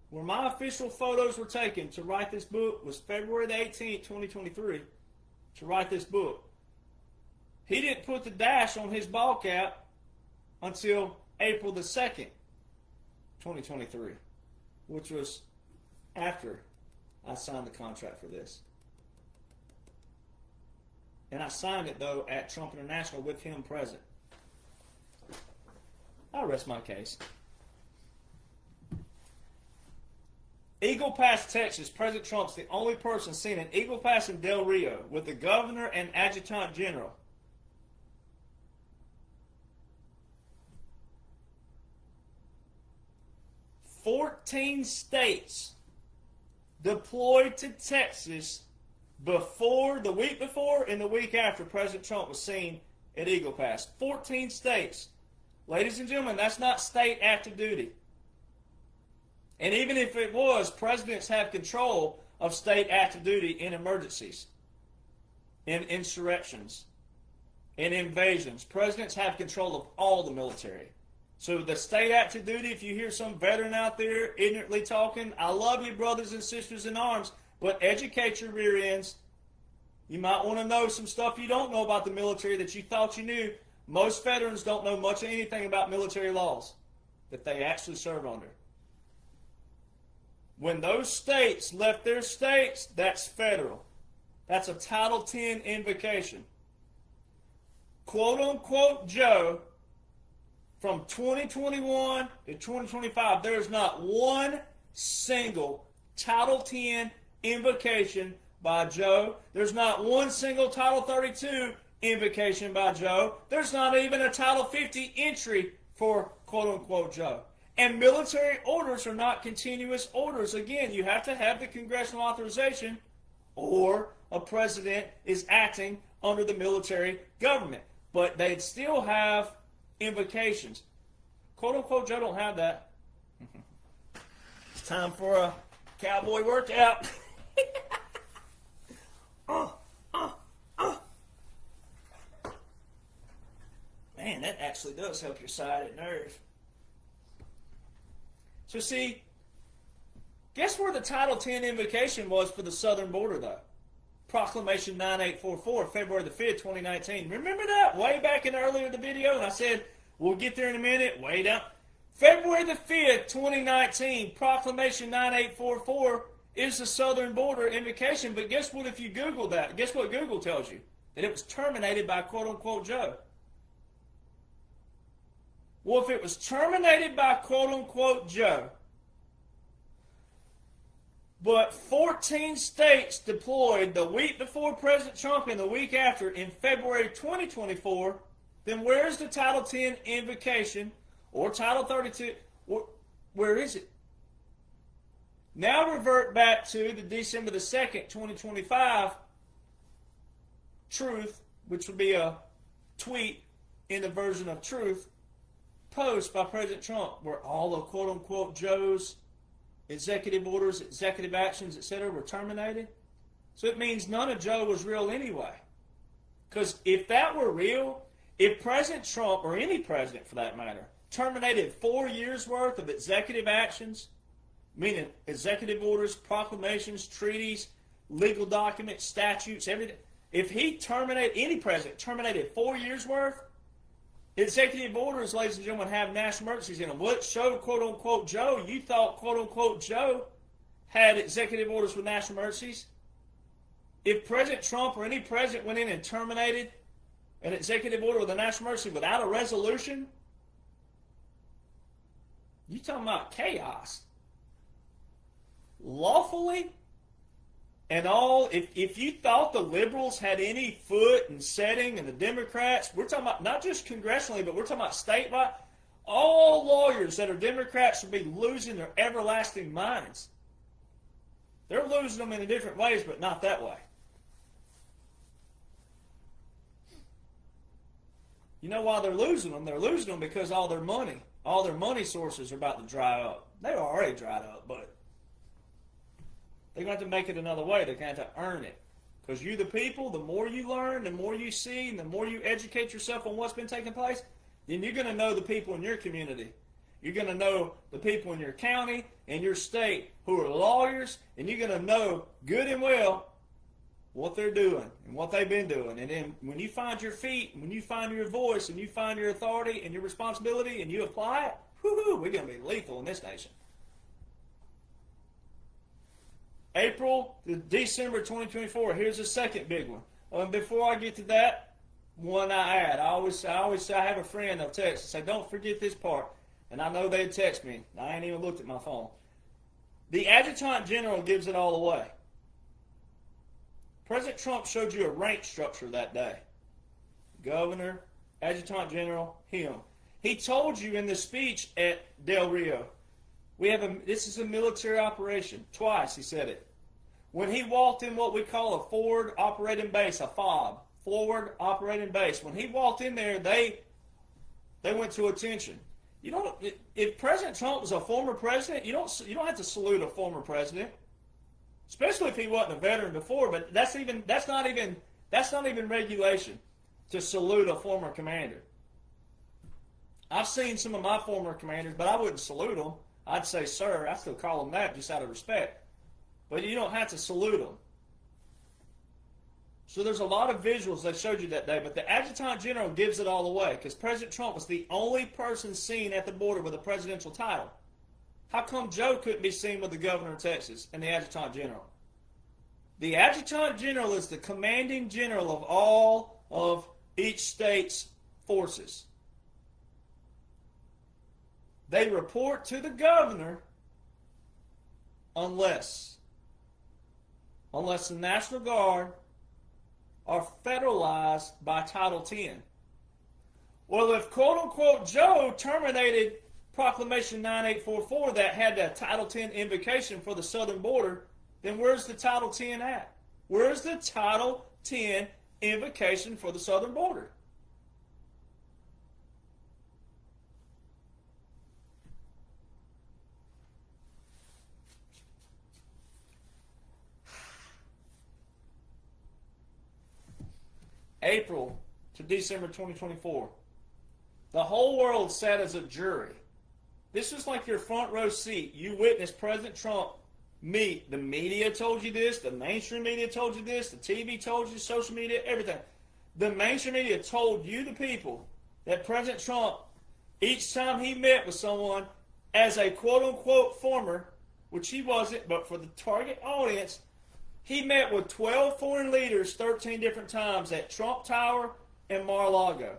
Where my official photos were taken to write this book was February the 18th, 2023, to write this book. He didn't put the dash on his ball cap until April the 2nd, 2023, which was after I signed the contract for this. And I signed it, though, at Trump International with him present. I'll rest my case. Eagle Pass, Texas. President Trump's the only person seen in Eagle Pass in Del Rio with the governor and adjutant general. "14 states deployed to Texas before, the week before and the week after President Trump was seen at Eagle Pass. 14 states. Ladies and gentlemen, that's not state active duty. And even if it was, presidents have control of state active duty in emergencies, in insurrections, in invasions. Presidents have control of all the military. So the state active duty, if you hear some veteran out there ignorantly talking, I love you, brothers and sisters in arms, but educate your rear ends. You might want to know some stuff you don't know about the military that you thought you knew. Most veterans don't know much of anything about military laws that they actually serve under. When those states left their states, that's federal. That's a Title 10 invocation. Quote unquote Joe, from 2021 to 2025, there's not one single Title 10 invocation by Joe. There's not one single Title 32 invocation by Joe. There's not even a Title 50 entry for quote unquote Joe. And military orders are not continuous orders. Again, you have to have the congressional authorization or a president is acting under the military government. But they'd still have invocations. Quote unquote Joe don't have that. It's time for a cowboy workout. Man, that actually does help your sciatic nerve. So see, guess where the Title 10 invocation was for the southern border, though? Proclamation 9844, February the 5th, 2019. Remember that? Way back in earlier in the video, and I said, we'll get there in a minute. Way down. February the 5th, 2019, Proclamation 9844 is the southern border invocation. But guess what if you Google that? Guess what Google tells you? That it was terminated by quote-unquote Joe. Well, if it was terminated by quote-unquote Joe, but 14 states deployed the week before President Trump and the week after in February 2024, then where's the Title 10 invocation or Title 32? Where is it? Now revert back to the December the 2nd, 2025 Truth, which would be a tweet in the version of Truth, post by President Trump where all of quote-unquote Joe's executive orders, executive actions, etc. were terminated. So it means none of Joe was real anyway. Because if that were real, if President Trump, or any president for that matter, terminated 4 years worth of executive actions, meaning executive orders, proclamations, treaties, legal documents, statutes, everything, if he terminated, any president terminated 4 years worth, executive orders, ladies and gentlemen, have national emergencies in them. Well, it showed, quote-unquote, Joe. You thought, quote-unquote, Joe had executive orders with national emergencies. If President Trump or any president went in and terminated an executive order with a national emergency without a resolution, you're talking about chaos. Lawfully and all, if you thought the liberals had any foot in setting and the Democrats, we're talking about not just congressionally, but we're talking about statewide, all lawyers that are Democrats should be losing their everlasting minds. They're losing them in different ways, but not that way. You know why they're losing them? They're losing them because all their money sources are about to dry up. They were already dried up, but they're going to have to make it another way. They're going to have to earn it. Because you, the people, the more you learn, the more you see, and the more you educate yourself on what's been taking place, then you're going to know the people in your community. You're going to know the people in your county and your state who are lawyers, and you're going to know good and well what they're doing and what they've been doing. And then when you find your feet, when you find your voice, and you find your authority and your responsibility, and you apply it, whoo-hoo, we're going to be lethal in this nation. April to December 2024, here's the second big one. And before I get to that, one I add. I always say, I have a friend, they'll text and say, don't forget this part. And I know they'd text me. I ain't even looked at my phone. The Adjutant General gives it all away. President Trump showed you a rank structure that day. Governor, Adjutant General, him. He told you in the speech at Del Rio, this is a military operation. Twice he said it. When he walked in what we call a forward operating base, a FOB, forward operating base, when he walked in there, they went to attention. If President Trump was a former president, you don't have to salute a former president, especially if he wasn't a veteran before. But that's not even regulation to salute a former commander. I've seen some of my former commanders, but I wouldn't salute them. I'd say, sir. I still call them that just out of respect. But you don't have to salute them. So there's a lot of visuals they showed you that day, but the Adjutant General gives it all away because President Trump was the only person seen at the border with a presidential title. How come Joe couldn't be seen with the governor of Texas and the Adjutant General? The Adjutant General is the commanding general of all of each state's forces. They report to the governor unless the National Guard are federalized by Title 10. Well, if quote-unquote Joe terminated Proclamation 9844 that had that Title 10 invocation for the southern border, then where's the Title 10 at? Where's the Title 10 invocation for the southern border? April to December 2024. The whole world sat as a jury. This was like your front row seat. You witnessed President Trump meet. The media told you this. The mainstream media told you this. The TV told you, social media, everything. The mainstream media told you, the people, that President Trump, each time he met with someone as a quote-unquote former, which he wasn't, but for the target audience, he met with 12 foreign leaders 13 different times at Trump Tower and Mar-a-Lago.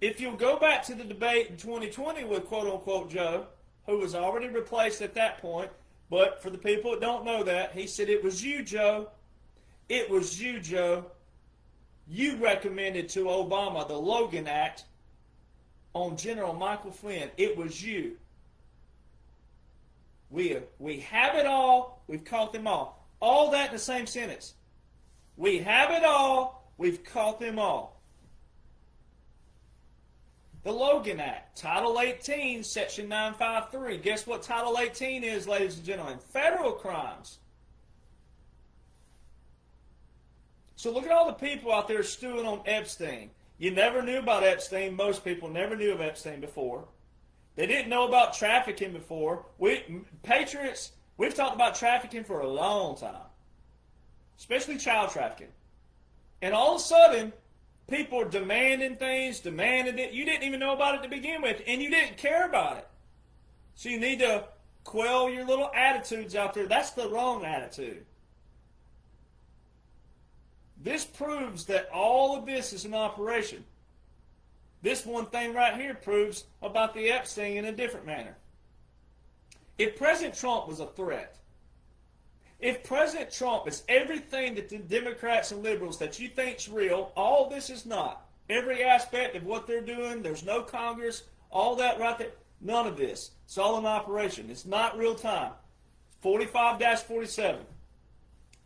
If you'll go back to the debate in 2020 with quote-unquote Joe, who was already replaced at that point, but for the people that don't know that, he said, it was you, Joe. It was you, Joe. You recommended to Obama the Logan Act on General Michael Flynn. It was you. We have it all. We've caught them all. All that in the same sentence. We have it all. We've caught them all. The Logan Act, Title 18, Section 953. Guess what Title 18 is, ladies and gentlemen? Federal crimes. So look at all the people out there stewing on Epstein. You never knew about Epstein. Most people never knew of Epstein before. They didn't know about trafficking before. Patriots, we've talked about trafficking for a long time, especially child trafficking. And all of a sudden, people are demanding things, demanding it. You didn't even know about it to begin with, and you didn't care about it. So you need to quell your little attitudes out there. That's the wrong attitude. This proves that all of this is an operation. This one thing right here proves about the Epstein in a different manner. If President Trump was a threat, if President Trump is everything that the Democrats and liberals that you think's real, all this is not. Every aspect of what they're doing, there's no Congress, all that right there, none of this. It's all an operation. It's not real time. 45-47.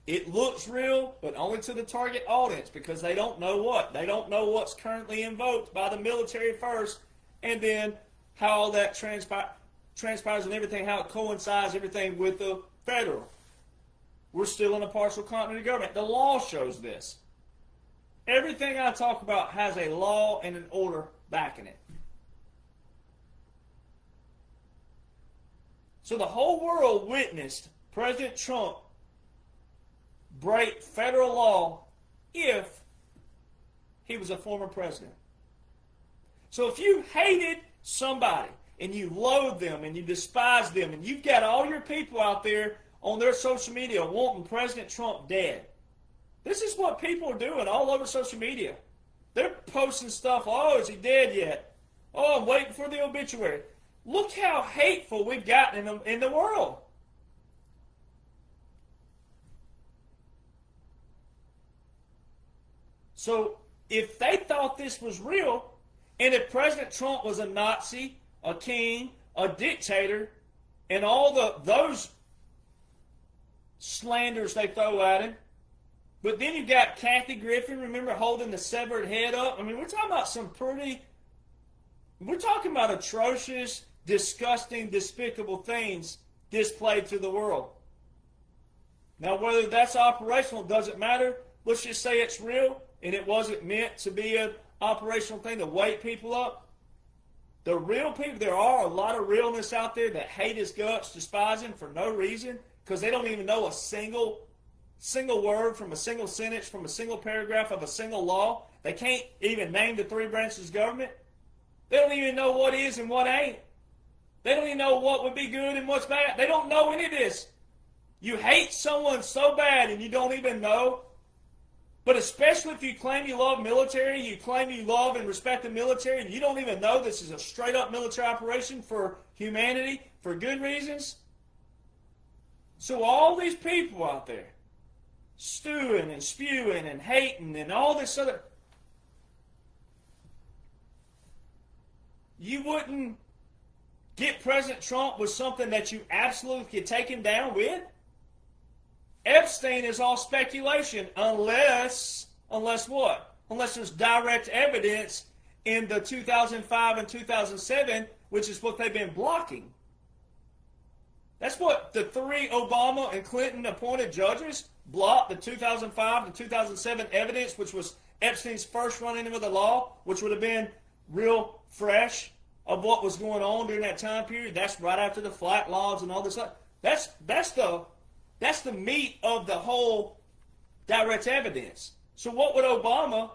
It looks real, but only to the target audience, because they don't know what. They don't know what's currently invoked by the military first, and then how all that transpires and everything, how it coincides, everything with the federal. We're still in a partial continuity government. The law shows this. Everything I talk about has a law and an order backing it. So the whole world witnessed President Trump break federal law if he was a former president. So if you hated somebody and you loathe them and you despise them and you've got all your people out there on their social media wanting President Trump dead, this is what people are doing all over social media. They're posting stuff, oh, is he dead yet? Oh, I'm waiting for the obituary. Look how hateful we've gotten in the world. So if they thought this was real, and if President Trump was a Nazi, a king, a dictator, and all those slanders they throw at him, but then you got Kathy Griffin, remember, holding the severed head up? I mean, we're talking about atrocious, disgusting, despicable things displayed to the world. Now, whether that's operational doesn't matter. Let's just say it's real, and it wasn't meant to be an operational thing to wake people up. The real people, there are a lot of realness out there that hate his guts, despise him for no reason, because they don't even know a single word from a single sentence, from a single paragraph of a single law. They can't even name the three branches of government. They don't even know what is and what ain't. They don't even know what would be good and what's bad. They don't know any of this. You hate someone so bad and you don't even know. But especially if you claim you love military, you claim you love and respect the military, and you don't even know this is a straight-up military operation for humanity, for good reasons. So all these people out there, stewing and spewing and hating and all this other, you wouldn't get President Trump with something that you absolutely could take him down with? Epstein is all speculation, unless what? Unless there's direct evidence in the 2005 and 2007, which is what they've been blocking. That's what the three Obama and Clinton appointed judges blocked, the 2005 to 2007 evidence, which was Epstein's first run-in with the law, which would have been real fresh of what was going on during that time period. That's right after the flat laws and all this stuff. That's the meat of the whole direct evidence. So what would Obama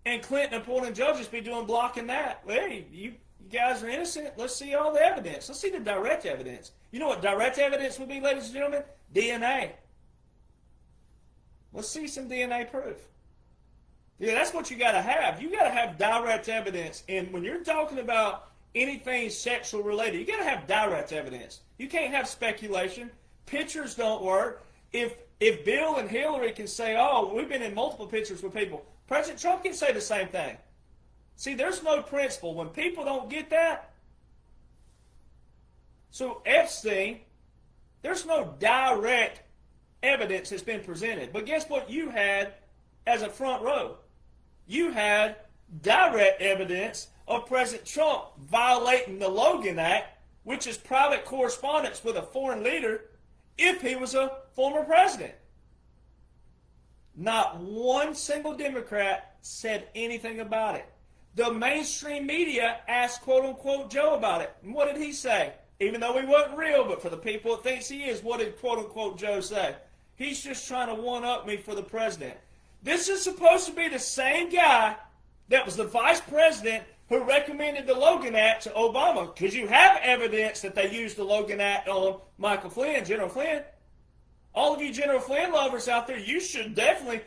and Clinton appointing judges be doing blocking that? Well, hey, you guys are innocent. Let's see all the evidence. Let's see the direct evidence. You know what direct evidence would be, ladies and gentlemen? DNA. Let's see some DNA proof. Yeah, that's what you got to have. You got to have direct evidence. And when you're talking about anything sexual related, you got to have direct evidence. You can't have speculation. Pictures don't work. If Bill and Hillary can say, oh, we've been in multiple pictures with people, President Trump can say the same thing. See, there's no principle. When people don't get that, so Epstein, there's no direct evidence that's been presented. But guess what you had as a front row? You had direct evidence of President Trump violating the Logan Act, which is private correspondence with a foreign leader, if he was a former president. Not one single Democrat said anything about it. The mainstream media asked quote-unquote Joe about it. And what did he say? Even though he wasn't real, but for the people that thinks he is, what did quote-unquote Joe say? He's just trying to one-up me for the president. This is supposed to be the same guy that was the vice president who recommended the Logan Act to Obama, because you have evidence that they used the Logan Act on Michael Flynn, General Flynn. All of you General Flynn lovers out there, you should definitely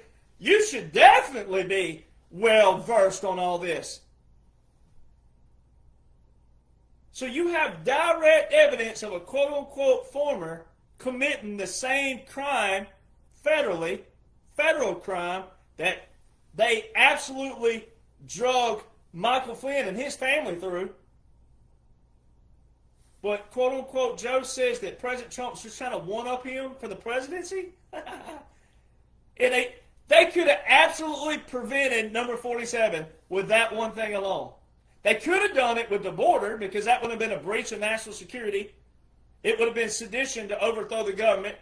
be well versed on all this. So you have direct evidence of a quote-unquote former committing the same crime federally, federal crime, that they absolutely drug Michael Flynn and his family through. But quote-unquote Joe says that President Trump's just trying to one-up him for the presidency? They could have absolutely prevented number 47 with that one thing alone. They could have done it with the border because that would have been a breach of national security. It would have been sedition to overthrow the government.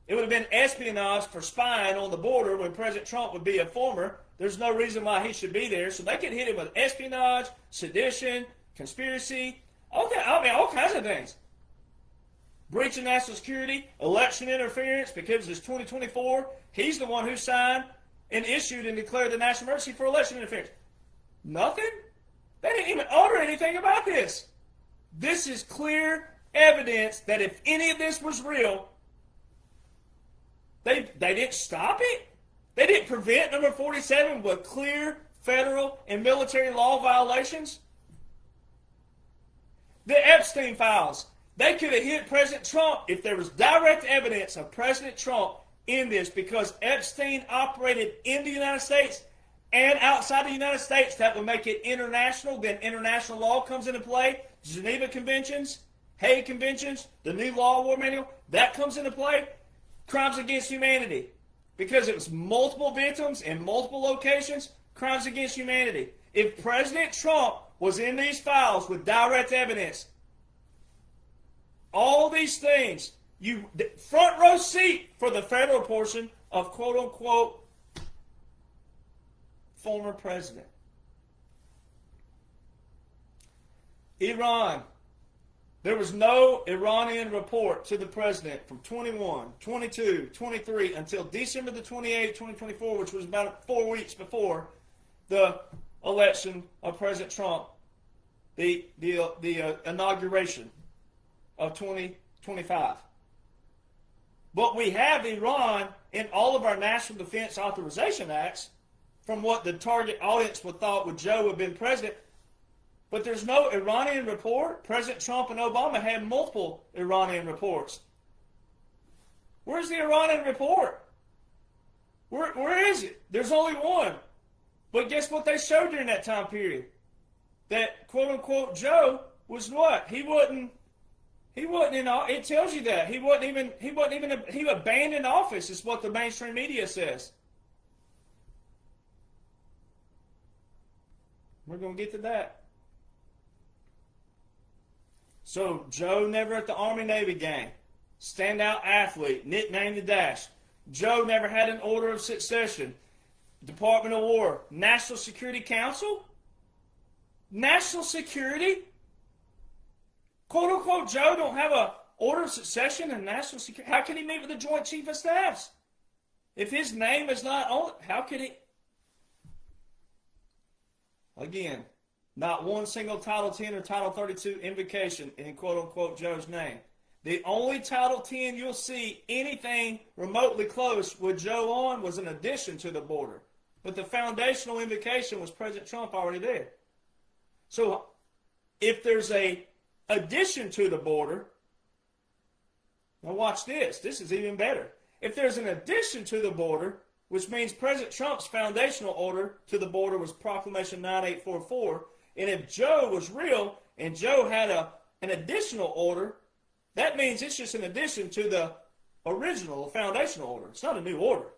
It would have been espionage for spying on the border when President Trump would be a former. There's no reason why he should be there. So they could hit him with espionage, sedition, conspiracy, all kinds of things. Breach of national security, election interference because it's 2024. He's the one who signed and issued and declared the national emergency for election interference. Nothing? They didn't even utter anything about this. This is clear evidence that if any of this was real, they didn't stop it. They didn't prevent number 47 with clear federal and military law violations. The Epstein files. They could have hit President Trump if there was direct evidence of President Trump in this because Epstein operated in the United States and outside the United States. That would make it international. Then international law comes into play. Geneva Conventions, Hague Conventions, the new law war manual, that comes into play. Crimes against humanity. Because it was multiple victims in multiple locations, crimes against humanity. If President Trump was in these files with direct evidence, all these things, you front row seat for the federal portion of quote-unquote former president. Iran. There was no Iranian report to the president from 21, 22, 23 until December the 28th, 2024, which was about 4 weeks before the election of President Trump, the inauguration of 2025. But we have Iran in all of our National Defense Authorization Acts from what the target audience would thought would Joe have been president. But there's no Iranian report. President Trump and Obama had multiple Iranian reports. Where's the Iranian report? Where is it? There's only one. But guess what they showed during that time period? That quote-unquote Joe was what? He wasn't in. It tells you that he abandoned office. Is what the mainstream media says. We're gonna get to that. So Joe never at the Army-Navy game. Standout athlete, nicknamed the Dash. Joe never had an order of succession. Department of War, National Security Council? National Security? Quote-unquote Joe don't have an order of succession in National Security. How can he meet with the Joint Chief of Staffs? If his name is not on it, how could he? Again, not one single Title 10 or Title 32 invocation in quote-unquote Joe's name. The only Title 10 you'll see anything remotely close with Joe on was an addition to the border. But the foundational invocation was President Trump already there. So if there's a addition to the border, now watch this. This is even better. If there's an addition to the border, which means President Trump's foundational order to the border was Proclamation 9844, and if Joe was real and Joe had an additional order, that means it's just an addition to the original foundational order. It's not a new order.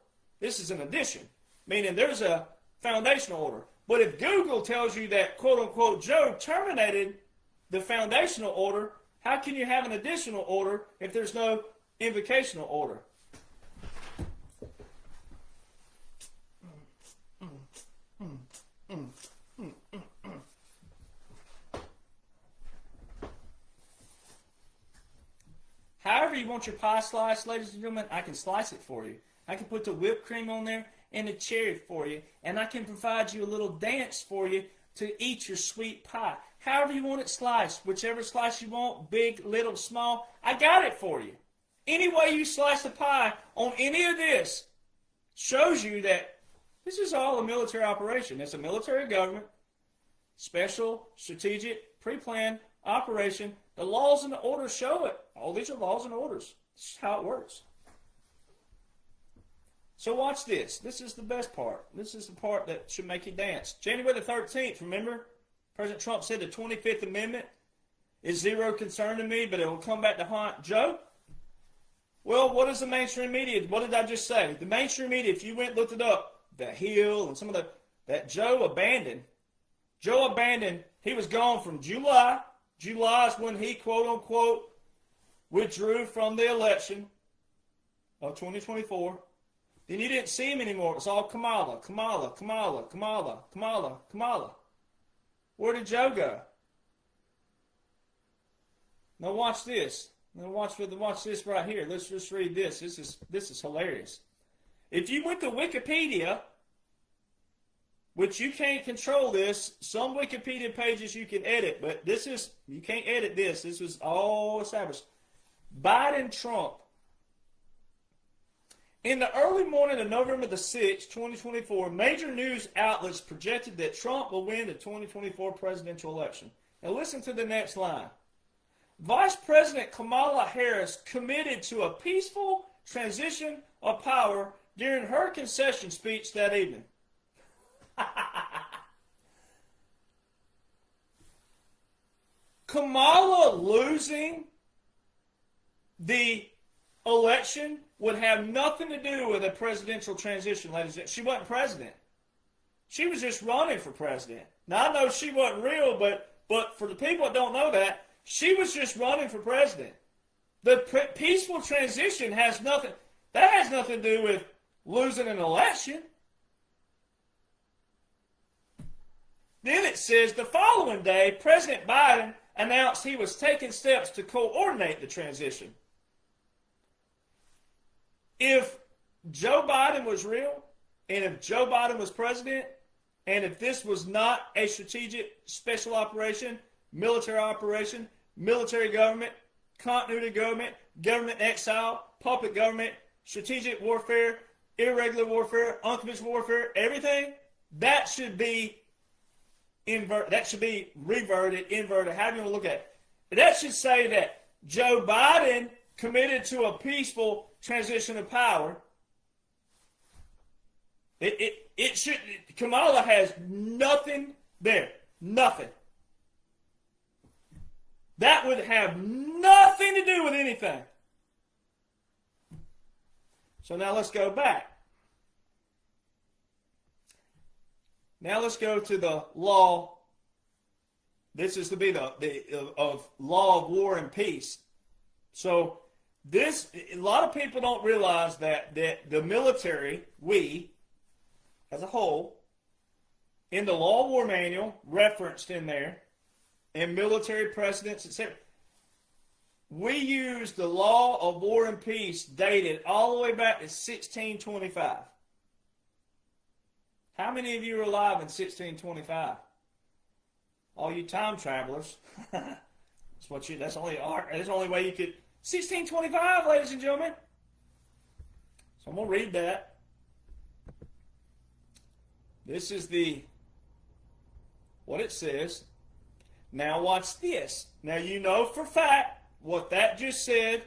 This is an addition, meaning there's a foundational order. But if Google tells you that, quote-unquote, Joe terminated the foundational order, how can you have an additional order if there's no invocational order? However you want your pie sliced, ladies and gentlemen, I can slice it for you. I can put the whipped cream on there and the cherry for you, and I can provide you a little dance for you to eat your sweet pie. However you want it sliced, whichever slice you want, big, little, small, I got it for you. Any way you slice the pie on any of this shows you that this is all a military operation. It's a military government, special, strategic, pre-planned operation. The laws and the orders show it. All these are laws and orders. This is how it works. So watch this. This is the best part. This is the part that should make you dance. January the 13th, remember? President Trump said the 25th Amendment is zero concern to me, but it will come back to haunt Joe. Well, what is the mainstream media? What did I just say? The mainstream media, if you went and looked it up, the Hill and some of that Joe abandoned, he was gone from July. July is when he, quote unquote, withdrew from the election of 2024. Then you didn't see him anymore. It was all Kamala. Where did Joe go? Now watch this. Now watch this right here. Let's just read this. This is hilarious. If you went to Wikipedia, which you can't control this, some Wikipedia pages you can edit, but you can't edit this. This was all established. Biden, Trump. In the early morning of November the 6th, 2024, major news outlets projected that Trump will win the 2024 presidential election. Now listen to the next line. Vice President Kamala Harris committed to a peaceful transition of power during her concession speech that evening. Kamala losing the election would have nothing to do with a presidential transition, ladies and gentlemen. She wasn't president. She was just running for president. Now, I know she wasn't real, but for the people that don't know that, she was just running for president. The peaceful transition has nothing to do with losing an election. Then it says the following day, President Biden announced he was taking steps to coordinate the transition. If Joe Biden was real, and if Joe Biden was president, and if this was not a strategic special operation, military government, continuity government, government exile, puppet government, strategic warfare, irregular warfare, unconventional warfare, everything, that should be reverted, inverted, however you want to look at it. That should say that Joe Biden committed to a peaceful transition of power. It should. Kamala has nothing there. Nothing. That would have nothing to do with anything. So now let's go back. Now let's go to the law. This is to be the law of war and peace. So a lot of people don't realize that the military, we as a whole, in the law of war manual referenced in there, and military precedents, etc., we use the law of war and peace dated all the way back to 1625. How many of you are alive in 1625? All you time travelers. That's the only way you could. 1625, ladies and gentlemen. So I'm going to read that. This is what it says. Now watch this. Now you know for fact what that just said,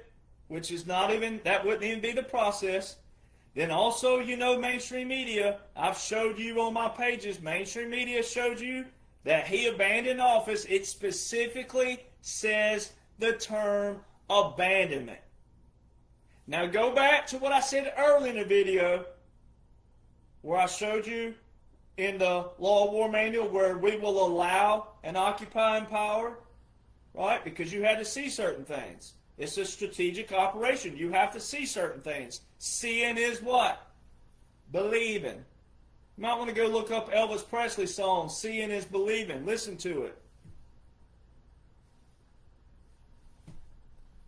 which is that wouldn't even be the process. Then also, mainstream media, I've showed you on my pages, mainstream media showed you that he abandoned office. It specifically says the term abandonment. Now go back to what I said earlier in the video where I showed you in the Law of War Manual where we will allow an occupying power, right? Because you had to see certain things. It's a strategic operation. You have to see certain things. Seeing is what? Believing. You might want to go look up Elvis Presley's song, Seeing is Believing. Listen to it.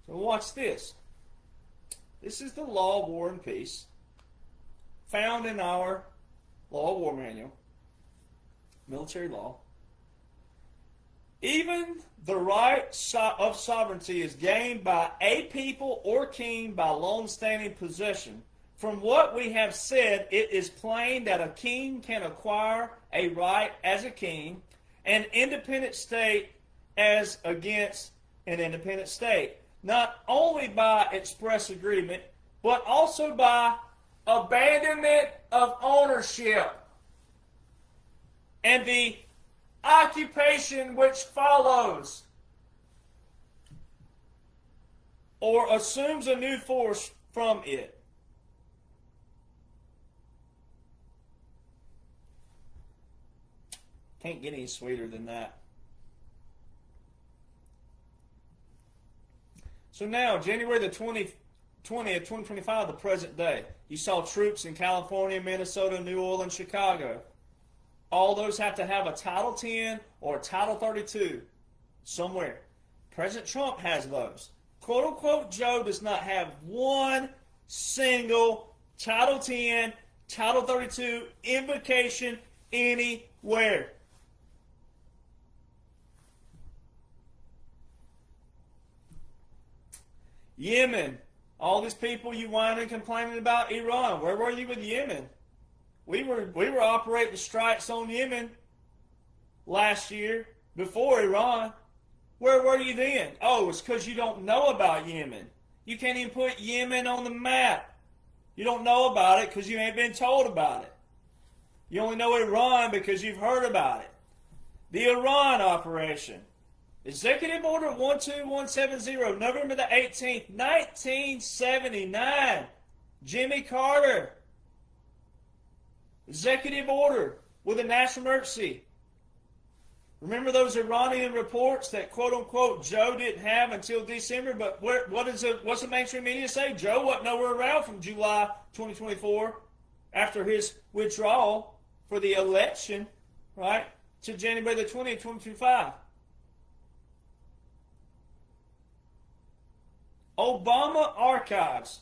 So watch this. This is the Law of War and Peace found in our Law of War Manual, military law. Even the right of sovereignty is gained by a people or king by long-standing possession. From what we have said, it is plain that a king can acquire a right as a king, an independent state as against an independent state, not only by express agreement, but also by abandonment of ownership and the occupation which follows. or assumes a new force from it. Can't get any sweeter than that. So now, January the 20th, 2025, the present day. You saw troops in California, Minnesota, New Orleans, Chicago. All those have to have a Title 10 or a Title 32 somewhere. President Trump has those. Quote unquote Joe does not have one single Title 10, Title 32 invocation anywhere. Yemen. All these people you whining and complaining about Iran. Where were you with Yemen? We were operating strikes on Yemen last year before Iran. Where were you then? Oh, it's because you don't know about Yemen. You can't even put Yemen on the map. You don't know about it because you ain't been told about it. You only know Iran because you've heard about it. The Iran operation. Executive Order 12170, November the 18th, 1979. Jimmy Carter. Executive Order with a national emergency. Remember those Iranian reports that quote-unquote Joe didn't have until December? But what's the mainstream media say? Joe wasn't nowhere around from July 2024 after his withdrawal for the election, right, to January the 20th, 2025. Obama Archives.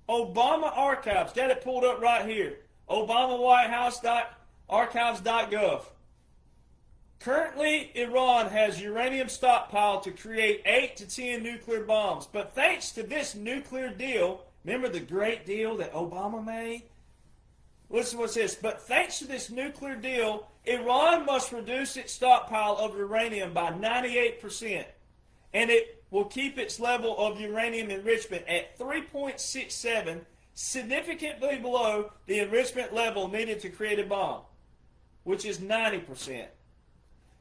Obama Archives. Got it pulled up right here. Obama White House archives.gov. Currently, Iran has uranium stockpile to create 8 to 10 nuclear bombs. But thanks to this nuclear deal, remember the great deal that Obama made? Listen to what it says. But thanks to this nuclear deal, Iran must reduce its stockpile of uranium by 98%. And it will keep its level of uranium enrichment at 3.67, significantly below the enrichment level needed to create a bomb, which is 90%.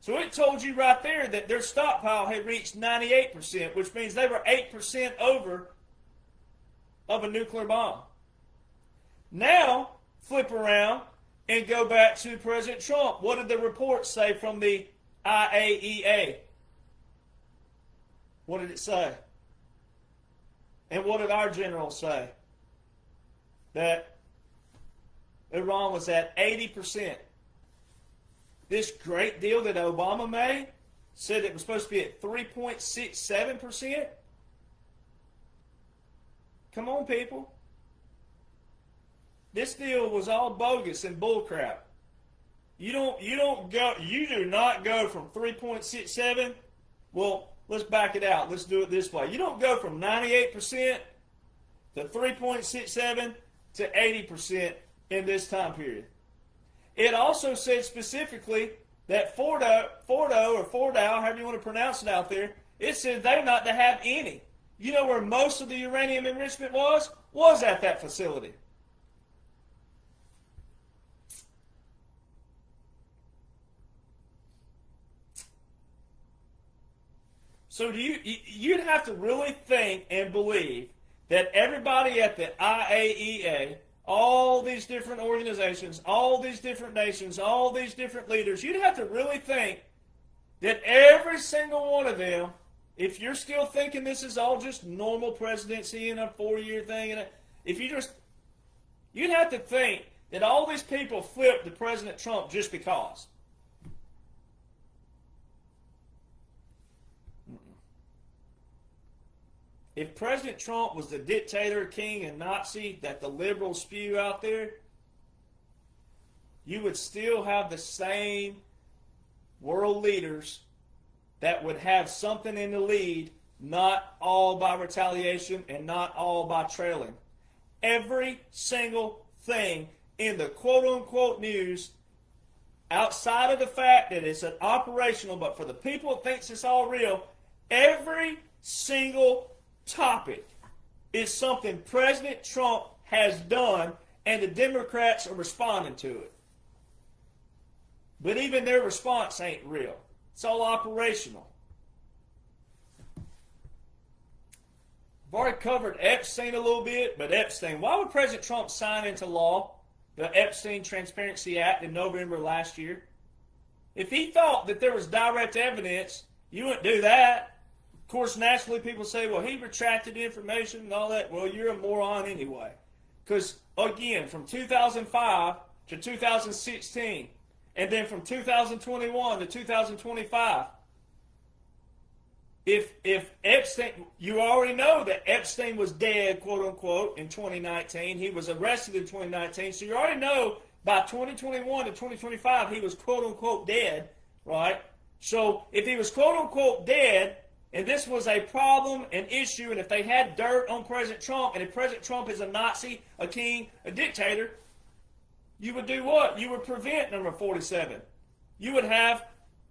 So it told you right there that their stockpile had reached 98%, which means they were 8% over of a nuclear bomb. Now, flip around and go back to President Trump. What did the report say from the IAEA? What did it say? And what did our general say? That Iran was at 80%. This great deal that Obama made said it was supposed to be at 3.67%. Come on, people. This deal was all bogus and bullcrap. You do not go from 3.67. Well, let's back it out. Let's do it this way. You don't go from 98% to 3.67 to 80% in this time period. It also said specifically that Fordow, however you want to pronounce it out there, it said they're not to have any. You know where most of the uranium enrichment was? Was at that facility. So you'd have to really think and believe that everybody at the IAEA, all these different organizations, all these different nations, all these different leaders, you'd have to really think that every single one of them, if you're still thinking this is all just normal presidency and a 4-year thing, and you'd have to think that all these people flipped to President Trump just because. If President Trump was the dictator, king, and Nazi that the liberals spew out there, you would still have the same world leaders that would have something in the lead, not all by retaliation and not all by trailing. Every single thing in the quote-unquote news, outside of the fact that it's an operational, but for the people that thinks it's all real, every single topic is something President Trump has done, and the Democrats are responding to it. But even their response ain't real. It's all operational. I've already covered Epstein a little bit, but Epstein, why would President Trump sign into law the Epstein Transparency Act in November last year? If he thought that there was direct evidence, you wouldn't do that. Of course, naturally, people say, well, he retracted information and all that. Well, you're a moron anyway. Because, again, from 2005 to 2016, and then from 2021 to 2025, if Epstein, you already know that Epstein was dead, quote unquote, in 2019. He was arrested in 2019. So you already know by 2021 to 2025 he was quote unquote dead, right? So if he was quote unquote dead, and this was a problem, an issue, and if they had dirt on President Trump, and if President Trump is a Nazi, a king, a dictator, you would do what? You would prevent number 47. You would have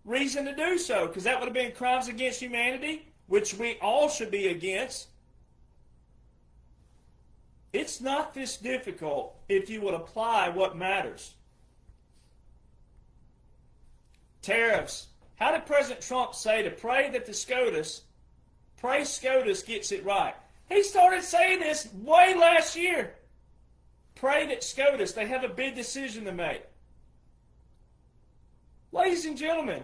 reason to do so, because that would have been crimes against humanity, which we all should be against. It's not this difficult if you would apply what matters. Tariffs. How did President Trump say to pray that SCOTUS gets it right? He started saying this way last year. Pray that SCOTUS, they have a big decision to make. Ladies and gentlemen,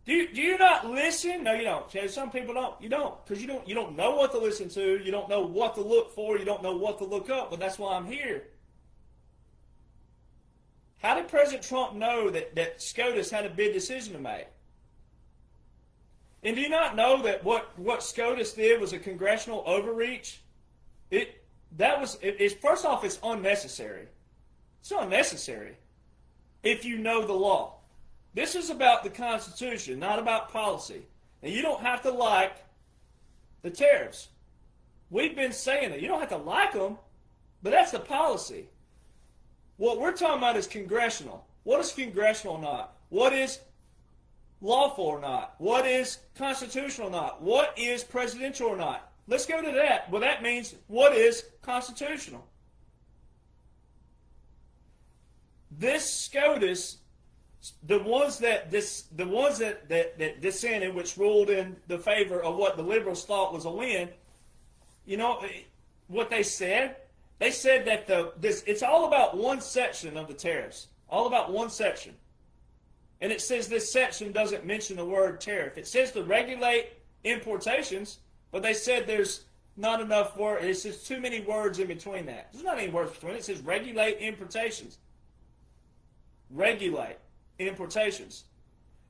do you not listen? No, you don't. Some people don't. You don't, because you don't know what to listen to. You don't know what to look for. You don't know what to look up. But that's why I'm here. How did President Trump know that SCOTUS had a big decision to make? And do you not know that what SCOTUS did was a congressional overreach? First off, it's unnecessary. It's unnecessary if you know the law. This is about the Constitution, not about policy. And you don't have to like the tariffs. We've been saying that. You don't have to like them, but that's the policy. What we're talking about is congressional. What is congressional or not? What is lawful or not? What is constitutional or not? What is presidential or not? Let's go to that. Well, that means what is constitutional? This SCOTUS, the ones that dissented, which ruled in the favor of what the liberals thought was a win, you know what they said? They said that it's all about one section of the tariffs, all about one section. And it says this section doesn't mention the word tariff. It says to regulate importations, but they said there's not enough words. It's just too many words in between that. There's not any words between it. It says regulate importations. Regulate importations.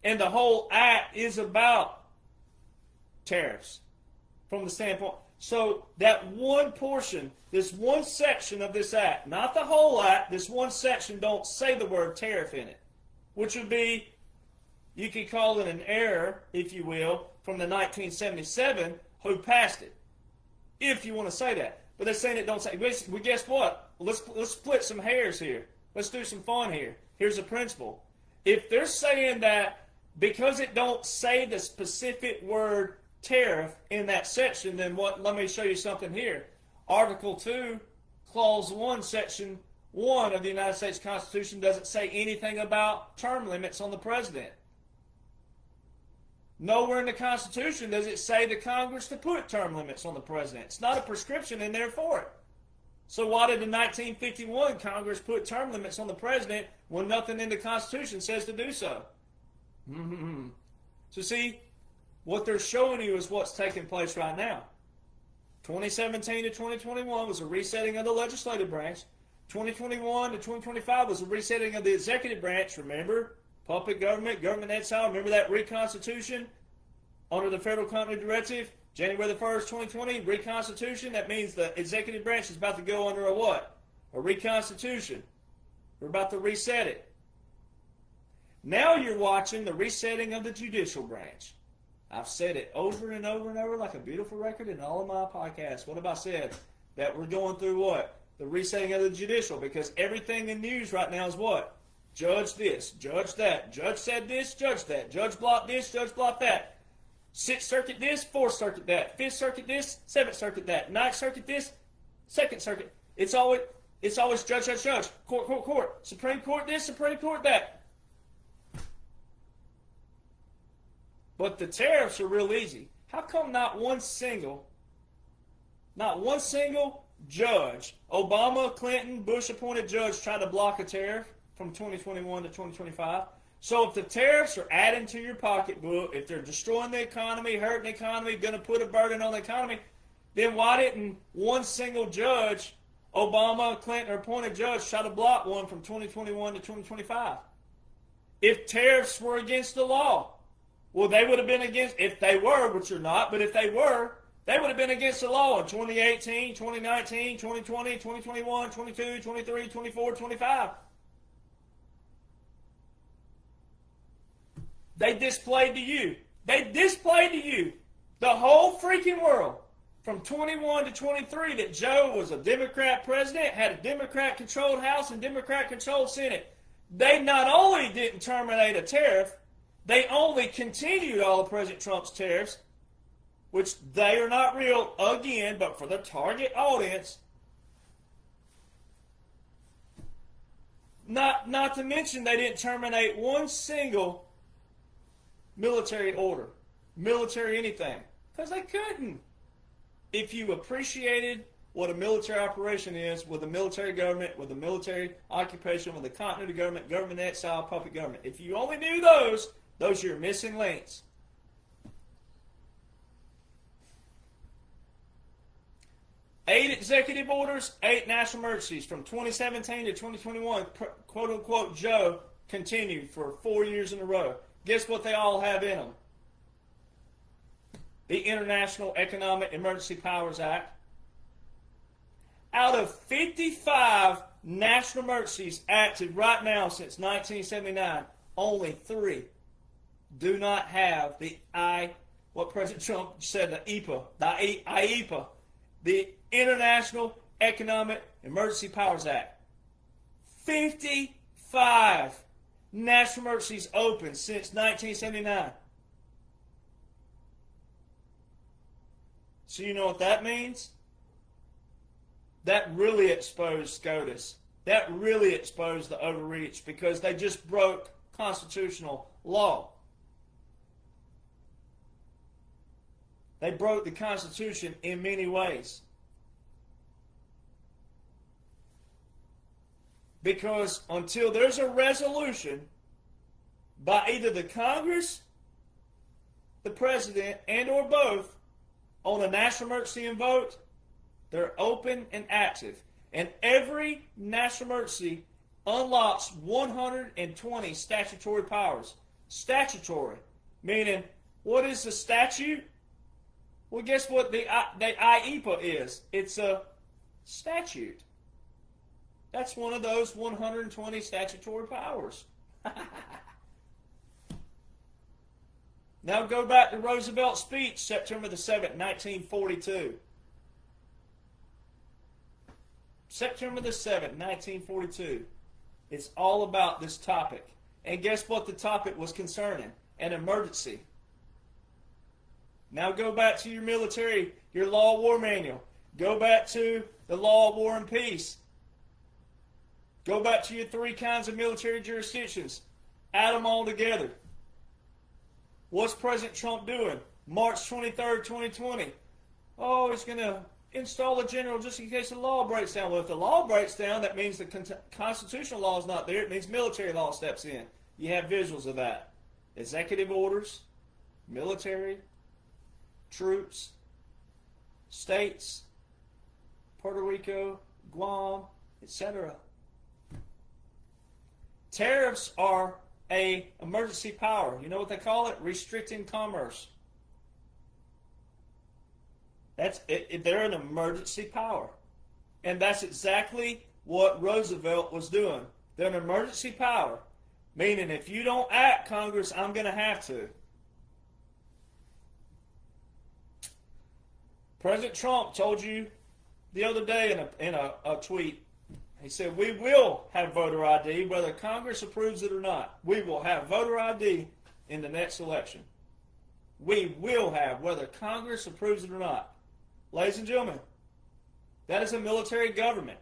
And the whole act is about tariffs from the standpoint. So that one portion, this one section of this act, not the whole act, this one section don't say the word tariff in it, which would be, you could call it an error, if you will, from the 1977 who passed it, if you want to say that. But they're saying it don't say. Well, guess what? Let's split some hairs here. Let's do some fun here. Here's the principle. If they're saying that because it don't say the specific word tariff in that section, then what? Let me show you something here. Article 2, Clause 1, Section 1 of the United States Constitution doesn't say anything about term limits on the president. Nowhere in the Constitution does it say to Congress to put term limits on the president. It's not a prescription in there for it. So why did in 1951 Congress put term limits on the president when nothing in the Constitution says to do so? So see, what they're showing you is what's taking place right now. 2017 to 2021 was a resetting of the legislative branch. 2021 to 2025 was a resetting of the executive branch. Remember? Puppet government, government exile. Remember that reconstitution under the Federal Company Directive? January the 1st, 2020, reconstitution. That means the executive branch is about to go under a what? A reconstitution. We're about to reset it. Now you're watching the resetting of the judicial branch. I've said it over and over and over like a beautiful record in all of my podcasts. What have I said? That we're going through what? The resetting of the judicial, because everything in news right now is what? Judge this, judge that, judge said this, judge that, judge blocked this, judge blocked that. Sixth Circuit this, Fourth Circuit that, Fifth Circuit this, Seventh Circuit that, Ninth Circuit this, Second Circuit. It's always judge, judge, judge, court, court, court, Supreme Court this, Supreme Court that. But the tariffs are real easy. How come not one single Not one single judge, Obama, Clinton, Bush appointed judge, tried to block a tariff from 2021 to 2025. So if the tariffs are adding to your pocketbook, if they're destroying the economy, hurting the economy, going to put a burden on the economy, then why didn't one single judge, Obama, Clinton, or appointed judge, try to block one from 2021 to 2025? If tariffs were against the law, well, they would have been against, if they were, which they're not, but if they were, they would have been against the law in 2018, 2019, 2020, 2021, 22, 23, 24, 25. They displayed to you. They displayed to you the whole freaking world from 21 to 23 that Joe was a Democrat president, had a Democrat-controlled House and Democrat-controlled Senate. They not only didn't terminate a tariff, they only continued all of President Trump's tariffs, which they are not real again, but for the target audience. Not to mention they didn't terminate one single military order, military anything, because they couldn't. If you appreciated what a military operation is, with a military government, with a military occupation, with a continuity government, government exile, puppet government, if you only knew those are your missing links. Eight executive orders, 8 national emergencies from 2017 to 2021, quote-unquote Joe continued for 4 years in a row. Guess what they all have in them? The International Economic Emergency Powers Act. Out of 55 national emergencies active right now since 1979, only 3 do not have what President Trump said, the IEPA, the International Economic Emergency Powers Act. 55 national emergencies open since 1979. So you know what that means? That really exposed SCOTUS. That really exposed the overreach, because they just broke constitutional law. They broke the Constitution in many ways. Because until there's a resolution by either the Congress, the President, and or both on a national emergency and vote, they're open and active. And every national emergency unlocks 120 statutory powers. Statutory, meaning, what is the statute? Well, guess what the IEPA is? It's a statute. That's one of those 120 statutory powers. Now go back to Roosevelt's speech, September the 7th, 1942. September the 7th, 1942. It's all about this topic. And guess what the topic was concerning? An emergency. Now go back to your military, your law of war manual. Go back to the law of war and peace. Go back to your 3 kinds of military jurisdictions. Add them all together. What's President Trump doing? March 23rd, 2020. Oh, he's going to install a general just in case the law breaks down. Well, if the law breaks down, that means the constitutional law is not there. It means military law steps in. You have visuals of that. Executive orders, military, troops, states, Puerto Rico, Guam, etc. Tariffs are an emergency power. You know what they call it? Restricting commerce. They're an emergency power. And that's exactly what Roosevelt was doing. They're an emergency power. Meaning, if you don't act, Congress, I'm going to have to. President Trump told you the other day in a tweet, he said, we will have voter ID whether Congress approves it or not. We will have voter ID in the next election. We will have, whether Congress approves it or not. Ladies and gentlemen, that is a military government.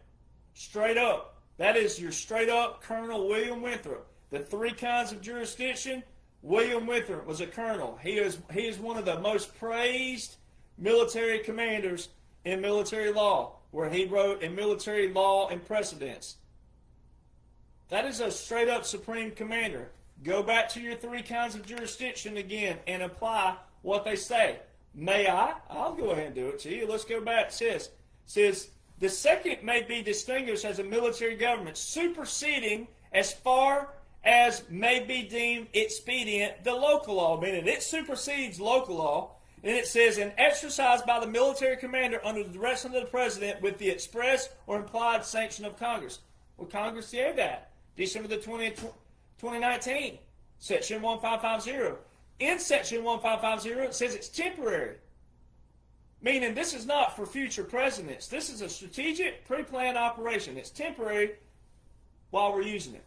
Straight up. That is your straight up Colonel William Winthrop. The 3 kinds of jurisdiction, William Winthrop was a colonel. He is one of the most praised military commanders in military law, where he wrote in military law and precedents. That is a straight up supreme commander. Go back to your 3 kinds of jurisdiction again and apply what they say. May I? I'll go ahead and do it to you. Let's go back. It says the second may be distinguished as a military government, superseding as far as may be deemed expedient the local law, meaning it supersedes local law. And it says, an exercise by the military commander under the direction of the president with the express or implied sanction of Congress. Well, Congress gave that. December the 20th, 2019, Section 1550. In Section 1550, it says it's temporary, meaning this is not for future presidents. This is a strategic, pre-planned operation. It's temporary while we're using it.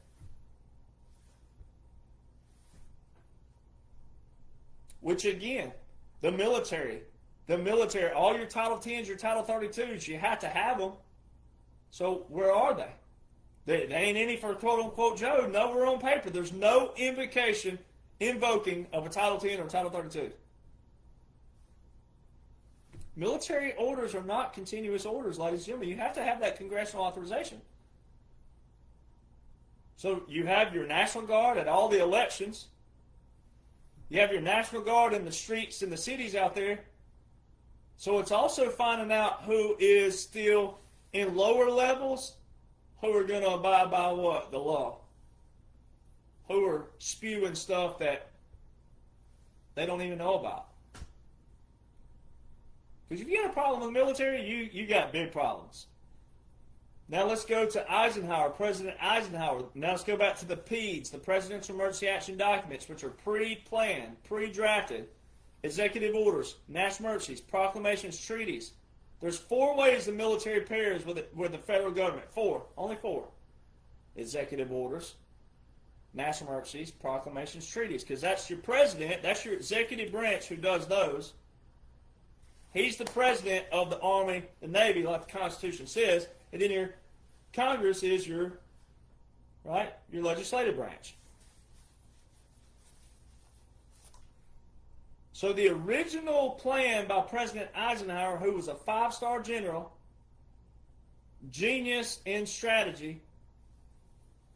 Which again, the military, all your Title 10s, your Title 32s, you have to have them. So where are they? They ain't any for quote-unquote Joe. Nowhere on paper. There's no invoking of a Title 10 or Title 32. Military orders are not continuous orders, ladies and gentlemen. You have to have that congressional authorization. So you have your National Guard at all the elections. You have your National Guard in the streets and the cities out there. So it's also finding out who is still in lower levels, who are going to abide by what? The law. Who are spewing stuff that they don't even know about. Because if you got a problem with the military, you got big problems. Now let's go to Eisenhower, President Eisenhower. Now let's go back to the PEDS, the Presidential Emergency Action Documents, which are pre-planned, pre-drafted, executive orders, national emergencies, proclamations, treaties. There's 4 ways the military pairs with the federal government. 4. Only 4. Executive orders, national emergencies, proclamations, treaties. Because that's your president, that's your executive branch who does those. He's the president of the Army, the Navy, like the Constitution says. And then your Congress is your legislative branch. So the original plan by President Eisenhower, who was a 5-star general, genius in strategy,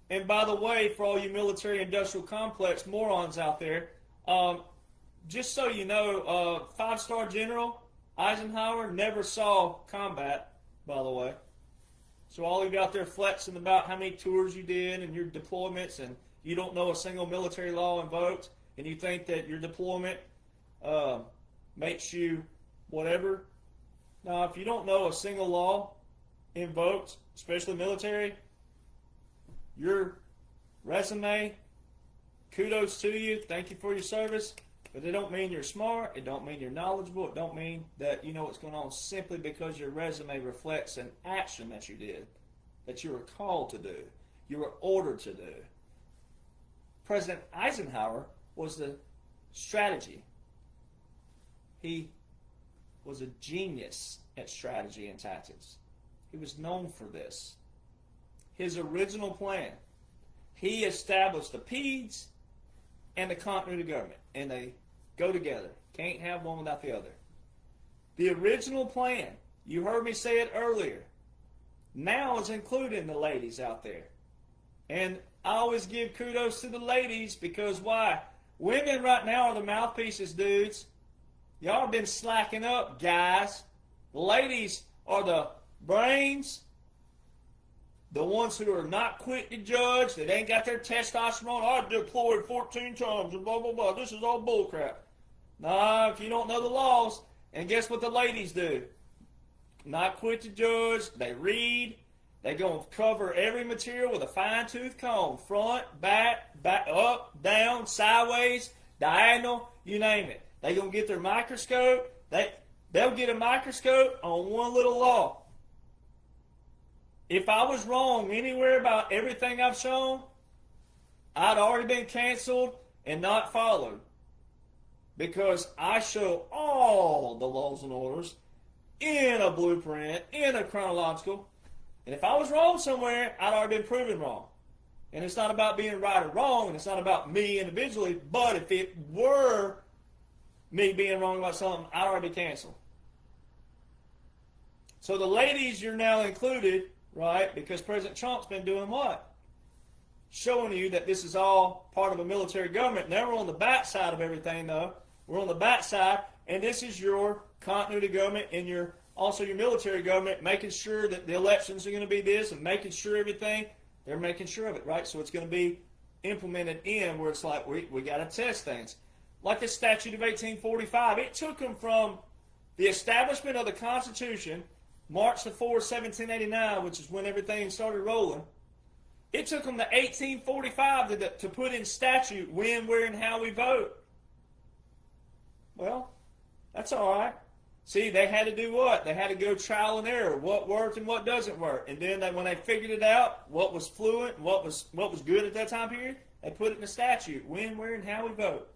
and by the way, for all you military-industrial complex morons out there, just so you know, 5-star general Eisenhower never saw combat, by the way. So all of you out there flexing about how many tours you did and your deployments, and you don't know a single military law invoked, and you think that your deployment makes you whatever. Now, if you don't know a single law invoked, especially military, your resume, kudos to you, thank you for your service, but it don't mean you're smart, it don't mean you're knowledgeable, it don't mean that you know what's going on, simply because your resume reflects an action that you did, that you were called to do, you were ordered to do. President Eisenhower was the strategy. He was a genius at strategy and tactics. He was known for this. His original plan, he established the PEDS and the continuity of government, and they go together. Can't have one without the other. The original plan, you heard me say it earlier, now is including the ladies out there. And I always give kudos to the ladies, because why? Women right now are the mouthpieces, dudes. Y'all have been slacking up, guys. The ladies are the brains, the ones who are not quick to judge, that ain't got their testosterone. I deployed 14 times and blah, blah, blah. This is all bullcrap. Nah, if you don't know the laws, and guess what the ladies do? Not quick to judge. They read. They go and cover every material with a fine-tooth comb. Front, back, up, down, sideways, diagonal, you name it. They gonna get their microscope. They'll get a microscope on one little law. If I was wrong anywhere about everything I've shown, I'd already been canceled and not followed. Because I show all the laws and orders in a blueprint, in a chronological. And if I was wrong somewhere, I'd already been proven wrong. And it's not about being right or wrong, and it's not about me individually, but if it were me being wrong about something, I'd already be canceled. So the ladies, you're now included, right? Because President Trump's been doing what? Showing you that this is all part of a military government. Now we're on the backside of everything, though. We're on the backside, and this is your continuity government and also your military government, making sure that the elections are going to be this and making sure everything, they're making sure of it, right? So it's going to be implemented in where it's like we got to test things. Like the statute of 1845, it took them from the establishment of the Constitution, March the 4th, 1789, which is when everything started rolling. It took them to 1845 to put in statute when, where, and how we vote. Well, that's all right. See, they had to do what? They had to go trial and error, what worked and what doesn't work. And then when they figured it out, what was fluent and what was good at that time period, they put it in the statute, when, where, and how we vote.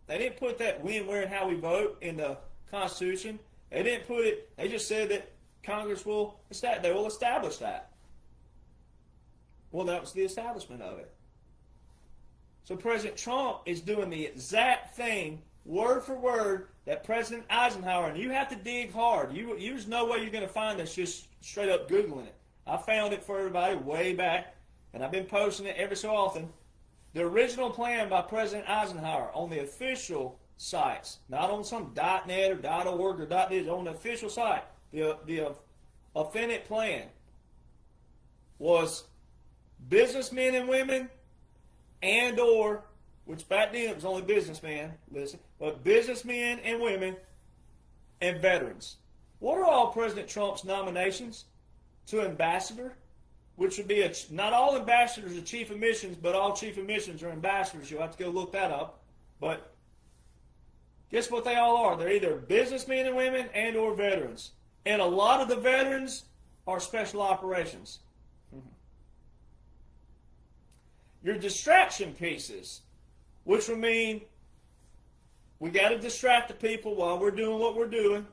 They didn't put that when, where, and how we vote in the Constitution. They didn't put it, they just said that Congress will establish that. Well, that was the establishment of it. So President Trump is doing the exact thing, word for word, that President Eisenhower, and you have to dig hard. There's no way you're going to find this just straight up Googling it. I found it for everybody way back, and I've been posting it every so often. The original plan by President Eisenhower on the official sites, not on some .net or .org or .biz, on the official site, the authentic plan was businessmen and women and or, which back then it was only businessmen, but businessmen and women and veterans. What are all President Trump's nominations? To ambassador, which would be not all ambassadors are chief of missions, but all chief of missions are ambassadors. You'll have to go look that up. But guess what they all are? They're either businessmen and women and or veterans. And a lot of the veterans are special operations. Your distraction pieces, which will mean we got to distract the people while we're doing what we're doing,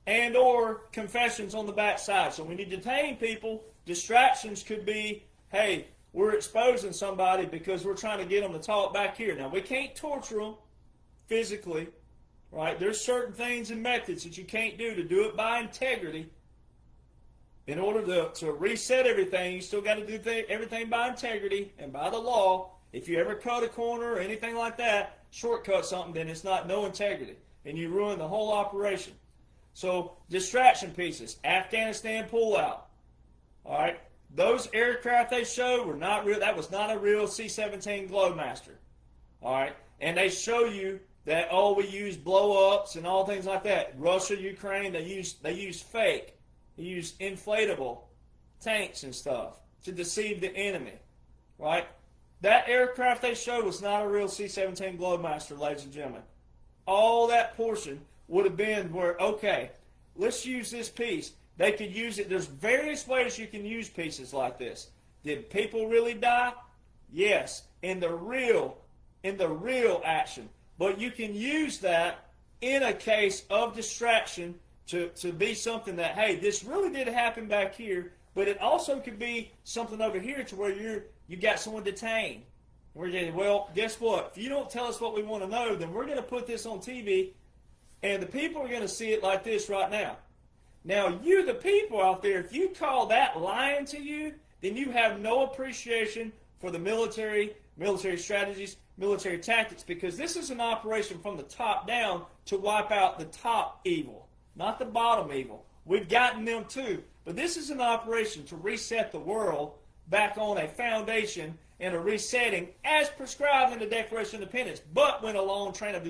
and or confessions on the backside. So when you detain people, distractions could be, hey, we're exposing somebody because we're trying to get them to talk back here. Now, we can't torture them physically, right? There's certain things and methods that you can't do to do it by integrity. In order to reset everything, you still got to do everything by integrity and by the law. If you ever cut a corner or anything like that, shortcut something, then it's not no integrity. And you ruin the whole operation. So, distraction pieces, Afghanistan pullout. All right, those aircraft they showed were not real. That was not a real C-17 Globemaster. All right, and they show you that we use blow-ups and all things like that. Russia, Ukraine, they use fake. They use inflatable tanks and stuff to deceive the enemy, right? That aircraft they showed was not a real C-17 Globemaster, ladies and gentlemen. All that portion would have been where, okay, let's use this piece. They could use it. There's various ways you can use pieces like this. Did people really die? Yes, in the real action. But you can use that in a case of distraction to be something that, hey, this really did happen back here, but it also could be something over here to where you got someone detained. Well, guess what? If you don't tell us what we want to know, then we're going to put this on TV, and the people are going to see it like this right now. Now, you, the people out there, if you call that lying to you, then you have no appreciation for the military strategies, military tactics, because this is an operation from the top down to wipe out the top evil, not the bottom evil. We've gotten them too, but this is an operation to reset the world back on a foundation and a resetting as prescribed in the Declaration of Independence, but when a long train of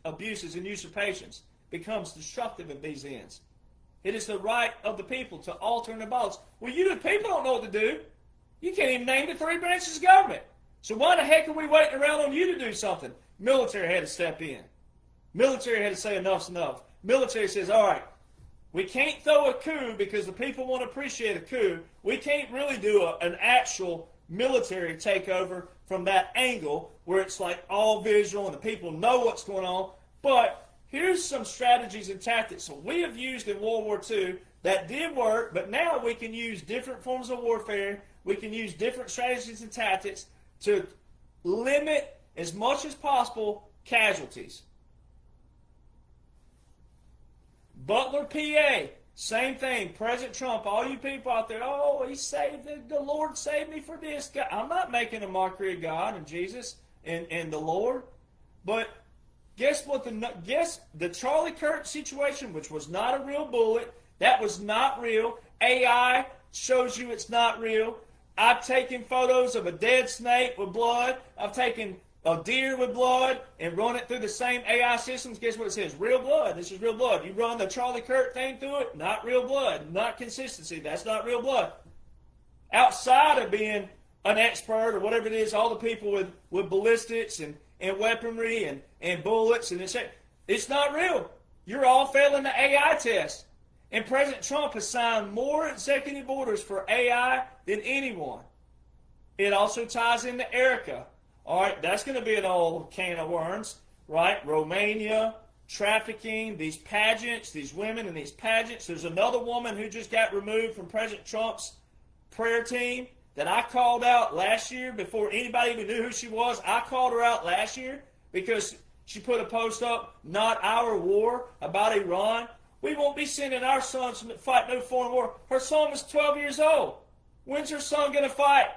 abuses and usurpations becomes destructive of these ends. It is the right of the people to alter and abolish. Well, you the people don't know what to do. You can't even name the three branches of government. So why the heck are we waiting around on you to do something? Military had to step in. Military had to say enough's enough. Military says, all right, we can't throw a coup because the people won't appreciate a coup. We can't really do an actual military takeover from that angle where it's like all visual and the people know what's going on. But here's some strategies and tactics that we have used in World War II that did work, but now we can use different forms of warfare. We can use different strategies and tactics to limit as much as possible casualties. Butler, PA, Same thing. President Trump, all you people out there, oh, he saved, the Lord saved me for this. God. I'm not making a mockery of God and Jesus and the Lord. But guess what? The Charlie Kirk situation, which was not a real bullet, that was not real. AI shows you it's not real. I've taken photos of a dead snake with blood. I've taken a deer with blood and run it through the same AI systems. Guess what it says? Real blood. This is real blood. You run the Charlie Kirk thing through it, not real blood. Not consistency. That's not real blood. Outside of being an expert or whatever it is, all the people with ballistics and weaponry and bullets, and it's not real. You're all failing the AI test. And President Trump has signed more executive orders for AI than anyone. It also ties into Erica. All right, that's going to be an old can of worms, right? Romania, trafficking, these pageants, these women in these pageants. There's another woman who just got removed from President Trump's prayer team that I called out last year before anybody even knew who she was. I called her out last year because she put a post up, not our war, about Iran. We won't be sending our sons to fight no foreign war. Her son was 12 years old. When's her son going to fight?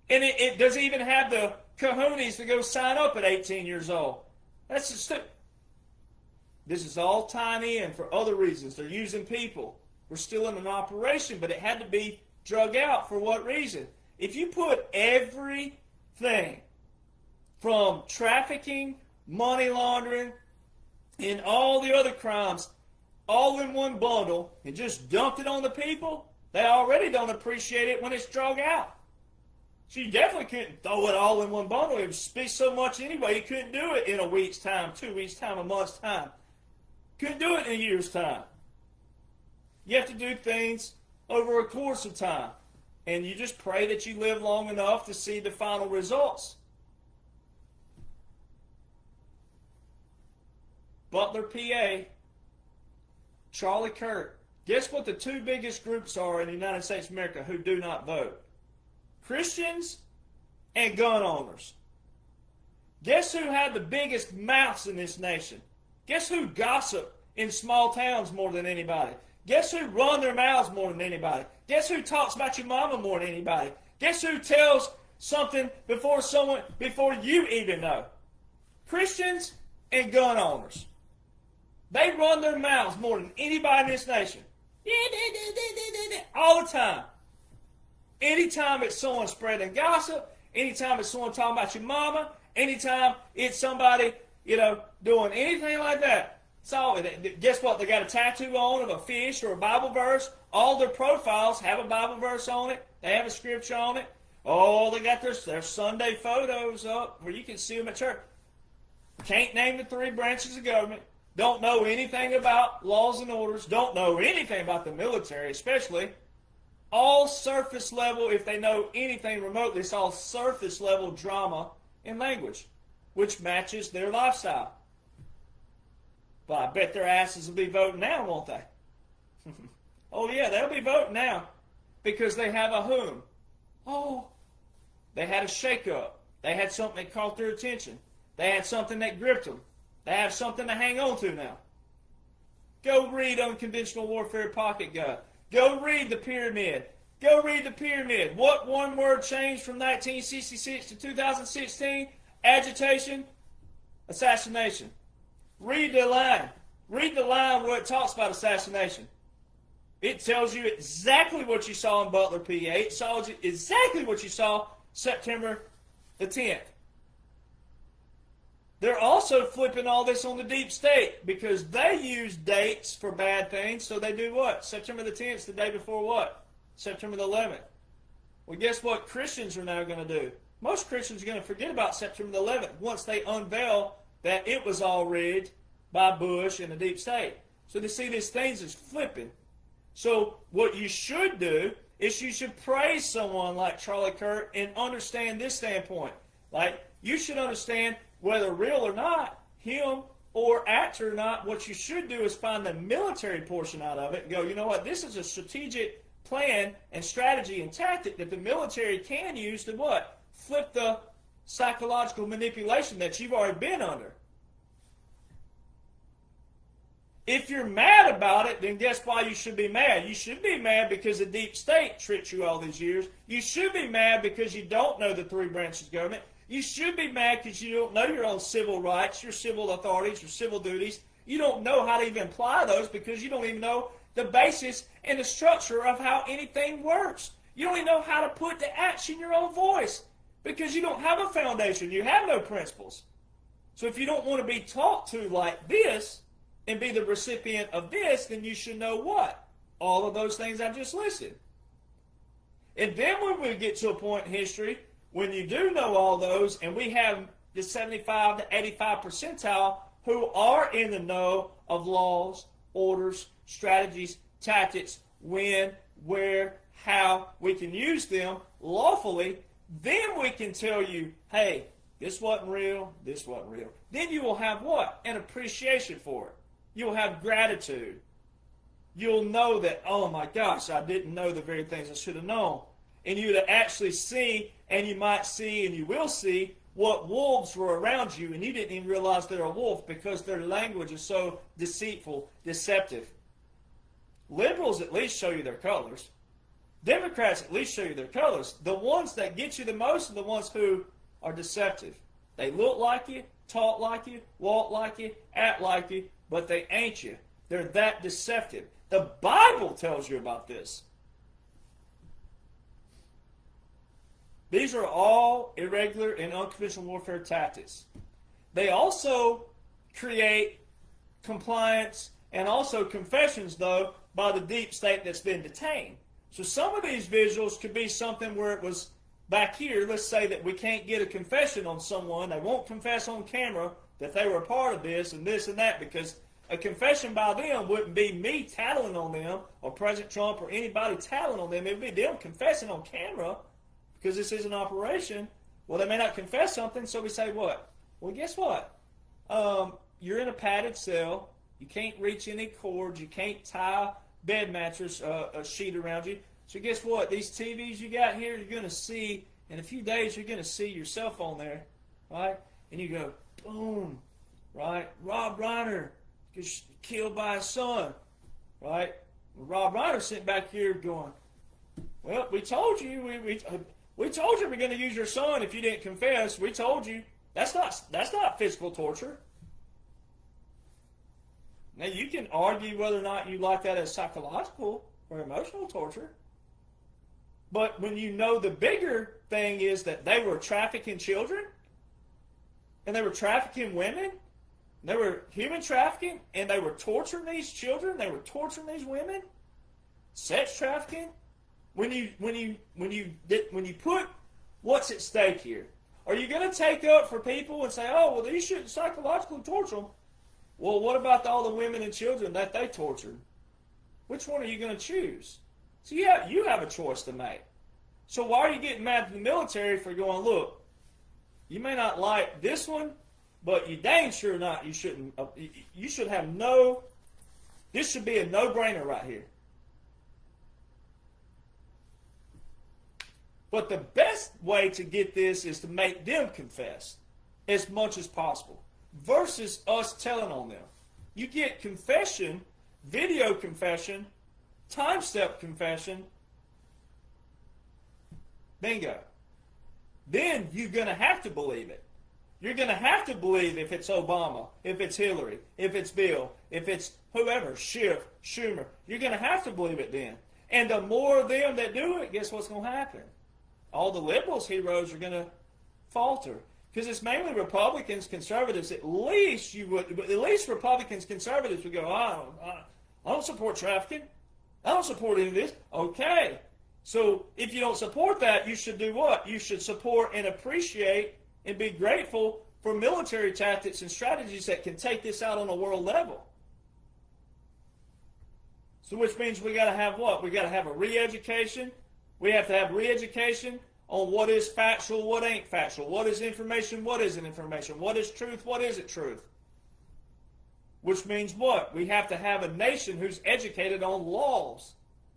And it doesn't even have the cojones to go sign up at 18 years old. That's just stupid. This is all tying in for other reasons. They're using people. We're still in an operation, but it had to be drug out. For what reason? If you put everything from trafficking, money laundering, and all the other crimes all in one bundle and just dumped it on the people, they already don't appreciate it when it's drug out. So you definitely couldn't throw it all in one bundle. It would be so much anyway. You couldn't do it in a week's time, 2 weeks' time, a month's time. Couldn't do it in a year's time. You have to do things over a course of time. And you just pray that you live long enough to see the final results. Butler, PA, Charlie Kirk. Guess what the two biggest groups are in the United States of America who do not vote? Christians and gun owners. Guess who had the biggest mouths in this nation? Guess who gossip in small towns more than anybody? Guess who run their mouths more than anybody? Guess who talks about your mama more than anybody? Guess who tells something before you even know? Christians and gun owners. They run their mouths more than anybody in this nation. All the time. Anytime it's someone spreading gossip, anytime it's someone talking about your mama, anytime it's somebody, doing anything like that. So guess what? They got a tattoo on of a fish or a Bible verse. All their profiles have a Bible verse on it. They have a scripture on it. Oh, they got their Sunday photos up where you can see them at church. Can't name the 3 branches of government. Don't know anything about laws and orders. Don't know anything about the military, especially. All surface level, if they know anything remotely, it's all surface level drama and language, which matches their lifestyle. But I bet their asses will be voting now, won't they? Oh yeah, they'll be voting now because they have a whom. Oh, they had a shake-up. They had something that caught their attention. They had something that gripped them. They have something to hang on to now. Go read Unconventional Warfare Pocket Guide. Go read the pyramid. Go read the pyramid. What one word changed from 1966 to 2016? Agitation, assassination. Read the line. Read the line where it talks about assassination. It tells you exactly what you saw in Butler, PA. It tells you exactly what you saw September the 10th. They're also flipping all this on the deep state because they use dates for bad things. So they do what? September the 10th is the day before what? September the 11th. Well, guess what Christians are now going to do? Most Christians are going to forget about September the 11th once they unveil that it was all rigged by Bush and the deep state. So to see these things is flipping. So what you should do is you should praise someone like Charlie Kirk and understand this standpoint. Like, you should understand whether real or not, him or actor or not, what you should do is find the military portion out of it and go, you know what, this is a strategic plan and strategy and tactic that the military can use to what? Flip the psychological manipulation that you've already been under. If you're mad about it, then guess why you should be mad? You should be mad because the deep state tricked you all these years. You should be mad because you don't know the three branches of government. You should be mad because you don't know your own civil rights, your civil authorities, your civil duties. You don't know how to even apply those because you don't even know the basis and the structure of how anything works. You don't even know how to put to action your own voice because you don't have a foundation. You have no principles. So if you don't want to be taught to like this and be the recipient of this, then you should know what? All of those things I just listed. And then when we get to a point in history, when you do know all those, and we have the 75 to 85 percentile who are in the know of laws, orders, strategies, tactics, when, where, how we can use them lawfully, then we can tell you, hey, this wasn't real, this wasn't real. Then you will have what? An appreciation for it. You'll have gratitude. You'll know that, oh my gosh, I didn't know the very things I should have known. And you'd actually see, and you might see, and you will see, what wolves were around you, and you didn't even realize they're a wolf because their language is so deceitful, deceptive. Liberals at least show you their colors. Democrats at least show you their colors. The ones that get you the most are the ones who are deceptive. They look like you, talk like you, walk like you, act like you, but they ain't you. They're that deceptive. The Bible tells you about this. These are all irregular and unconventional warfare tactics. They also create compliance and also confessions, though, by the deep state that's been detained. So some of these visuals could be something where it was back here. Let's say that we can't get a confession on someone. They won't confess on camera that they were a part of this and that, because a confession by them wouldn't be me tattling on them or President Trump or anybody tattling on them. It would be them confessing on camera because this is an operation. Well, they may not confess something, so we say what? Well, guess what? You're in a padded cell. You can't reach any cords. You can't tie bed mattress a sheet around you. So guess what? These TVs you got here, you're going to see, in a few days, you're going to see your cell phone there, right? And you go, boom, right? Rob Reiner gets killed by his son, right? Rob Reiner sitting back here going, well, we told you, we told you we're going to use your son if you didn't confess. We told you. That's not physical torture. Now, you can argue whether or not you like that as psychological or emotional torture. But when you know the bigger thing is that they were trafficking children, and they were trafficking women, and they were human trafficking, and they were torturing these children, they were torturing these women, sex trafficking. When you put what's at stake here, are you going to take up for people and say, oh, well, you shouldn't psychologically torture them? Well, what about all the women and children that they tortured? Which one are you going to choose? So yeah, you have a choice to make. So why are you getting mad at the military for going, look, you may not like this one, but you dang sure not, you shouldn't, you should have no, this should be a no-brainer right here. But the best way to get this is to make them confess as much as possible versus us telling on them. You get confession, video confession, time step confession, bingo. Then you're going to have to believe it. You're going to have to believe if it's Obama, if it's Hillary, if it's Bill, if it's whoever, Schiff, Schumer. You're going to have to believe it then. And the more of them that do it, guess what's going to happen? All the liberals' heroes are going to falter. Because it's mainly Republicans, conservatives. At least Republicans, conservatives would go, I don't support trafficking. I don't support any of this. Okay. So if you don't support that, you should do what? You should support and appreciate and be grateful for military tactics and strategies that can take this out on a world level. So which means we got to have what? We got to have a re-education. We have to have re-education on what is factual, what ain't factual, what is information, what isn't information, what is truth, what isn't truth. Which means what? We have to have a nation who's educated on laws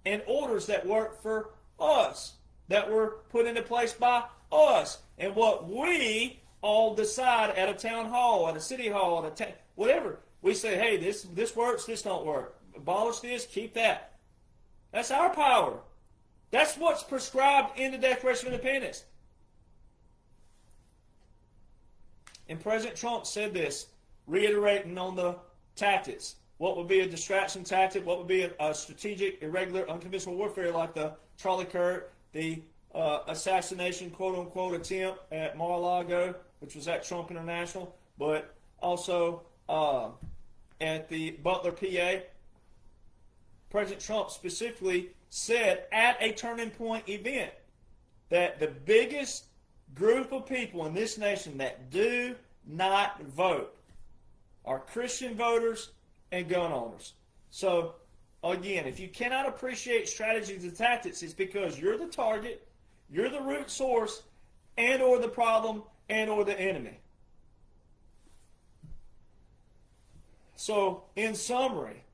and orders that work for us, that were put into place by us, and what we all decide at a town hall, at a city hall, at a whatever. We say, hey, this works, this don't work. Abolish this, keep that. That's our power. That's what's prescribed in the Declaration of Independence. And President Trump said this, reiterating on the tactics. What would be a distraction tactic? What would be a strategic, irregular, unconventional warfare like the Charlie Kirk, the assassination, quote-unquote, attempt at Mar-a-Lago, which was at Trump International, but also at the Butler, PA. President Trump specifically said at a turning point event that the biggest group of people in this nation that do not vote are Christian voters and gun owners. So, again, if you cannot appreciate strategies and tactics, it's because you're the target, you're the root source, and or the problem, and or the enemy. So, in summary,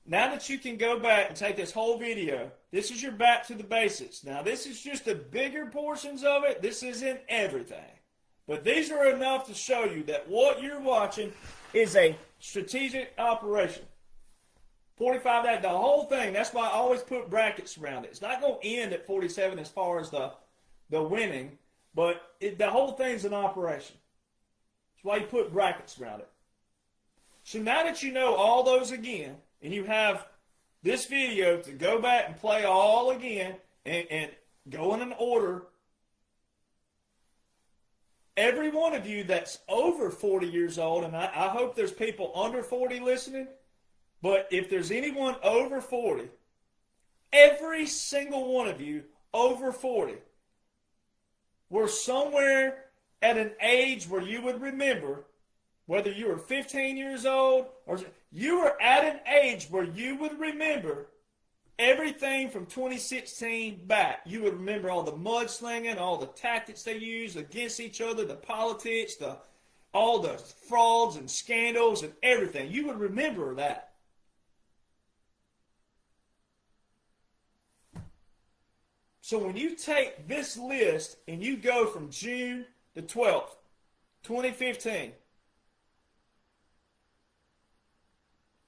now that you can go back and take this whole video, this is your back to the basics. Now, this is just the bigger portions of it. This isn't everything. But these are enough to show you that what you're watching is a strategic operation. 45 days, the whole thing. That's why I always put brackets around it. It's not going to end at 47 as far as the winning, but the whole thing's an operation. That's why you put brackets around it. So now that you know all those again, and you have this video to go back and play all again and go in an order, every one of you that's over 40 years old, and I hope there's people under 40 listening, but if there's anyone over 40, every single one of you over 40 were somewhere at an age where you would remember, whether you were 15 years old or you were at an age where you would remember everything from 2016 back. You would remember all the mudslinging, all the tactics they used against each other, the politics, all the frauds and scandals and everything. You would remember that. So when you take this list and you go from June the 12th, 2015,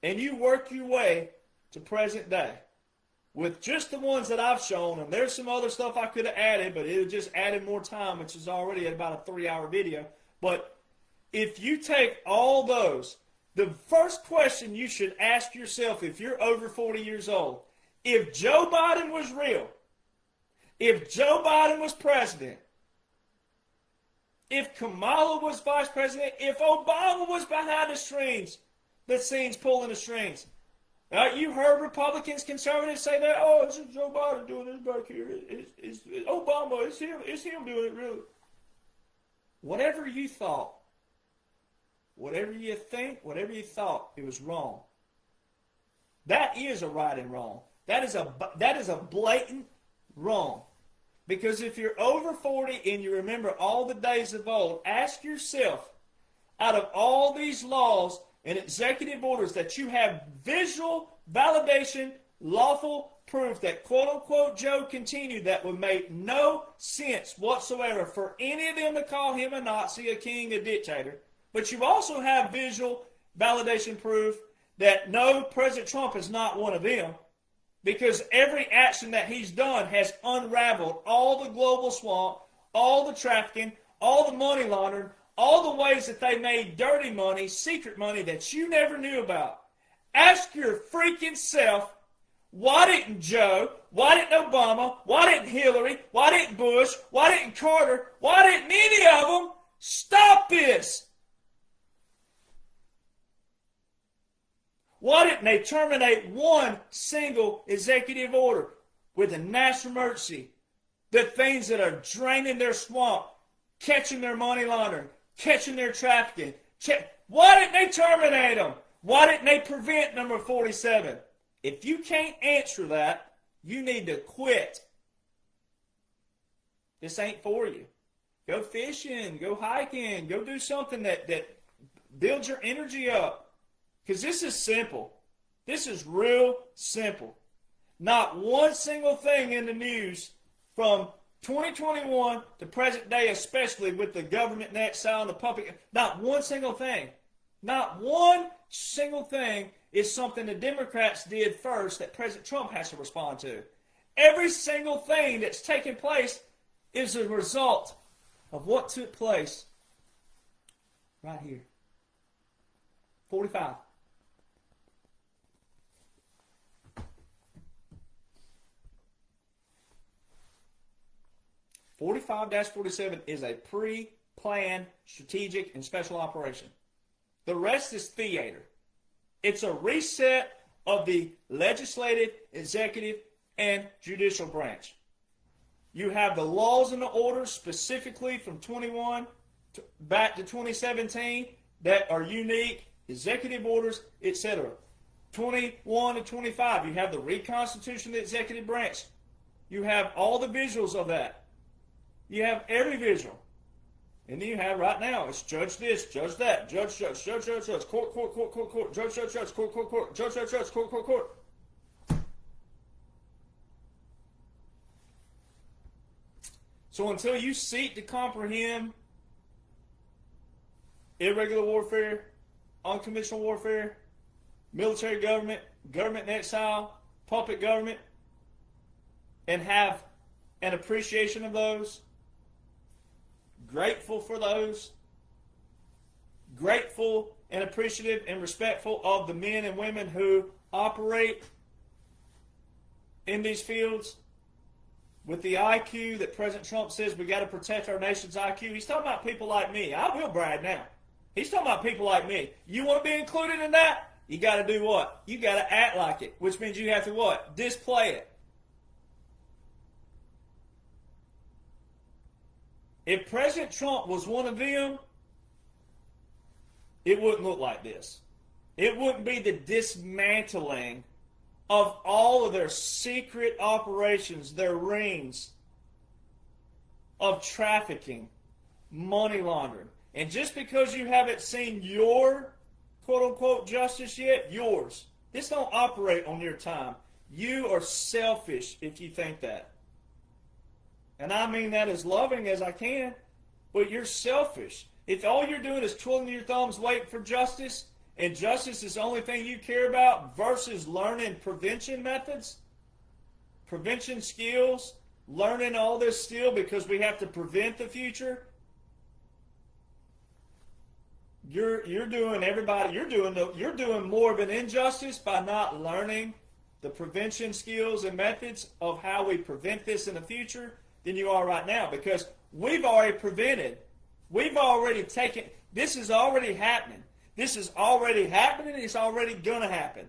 and you work your way to present day with just the ones that I've shown, and there's some other stuff I could have added, but it would just added more time, which is already at about a 3-hour video. But if you take all those, the first question you should ask yourself if you're over 40 years old, if Joe Biden was real, if Joe Biden was president, if Kamala was vice president, if Obama was behind the scenes pulling the strings. You heard Republicans, conservatives say that, oh, it's just Joe Biden doing this back here. It's Obama, it's him doing it, really. Whatever you thought, whatever you think, whatever you thought, it was wrong. That is a right and wrong. That is a blatant wrong. Because if you're over 40 and you remember all the days of old, ask yourself, out of all these laws and executive orders that you have visual validation, lawful proof that quote-unquote Joe continued, that would make no sense whatsoever for any of them to call him a Nazi, a king, a dictator. But you also have visual validation proof that no, President Trump is not one of them, because every action that he's done has unraveled all the global swamp, all the trafficking, all the money laundering, all the ways that they made dirty money, secret money that you never knew about. Ask your freaking self, why didn't Joe, why didn't Obama, why didn't Hillary, why didn't Bush, why didn't Carter, why didn't any of them stop this? Why didn't they terminate one single executive order with a national emergency? The things that are draining their swamp, catching their money laundering, catching their trafficking. Why didn't they terminate them? Why didn't they prevent number 47? If you can't answer that, you need to quit. This ain't for you. Go fishing, go hiking, go do something that builds your energy up. Because this is simple. This is real simple. Not one single thing in the news from 2021 to present day, especially with the government net sound, the puppet, not one single thing Not one single thing is something the Democrats did first that President Trump has to respond to. Every single thing that's taken place is a result of what took place right here. 45. (45-47) is a pre-planned, strategic, and special operation. The rest is theater. It's a reset of the legislative, executive, and judicial branch. You have the laws and the orders specifically from 21 back to 2017 that are unique, executive orders, etc. 21 to 25, you have the reconstitution of the executive branch. You have all the visuals of that. You have every visual. And then you have right now, it's judge this, judge that, judge, court, judge, court, judge, court. So until you seek to comprehend irregular warfare, unconventional warfare, military government, government in exile, puppet government, and have an appreciation of those, grateful for those, grateful and appreciative and respectful of the men and women who operate in these fields with the IQ that President Trump says we got to protect our nation's IQ. He's talking about people like me. I will brag now. He's talking about people like me. You want to be included in that? You got to do what? You got to act like it, which means you have to what? Display it. If President Trump was one of them, it wouldn't look like this. It wouldn't be the dismantling of all of their secret operations, their rings of trafficking, money laundering. And just because you haven't seen your quote-unquote justice yet, yours. This don't operate on your time. You are selfish if you think that. And I mean that as loving as I can, but you're selfish. If all you're doing is twiddling your thumbs waiting for justice, and justice is the only thing you care about versus learning prevention methods, prevention skills, learning all this still because we have to prevent the future, you're doing more of an injustice by not learning the prevention skills and methods of how we prevent this in the future than you are right now, because we've already prevented. We've already taken. This is already happening. This is already happening. It's already going to happen.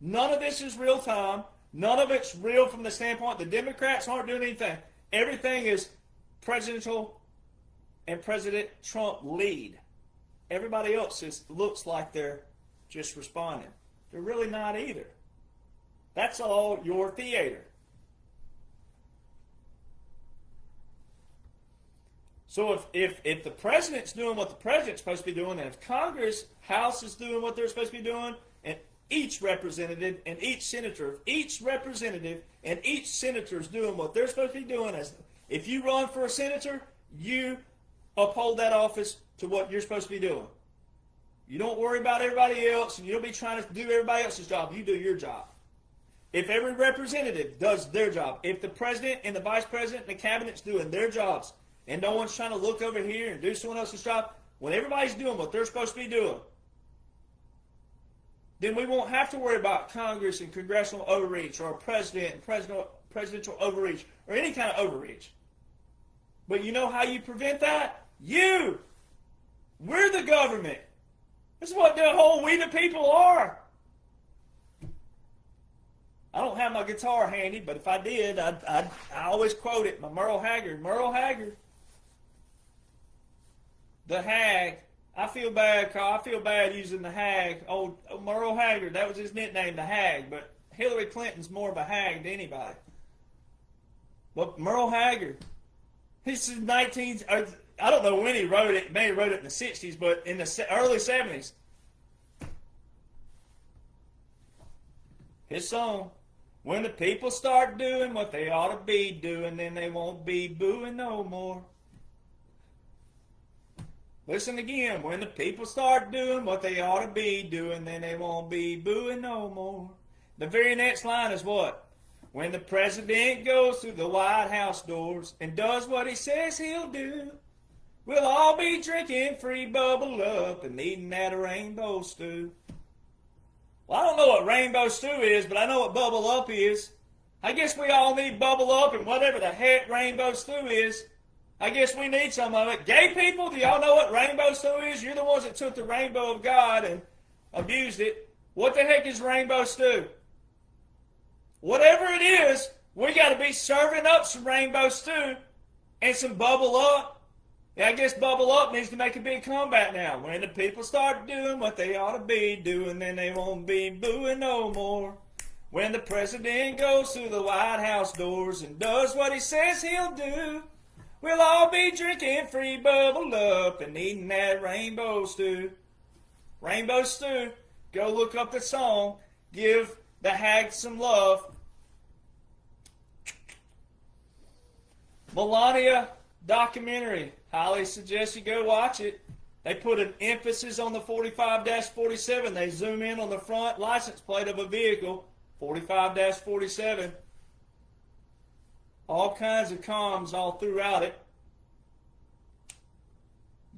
None of this is real time. None of it's real from the standpoint the Democrats aren't doing anything. Everything is presidential and President Trump lead. Everybody else looks like they're just responding. They're really not either. That's all your theater. So if the president's doing what the president's supposed to be doing, and if Congress, House is doing what they're supposed to be doing, and each representative and each senator, each representative and each senator is doing what they're supposed to be doing, as if you run for a senator, you uphold that office to what you're supposed to be doing. You don't worry about everybody else, and you don't be trying to do everybody else's job. You do your job. If every representative does their job, if the president and the vice president and the cabinet's doing their jobs, and no one's trying to look over here and do someone else's job, when everybody's doing what they're supposed to be doing, then we won't have to worry about Congress and congressional overreach or a president and presidential overreach or any kind of overreach. But you know how you prevent that? You! We're the government. This is what the whole we the people are. I don't have my guitar handy, but if I did, I always quote it, my Merle Haggard. Merle Haggard. The Hag. I feel bad, Carl. I feel bad using the Hag. Oh, Merle Haggard. That was his nickname, the Hag. But Hillary Clinton's more of a hag than anybody. But Merle Haggard. This is I don't know when he wrote it. Maybe he wrote it in the 60s, but in the early 70s. His song. When the people start doing what they ought to be doing, then they won't be booing no more. Listen again. When the people start doing what they ought to be doing, then they won't be booing no more. The very next line is what? When the president goes through the White House doors and does what he says he'll do, we'll all be drinking free bubble up and eating that rainbow stew. Well, I don't know what rainbow stew is, but I know what bubble up is. I guess we all need bubble up and whatever the heck rainbow stew is. I guess we need some of it. Gay people, do y'all know what rainbow stew is? You're the ones that took the rainbow of God and abused it. What the heck is rainbow stew? Whatever it is, we got to be serving up some rainbow stew and some bubble up. Yeah, I guess bubble up needs to make a big comeback now. When the people start doing what they ought to be doing, then they won't be booing no more. When the president goes through the White House doors and does what he says he'll do, we'll all be drinking free bubble up and eating that rainbow stew. Rainbow stew. Go look up the song. Give the hag some love. Melania documentary. Highly suggest you go watch it. They put an emphasis on the 45-47. They zoom in on the front license plate of a vehicle, 45-47. All kinds of comms all throughout it.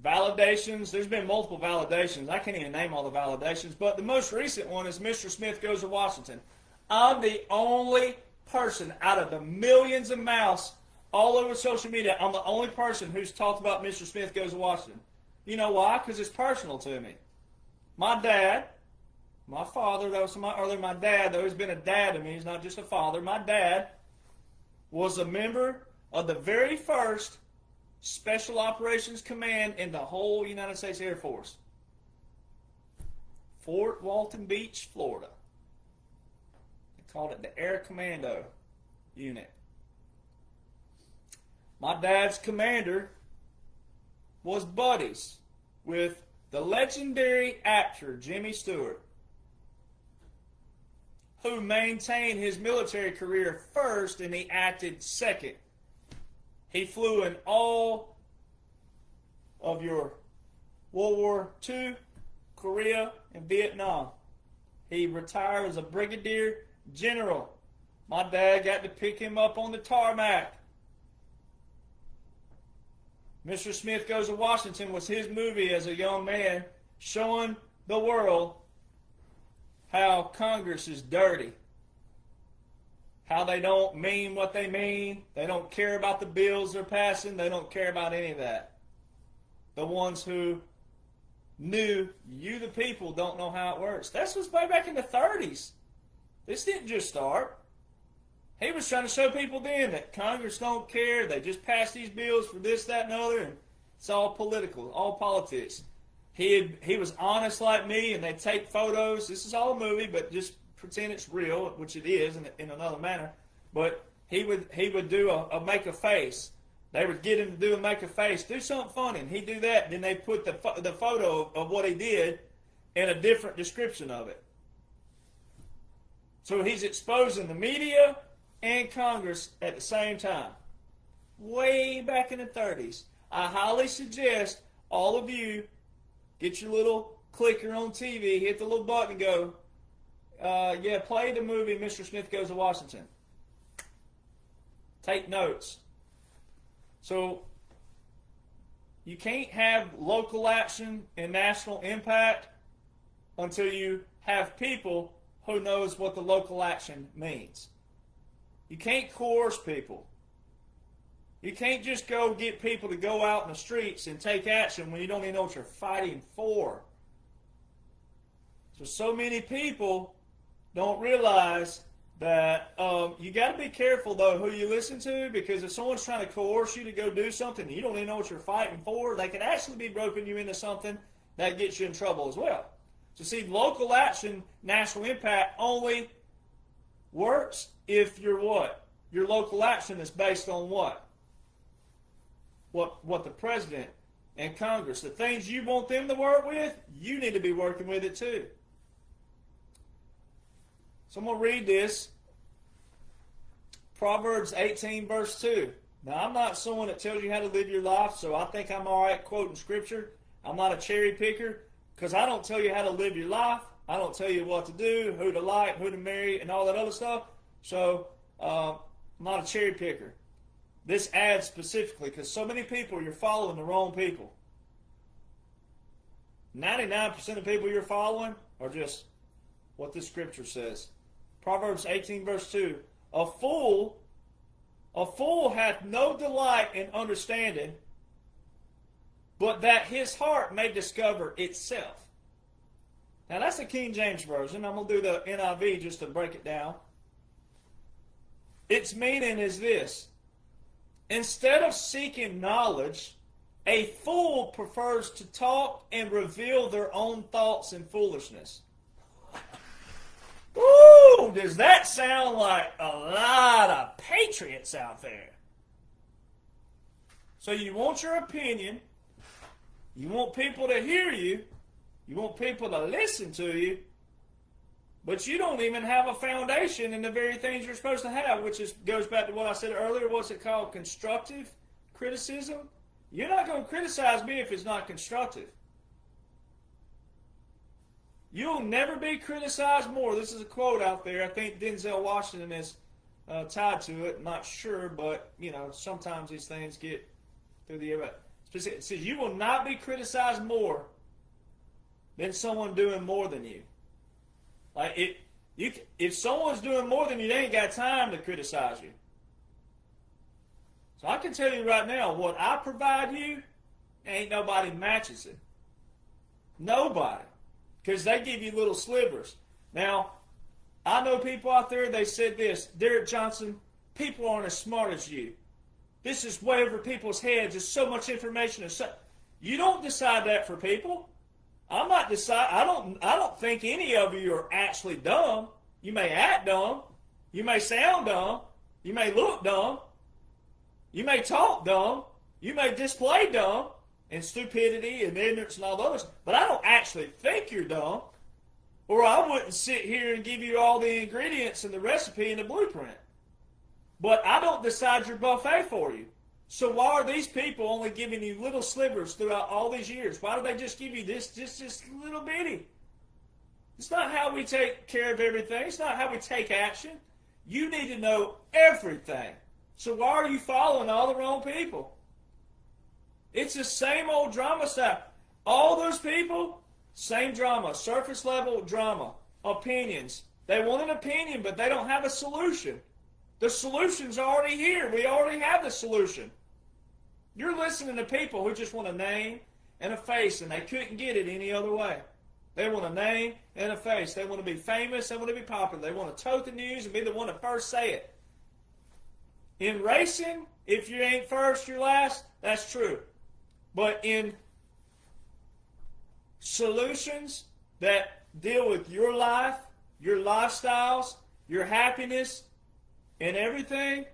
Validations. There's been multiple validations. I can't even name all the validations, but the most recent one is Mr. Smith Goes to Washington. I'm the only person out of the millions of mouths all over social media. I'm the only person who's talked about Mr. Smith Goes to Washington. You know why? Because it's personal to me. My dad, my father, that was my dad, though he's been a dad to me. He's not just a father. My dad was a member of the very first Special Operations Command in the whole United States Air Force. Fort Walton Beach, Florida. They called it the Air Commando Unit. My dad's commander was buddies with the legendary actor Jimmy Stewart, who maintained his military career first and he acted second. He flew in all of your World War II, Korea, and Vietnam. He retired as a brigadier general. My dad got to pick him up on the tarmac. Mr. Smith Goes to Washington was his movie as a young man, showing the world how Congress is dirty, how they don't mean what they mean, they don't care about the bills they're passing, they don't care about any of that. The ones who knew you, the people, don't know how it works. This was way back in the 30s. This didn't just start. He was trying to show people then that Congress don't care. They just pass these bills for this, that, and other, and it's all political, all politics. He was honest like me, and they'd take photos. This is all a movie, but just pretend it's real, which it is in another manner. But he would do a make a face. They would get him to do a make a face, do something funny, and he'd do that. And then they put the photo of what he did in a different description of it. So he's exposing the media and Congress at the same time. Way back in the 30s. I highly suggest all of you get your little clicker on TV, hit the little button and go, yeah, play the movie Mr. Smith Goes to Washington. Take notes. So you can't have local action and national impact until you have people who knows what the local action means. You can't coerce people. You can't just go get people to go out in the streets and take action when you don't even know what you're fighting for. So many people don't realize that you got to be careful, though, who you listen to, because if someone's trying to coerce you to go do something and you don't even know what you're fighting for, they can actually be roping you into something that gets you in trouble as well. So see, local action, national impact only works if you're what? Your local action is based on what? What the president and Congress, the things you want them to work with, you need to be working with it too. So I'm going to read this. Proverbs 18 verse 2. Now I'm not someone that tells you how to live your life, so I think I'm all right quoting scripture. I'm not a cherry picker, because I don't tell you how to live your life. I don't tell you what to do, who to like, who to marry, and all that other stuff. So I'm not a cherry picker. This adds specifically, because so many people, you're following the wrong people. 99% of people you're following are just what this scripture says. Proverbs 18 verse 2. A fool hath no delight in understanding, but that his heart may discover itself. Now that's the King James Version. I'm going to do the NIV just to break it down. Its meaning is this. Instead of seeking knowledge, a fool prefers to talk and reveal their own thoughts and foolishness. Ooh, does that sound like a lot of patriots out there? So you want your opinion, you want people to hear you, you want people to listen to you, but you don't even have a foundation in the very things you're supposed to have, which goes back to what I said earlier. What's it called? Constructive criticism? You're not going to criticize me if it's not constructive. You'll never be criticized more. This is a quote out there. I think Denzel Washington is tied to it. I'm not sure, but sometimes these things get through the air. It says you will not be criticized more than someone doing more than you. Like if someone's doing more than you, they ain't got time to criticize you. So I can tell you right now, what I provide you, ain't nobody matches it. Nobody. Because they give you little slivers. Now, I know people out there, they said this, Derek Jonhson, people aren't as smart as you. This is way over people's heads. There's so much information. You don't decide that for people. I'm not decide. I don't think any of you are actually dumb. You may act dumb. You may sound dumb. You may look dumb. You may talk dumb. You may display dumb and stupidity and ignorance and all the others. But I don't actually think you're dumb, or I wouldn't sit here and give you all the ingredients and the recipe and the blueprint. But I don't decide your buffet for you. So why are these people only giving you little slivers throughout all these years? Why do they just give you this just little bitty? It's not how we take care of everything. It's not how we take action. You need to know everything. So why are you following all the wrong people? It's the same old drama style. All those people, same drama, surface level drama, opinions. They want an opinion, but they don't have a solution. The solution's already here. We already have the solution. You're listening to people who just want a name and a face, and they couldn't get it any other way. They want a name and a face. They want to be famous. They want to be popular. They want to tote the news and be the one to first say it. In racing, if you ain't first, you're last. That's true. But in solutions that deal with your life, your lifestyles, your happiness, and everything,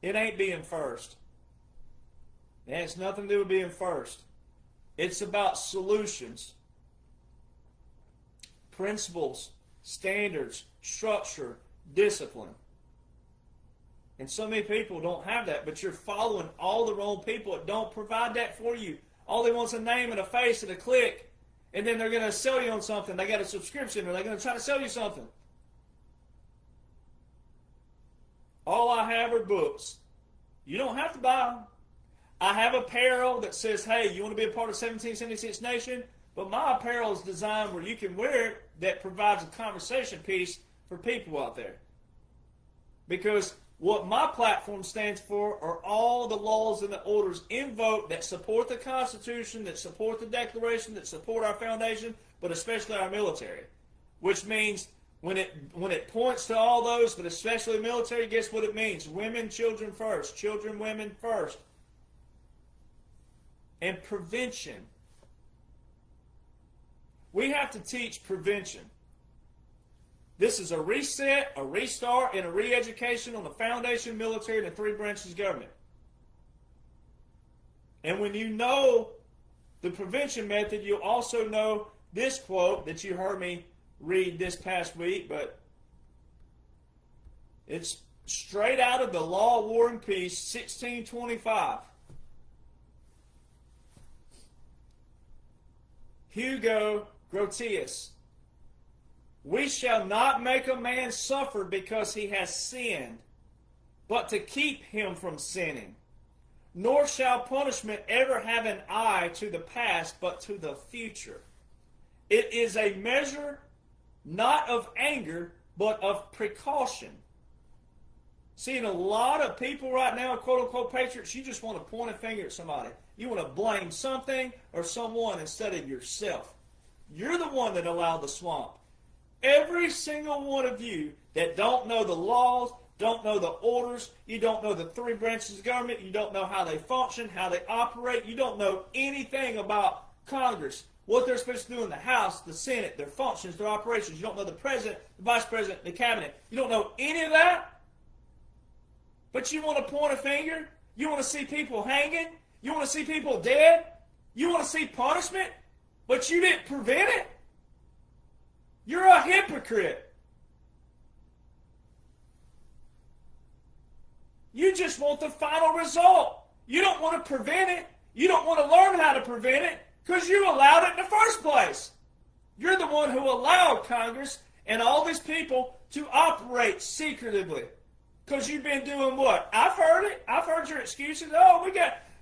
it ain't being first. It has nothing to do with being first. It's about solutions, principles, standards, structure, discipline. And so many people don't have that, but you're following all the wrong people that don't provide that for you. All they want is a name and a face and a click, and then they're going to sell you on something. They got a subscription, or they're going to try to sell you something. All I have are books. You don't have to buy them. I have apparel that says, hey, you want to be a part of 1776 Nation? But my apparel is designed where you can wear it that provides a conversation piece for people out there. Because what my platform stands for are all the laws and the orders invoked that support the Constitution, that support the Declaration, that support our foundation, but especially our military. Which means when it points to all those, but especially military, guess what it means? Women, children first. Children, women first. And prevention. We have to teach prevention. This is a reset, a restart, and a re-education on the foundation, military, and the three branches of government. And when you know the prevention method, you'll also know this quote that you heard me read this past week, but it's straight out of the Law, War, and Peace, 1625. Hugo Grotius. We shall not make a man suffer because he has sinned, but to keep him from sinning. Nor shall punishment ever have an eye to the past, but to the future. It is a measure not of anger, but of precaution. Seeing a lot of people right now, quote-unquote patriots, you just want to point a finger at somebody. You want to blame something or someone instead of yourself. You're the one that allowed the swamp. Every single one of you that don't know the laws, don't know the orders, you don't know the three branches of government, you don't know how they function, how they operate, you don't know anything about Congress, what they're supposed to do in the House, the Senate, their functions, their operations. You don't know the President, the Vice President, the Cabinet. You don't know any of that? But you want to point a finger? You want to see people hanging? You want to see people dead? You want to see punishment? But you didn't prevent it? You're a hypocrite. You just want the final result. You don't want to prevent it. You don't want to learn how to prevent it because you allowed it in the first place. You're the one who allowed Congress and all these people to operate secretively. Because you've been doing what? I've heard it. I've heard your excuses. Oh,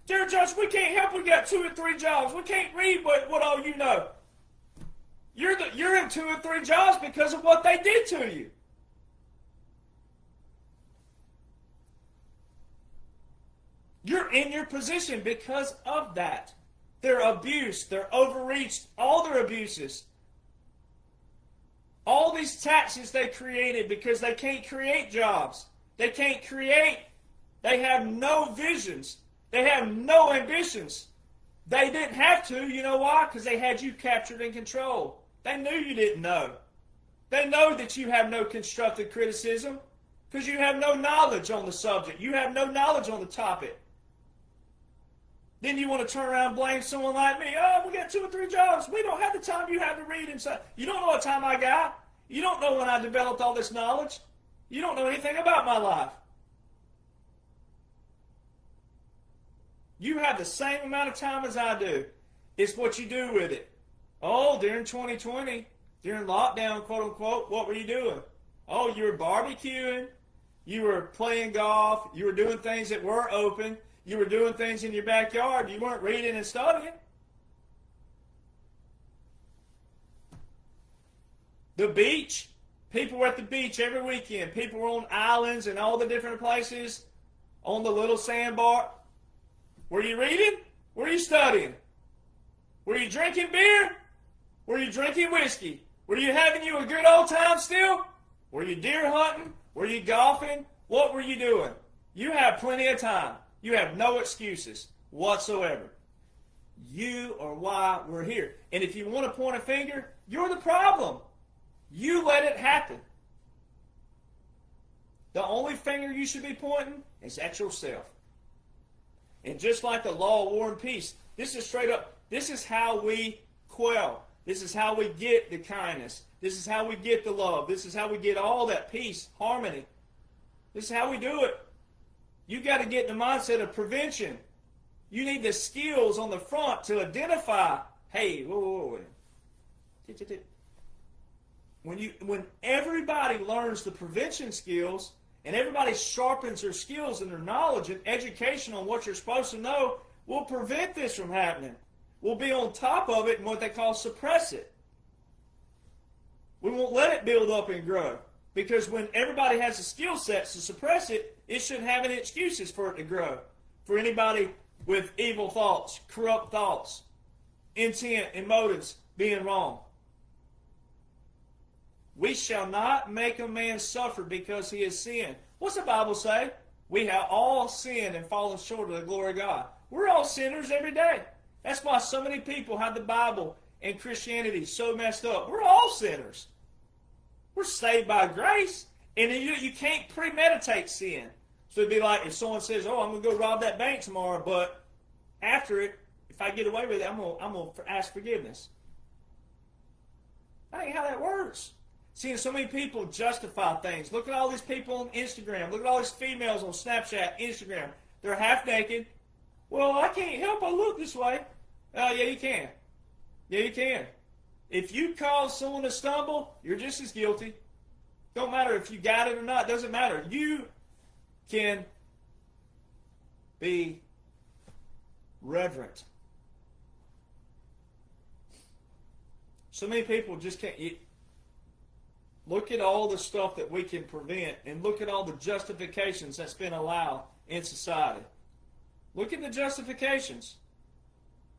dear Judge, we can't help. We got 2 or 3 jobs. We can't read what all you know. You're in 2 or 3 jobs because of what they did to you. You're in your position because of that. Their abuse, their overreach, all their abuses. All these taxes they created because they can't create jobs. They can't create. They have no visions. They have no ambitions. They didn't have to. You know why? Because they had you captured and controlled. They knew you didn't know. They know that you have no constructive criticism because you have no knowledge on the subject. You have no knowledge on the topic. Then you want to turn around and blame someone like me. Oh, we got 2 or 3 jobs. We don't have the time you have to read and stuff. You don't know what time I got. You don't know when I developed all this knowledge. You don't know anything about my life. You have the same amount of time as I do. It's what you do with it. Oh, during 2020, during lockdown, quote unquote, what were you doing? Oh, you were barbecuing. You were playing golf. You were doing things that were open. You were doing things in your backyard. You weren't reading and studying. The beach. People were at the beach every weekend. People were on islands and all the different places on the little sandbar. Were you reading? Were you studying? Were you drinking beer? Were you drinking whiskey? Were you having you a good old time still? Were you deer hunting? Were you golfing? What were you doing? You have plenty of time. You have no excuses whatsoever. You are why we're here. And if you want to point a finger, you're the problem. You let it happen. The only finger you should be pointing is at yourself. And just like the law of war and peace, this is straight up, this is how we quell. This is how we get the kindness. This is how we get the love. This is how we get all that peace, harmony. This is how we do it. You got to get in the mindset of prevention. You need the skills on the front to identify, hey, whoa. When everybody learns the prevention skills and everybody sharpens their skills and their knowledge and education on what you're supposed to know, we'll prevent this from happening. We'll be on top of it and what they call suppress it. We won't let it build up and grow. Because when everybody has the skill sets to suppress it, it shouldn't have any excuses for it to grow. For anybody with evil thoughts, corrupt thoughts, intent and motives being wrong. We shall not make a man suffer because he has sinned. What's the Bible say? We have all sinned and fallen short of the glory of God. We're all sinners every day. That's why so many people have the Bible and Christianity so messed up. We're all sinners. We're saved by grace. And you can't premeditate sin. So it'd be like if someone says, oh, I'm going to go rob that bank tomorrow, but after it, if I get away with it, I'm going to ask forgiveness. That ain't how that works. Seeing so many people justify things. Look at all these people on Instagram. Look at all these females on Snapchat, Instagram. They're half naked. Well, I can't help I look this way. Oh, yeah, you can. Yeah, you can. If you cause someone to stumble, you're just as guilty. Don't matter if you got it or not. Doesn't matter. You can be reverent. So many people just can't. Look at all the stuff that we can prevent, and look at all the justifications that's been allowed in society. Look at the justifications.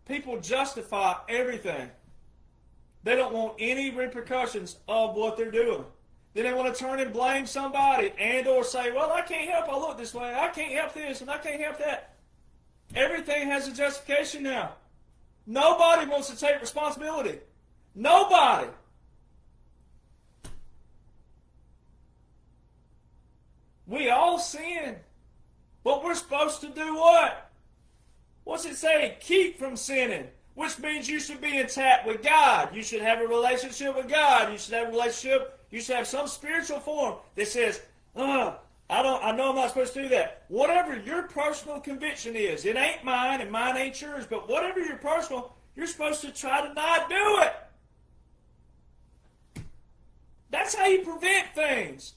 People justify everything. They don't want any repercussions of what they're doing. Then they want to turn and blame somebody and or say, well, I can't help I look this way. I can't help this and I can't help that. Everything has a justification now. Nobody wants to take responsibility. Nobody. We all sin. But we're supposed to do what? What's it say? Keep from sinning. Which means you should be intact with God. You should have a relationship with God. You should have a relationship. You should have some spiritual form that says, I know I'm not supposed to do that. Whatever your personal conviction is, it ain't mine and mine ain't yours, but whatever your personal, you're supposed to try to not do it. That's how you prevent things.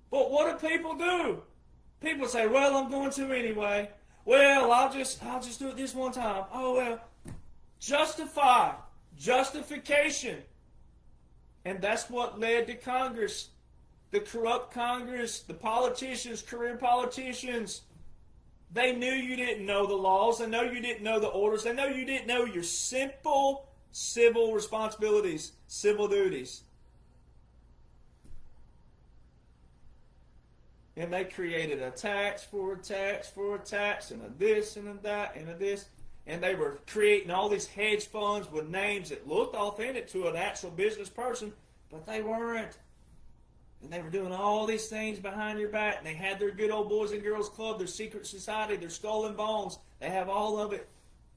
But what do people do? People say, well, I'm going to anyway. Well, I'll just do it this one time. Oh, well. Justify. Justification. And that's what led to Congress. The corrupt Congress, the politicians, career politicians. They knew you didn't know the laws. They know you didn't know the orders. They know you didn't know your simple civil responsibilities, civil duties. And they created a tax for a tax for a tax and a this and a that and a this. And they were creating all these hedge funds with names that looked authentic to an actual business person, but they weren't. And they were doing all these things behind your back. And they had their good old Boys and Girls Club, their secret society, their Skull and Bones. They have all of it.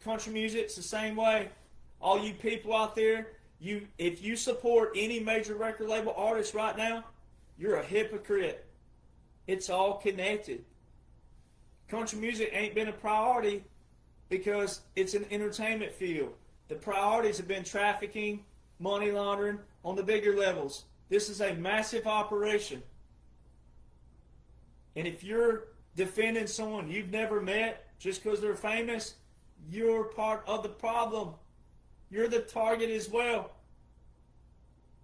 Country music's the same way. All you people out there, if you support any major record label artist right now, you're a hypocrite. It's all connected. Country music ain't been a priority because it's an entertainment field. The priorities have been trafficking, money laundering on the bigger levels. This is a massive operation. And if you're defending someone you've never met just because they're famous, you're part of the problem. You're the target as well.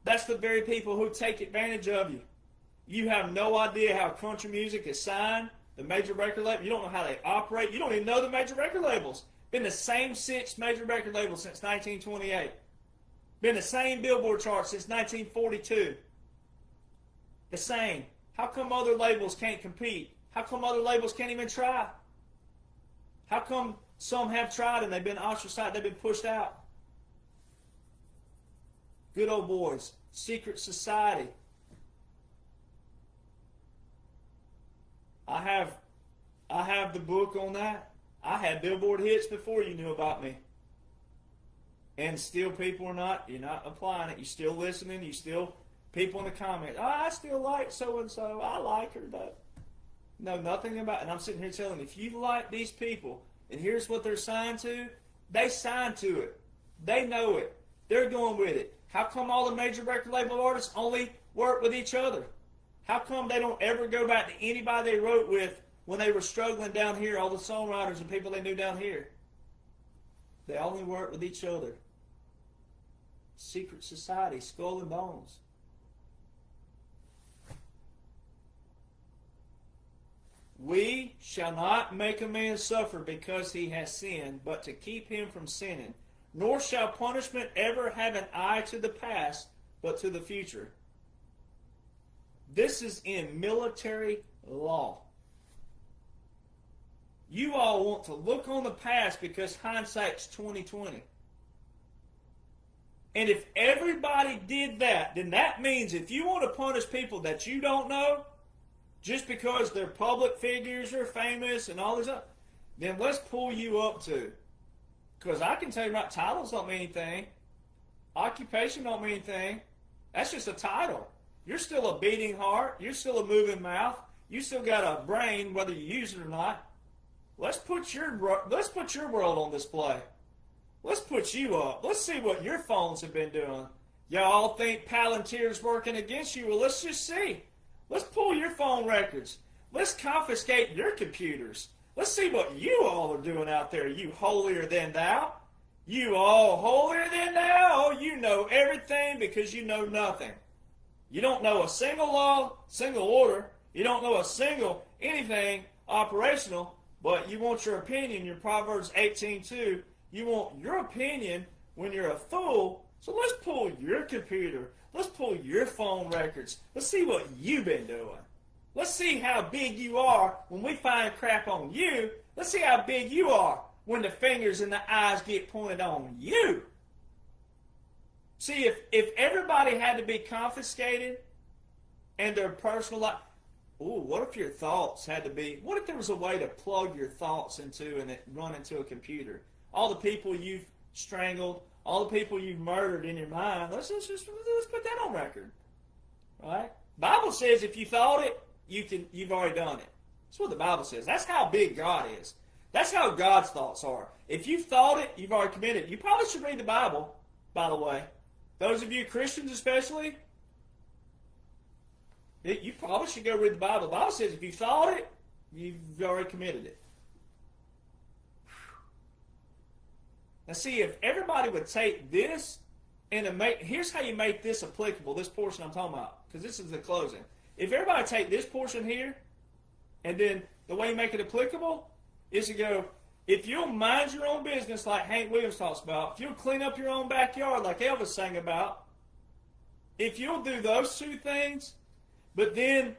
That's the very people who take advantage of you. You have no idea how country music is signed, the major record label. You don't know how they operate. You don't even know the major record labels. Been the same 6 major record labels since 1928. Been the same Billboard chart since 1942. The same. How come other labels can't compete? How come other labels can't even try? How come some have tried and they've been ostracized, they've been pushed out? Good old boys. Secret society. I have the book on that. I had Billboard hits before you knew about me. And still people you're not applying it. You're still listening. You still, people in the comments, I still like so-and-so. I like her, but know nothing about it. And I'm sitting here telling you, if you like these people, and here's what they're signed to, they signed to it. They know it. They're going with it. How come all the major record label artists only work with each other? How come they don't ever go back to anybody they wrote with when they were struggling down here, all the songwriters and people they knew down here? They only work with each other. Secret society, Skull and Bones. We shall not make a man suffer because he has sinned, but to keep him from sinning. Nor shall punishment ever have an eye to the past, but to the future. This is in military law. You all want to look on the past because hindsight's 20/20. And if everybody did that, then that means if you want to punish people that you don't know, just because they're public figures or famous and all this stuff, then let's pull you up too. Because I can tell you right, titles don't mean anything. Occupation don't mean anything. That's just a title. You're still a beating heart. You're still a moving mouth. You still got a brain, whether you use it or not. Let's put your world on display. Let's put you up. Let's see what your phones have been doing. Y'all think Palantir's working against you? Well, let's just see. Let's pull your phone records. Let's confiscate your computers. Let's see what you all are doing out there, you holier than thou. You all holier than thou. Oh, you know everything because you know nothing. You don't know a single law, single order. You don't know a single anything operational, but you want your opinion, your Proverbs 18:2. You want your opinion when you're a fool. So let's pull your computer. Let's pull your phone records. Let's see what you've been doing. Let's see how big you are when we find crap on you. Let's see how big you are when the fingers and the eyes get pointed on you. See, if everybody had to be confiscated and their personal life, what if your thoughts had to be, what if there was a way to plug your thoughts into and it run into a computer? All the people you've strangled, all the people you've murdered in your mind, let's put that on record. Right? Bible says if you thought it, you've already done it. That's what the Bible says. That's how big God is. That's how God's thoughts are. If you thought it, you've already committed. You probably should read the Bible, by the way. Those of you Christians especially, you probably should go read the Bible. The Bible says if you thought it, you've already committed it. Now see, if everybody would take this and here's how you make this applicable, this portion I'm talking about, because this is the closing. If everybody take this portion here, and then the way you make it applicable is to go, if you'll mind your own business like Hank Williams talks about, if you'll clean up your own backyard like Elvis sang about, if you'll do those two things, but then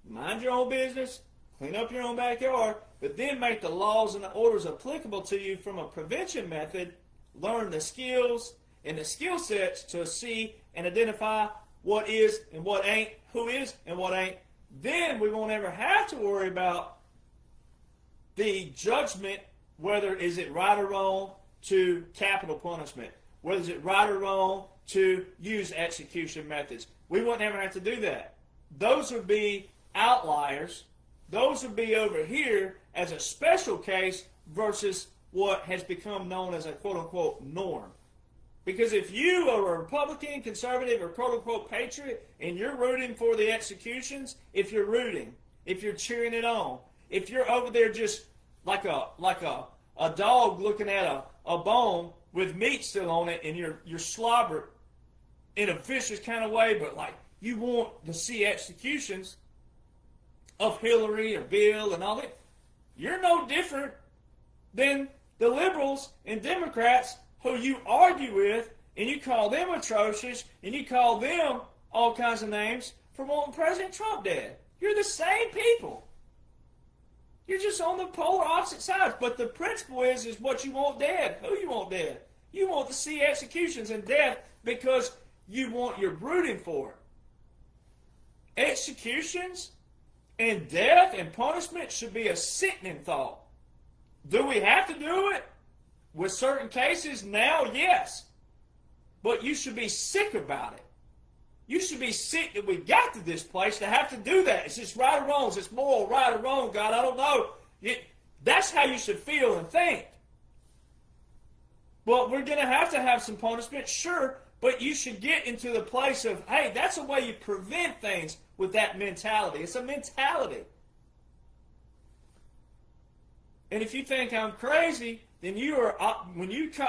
mind your own business, clean up your own backyard, but then make the laws and the orders applicable to you from a prevention method, learn the skills and the skill sets to see and identify what is and what ain't, who is and what ain't, then we won't ever have to worry about the judgment, whether is it right or wrong to capital punishment, whether is it right or wrong to use execution methods. We wouldn't ever have to do that. Those would be outliers. Those would be over here as a special case versus what has become known as a quote-unquote norm. Because if you are a Republican, conservative, or quote-unquote patriot, and you're rooting for the executions, if you're rooting, if you're cheering it on, if you're over there just like a dog looking at a bone with meat still on it, and you're slobbered in a vicious kind of way, but like you want to see executions of Hillary or Bill and all that, you're no different than the liberals and Democrats who you argue with, and you call them atrocious, and you call them all kinds of names for wanting President Trump dead. You're the same people. You're just on the polar opposite sides. But the principle is what you want dead. Who you want dead? You want to see executions and death because you're rooting for it. Executions and death and punishment should be a sickening thought. Do we have to do it? With certain cases now, yes. But you should be sick about it. You should be sick that we got to this place to have to do that. Is this right or wrong? Is this moral, right or wrong? God, I don't know. That's how you should feel and think. But we're going to have some punishment, sure, but you should get into the place of, hey, that's a way you prevent things with that mentality. It's a mentality. And if you think I'm crazy, then you are,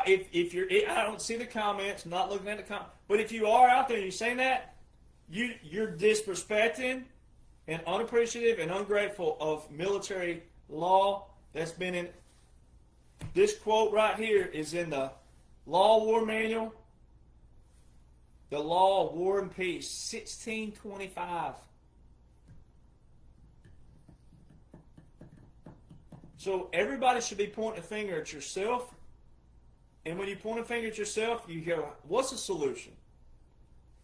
if you're, I don't see the comments, I'm not looking at the comments, but if you are out there and you're saying that, you're disrespecting and unappreciative and ungrateful of military law that's been in, this quote right here is in the Law War Manual, the Law of War and Peace, 1625. So everybody should be pointing a finger at yourself. And when you point a finger at yourself, you go, what's the solution?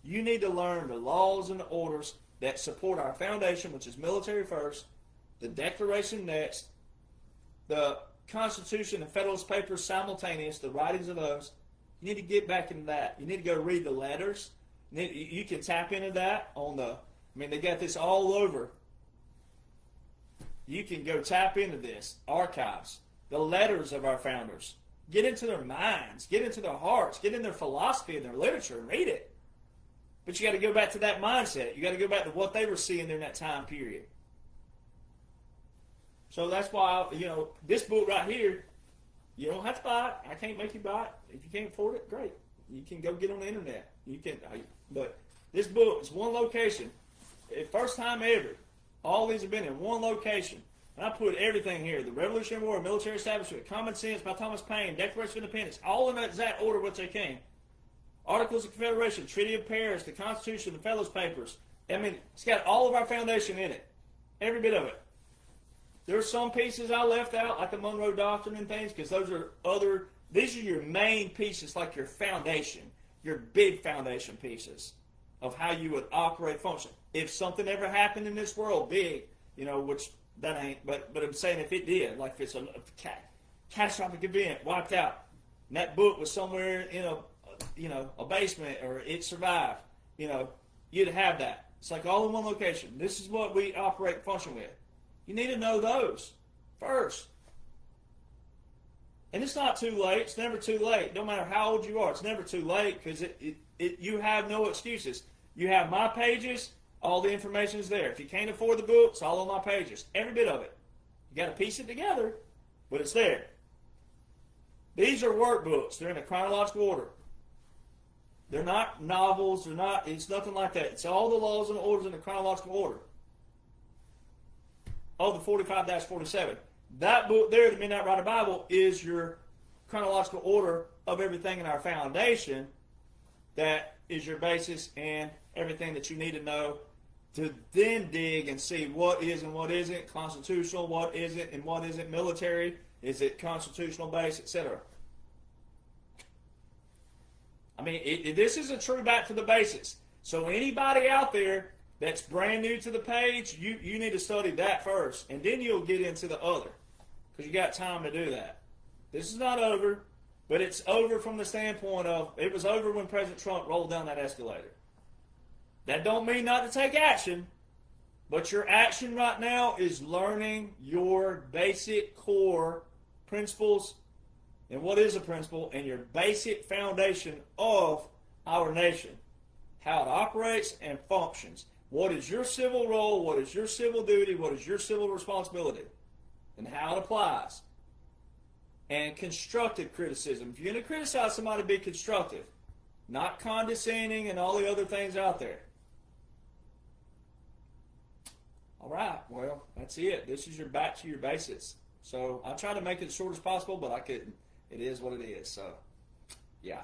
You need to learn the laws and the orders that support our foundation, which is military first, the Declaration next, the Constitution and Federalist Papers simultaneous, the writings of those. You need to get back into that. You need to go read the letters. You can tap into that on they got this all over. You can go tap into this, archives, the letters of our founders, get into their minds, get into their hearts, get in their philosophy and their literature and read it. But you got to go back to that mindset. You got to go back to what they were seeing during that time period. So that's why, this book right here, you don't have to buy it. I can't make you buy it. If you can't afford it, great. You can go get on the internet. But this book is one location. First time ever. All these have been in one location. And I put everything here. The Revolutionary War, Military Establishment, Common Sense by Thomas Paine, Declaration of Independence, all in that exact order which they came. Articles of Confederation, Treaty of Paris, the Constitution, the Fellows Papers. I mean, it's got all of our foundation in it. Every bit of it. There's some pieces I left out, like the Monroe Doctrine and things, because these are your main pieces, like your foundation, your big foundation pieces of how you would operate, function. If something ever happened in this world, big, which that ain't, but I'm saying if it did, like if it's a catastrophic event, wiped out, and that book was somewhere in a basement, or it survived, you'd have that. It's like all in one location. This is what we operate and function with. You need to know those first. And it's not too late. It's never too late. No matter how old you are, it's never too late, because you have no excuses. You have my pages. All the information is there. If you can't afford the book, it's all on my pages. Every bit of it. You got to piece it together, but it's there. These are workbooks. They're in a chronological order. They're not novels. It's nothing like that. It's all the laws and orders in a chronological order. Oh, the 45-47. That book there, the Midnight Rider Bible, is your chronological order of everything in our foundation. That is your basis and everything that you need to know to then dig and see what is and what isn't constitutional, what isn't and what isn't military, is it constitutional based, etc. I mean, this is a true back to the basics. So anybody out there that's brand new to the page, you need to study that first, and then you'll get into the other, because you got time to do that. This is not over, but it's over from the standpoint of it was over when President Trump rolled down that escalator. That don't mean not to take action, but your action right now is learning your basic core principles and what is a principle and your basic foundation of our nation, how it operates and functions. What is your civil role? What is your civil duty? What is your civil responsibility? And how it applies. And constructive criticism. If you're going to criticize somebody, be constructive. Not condescending and all the other things out there. All right, well, that's it. This is your back to your basics. So I try to make it as short as possible, but I couldn't. It is what it is. So, yeah.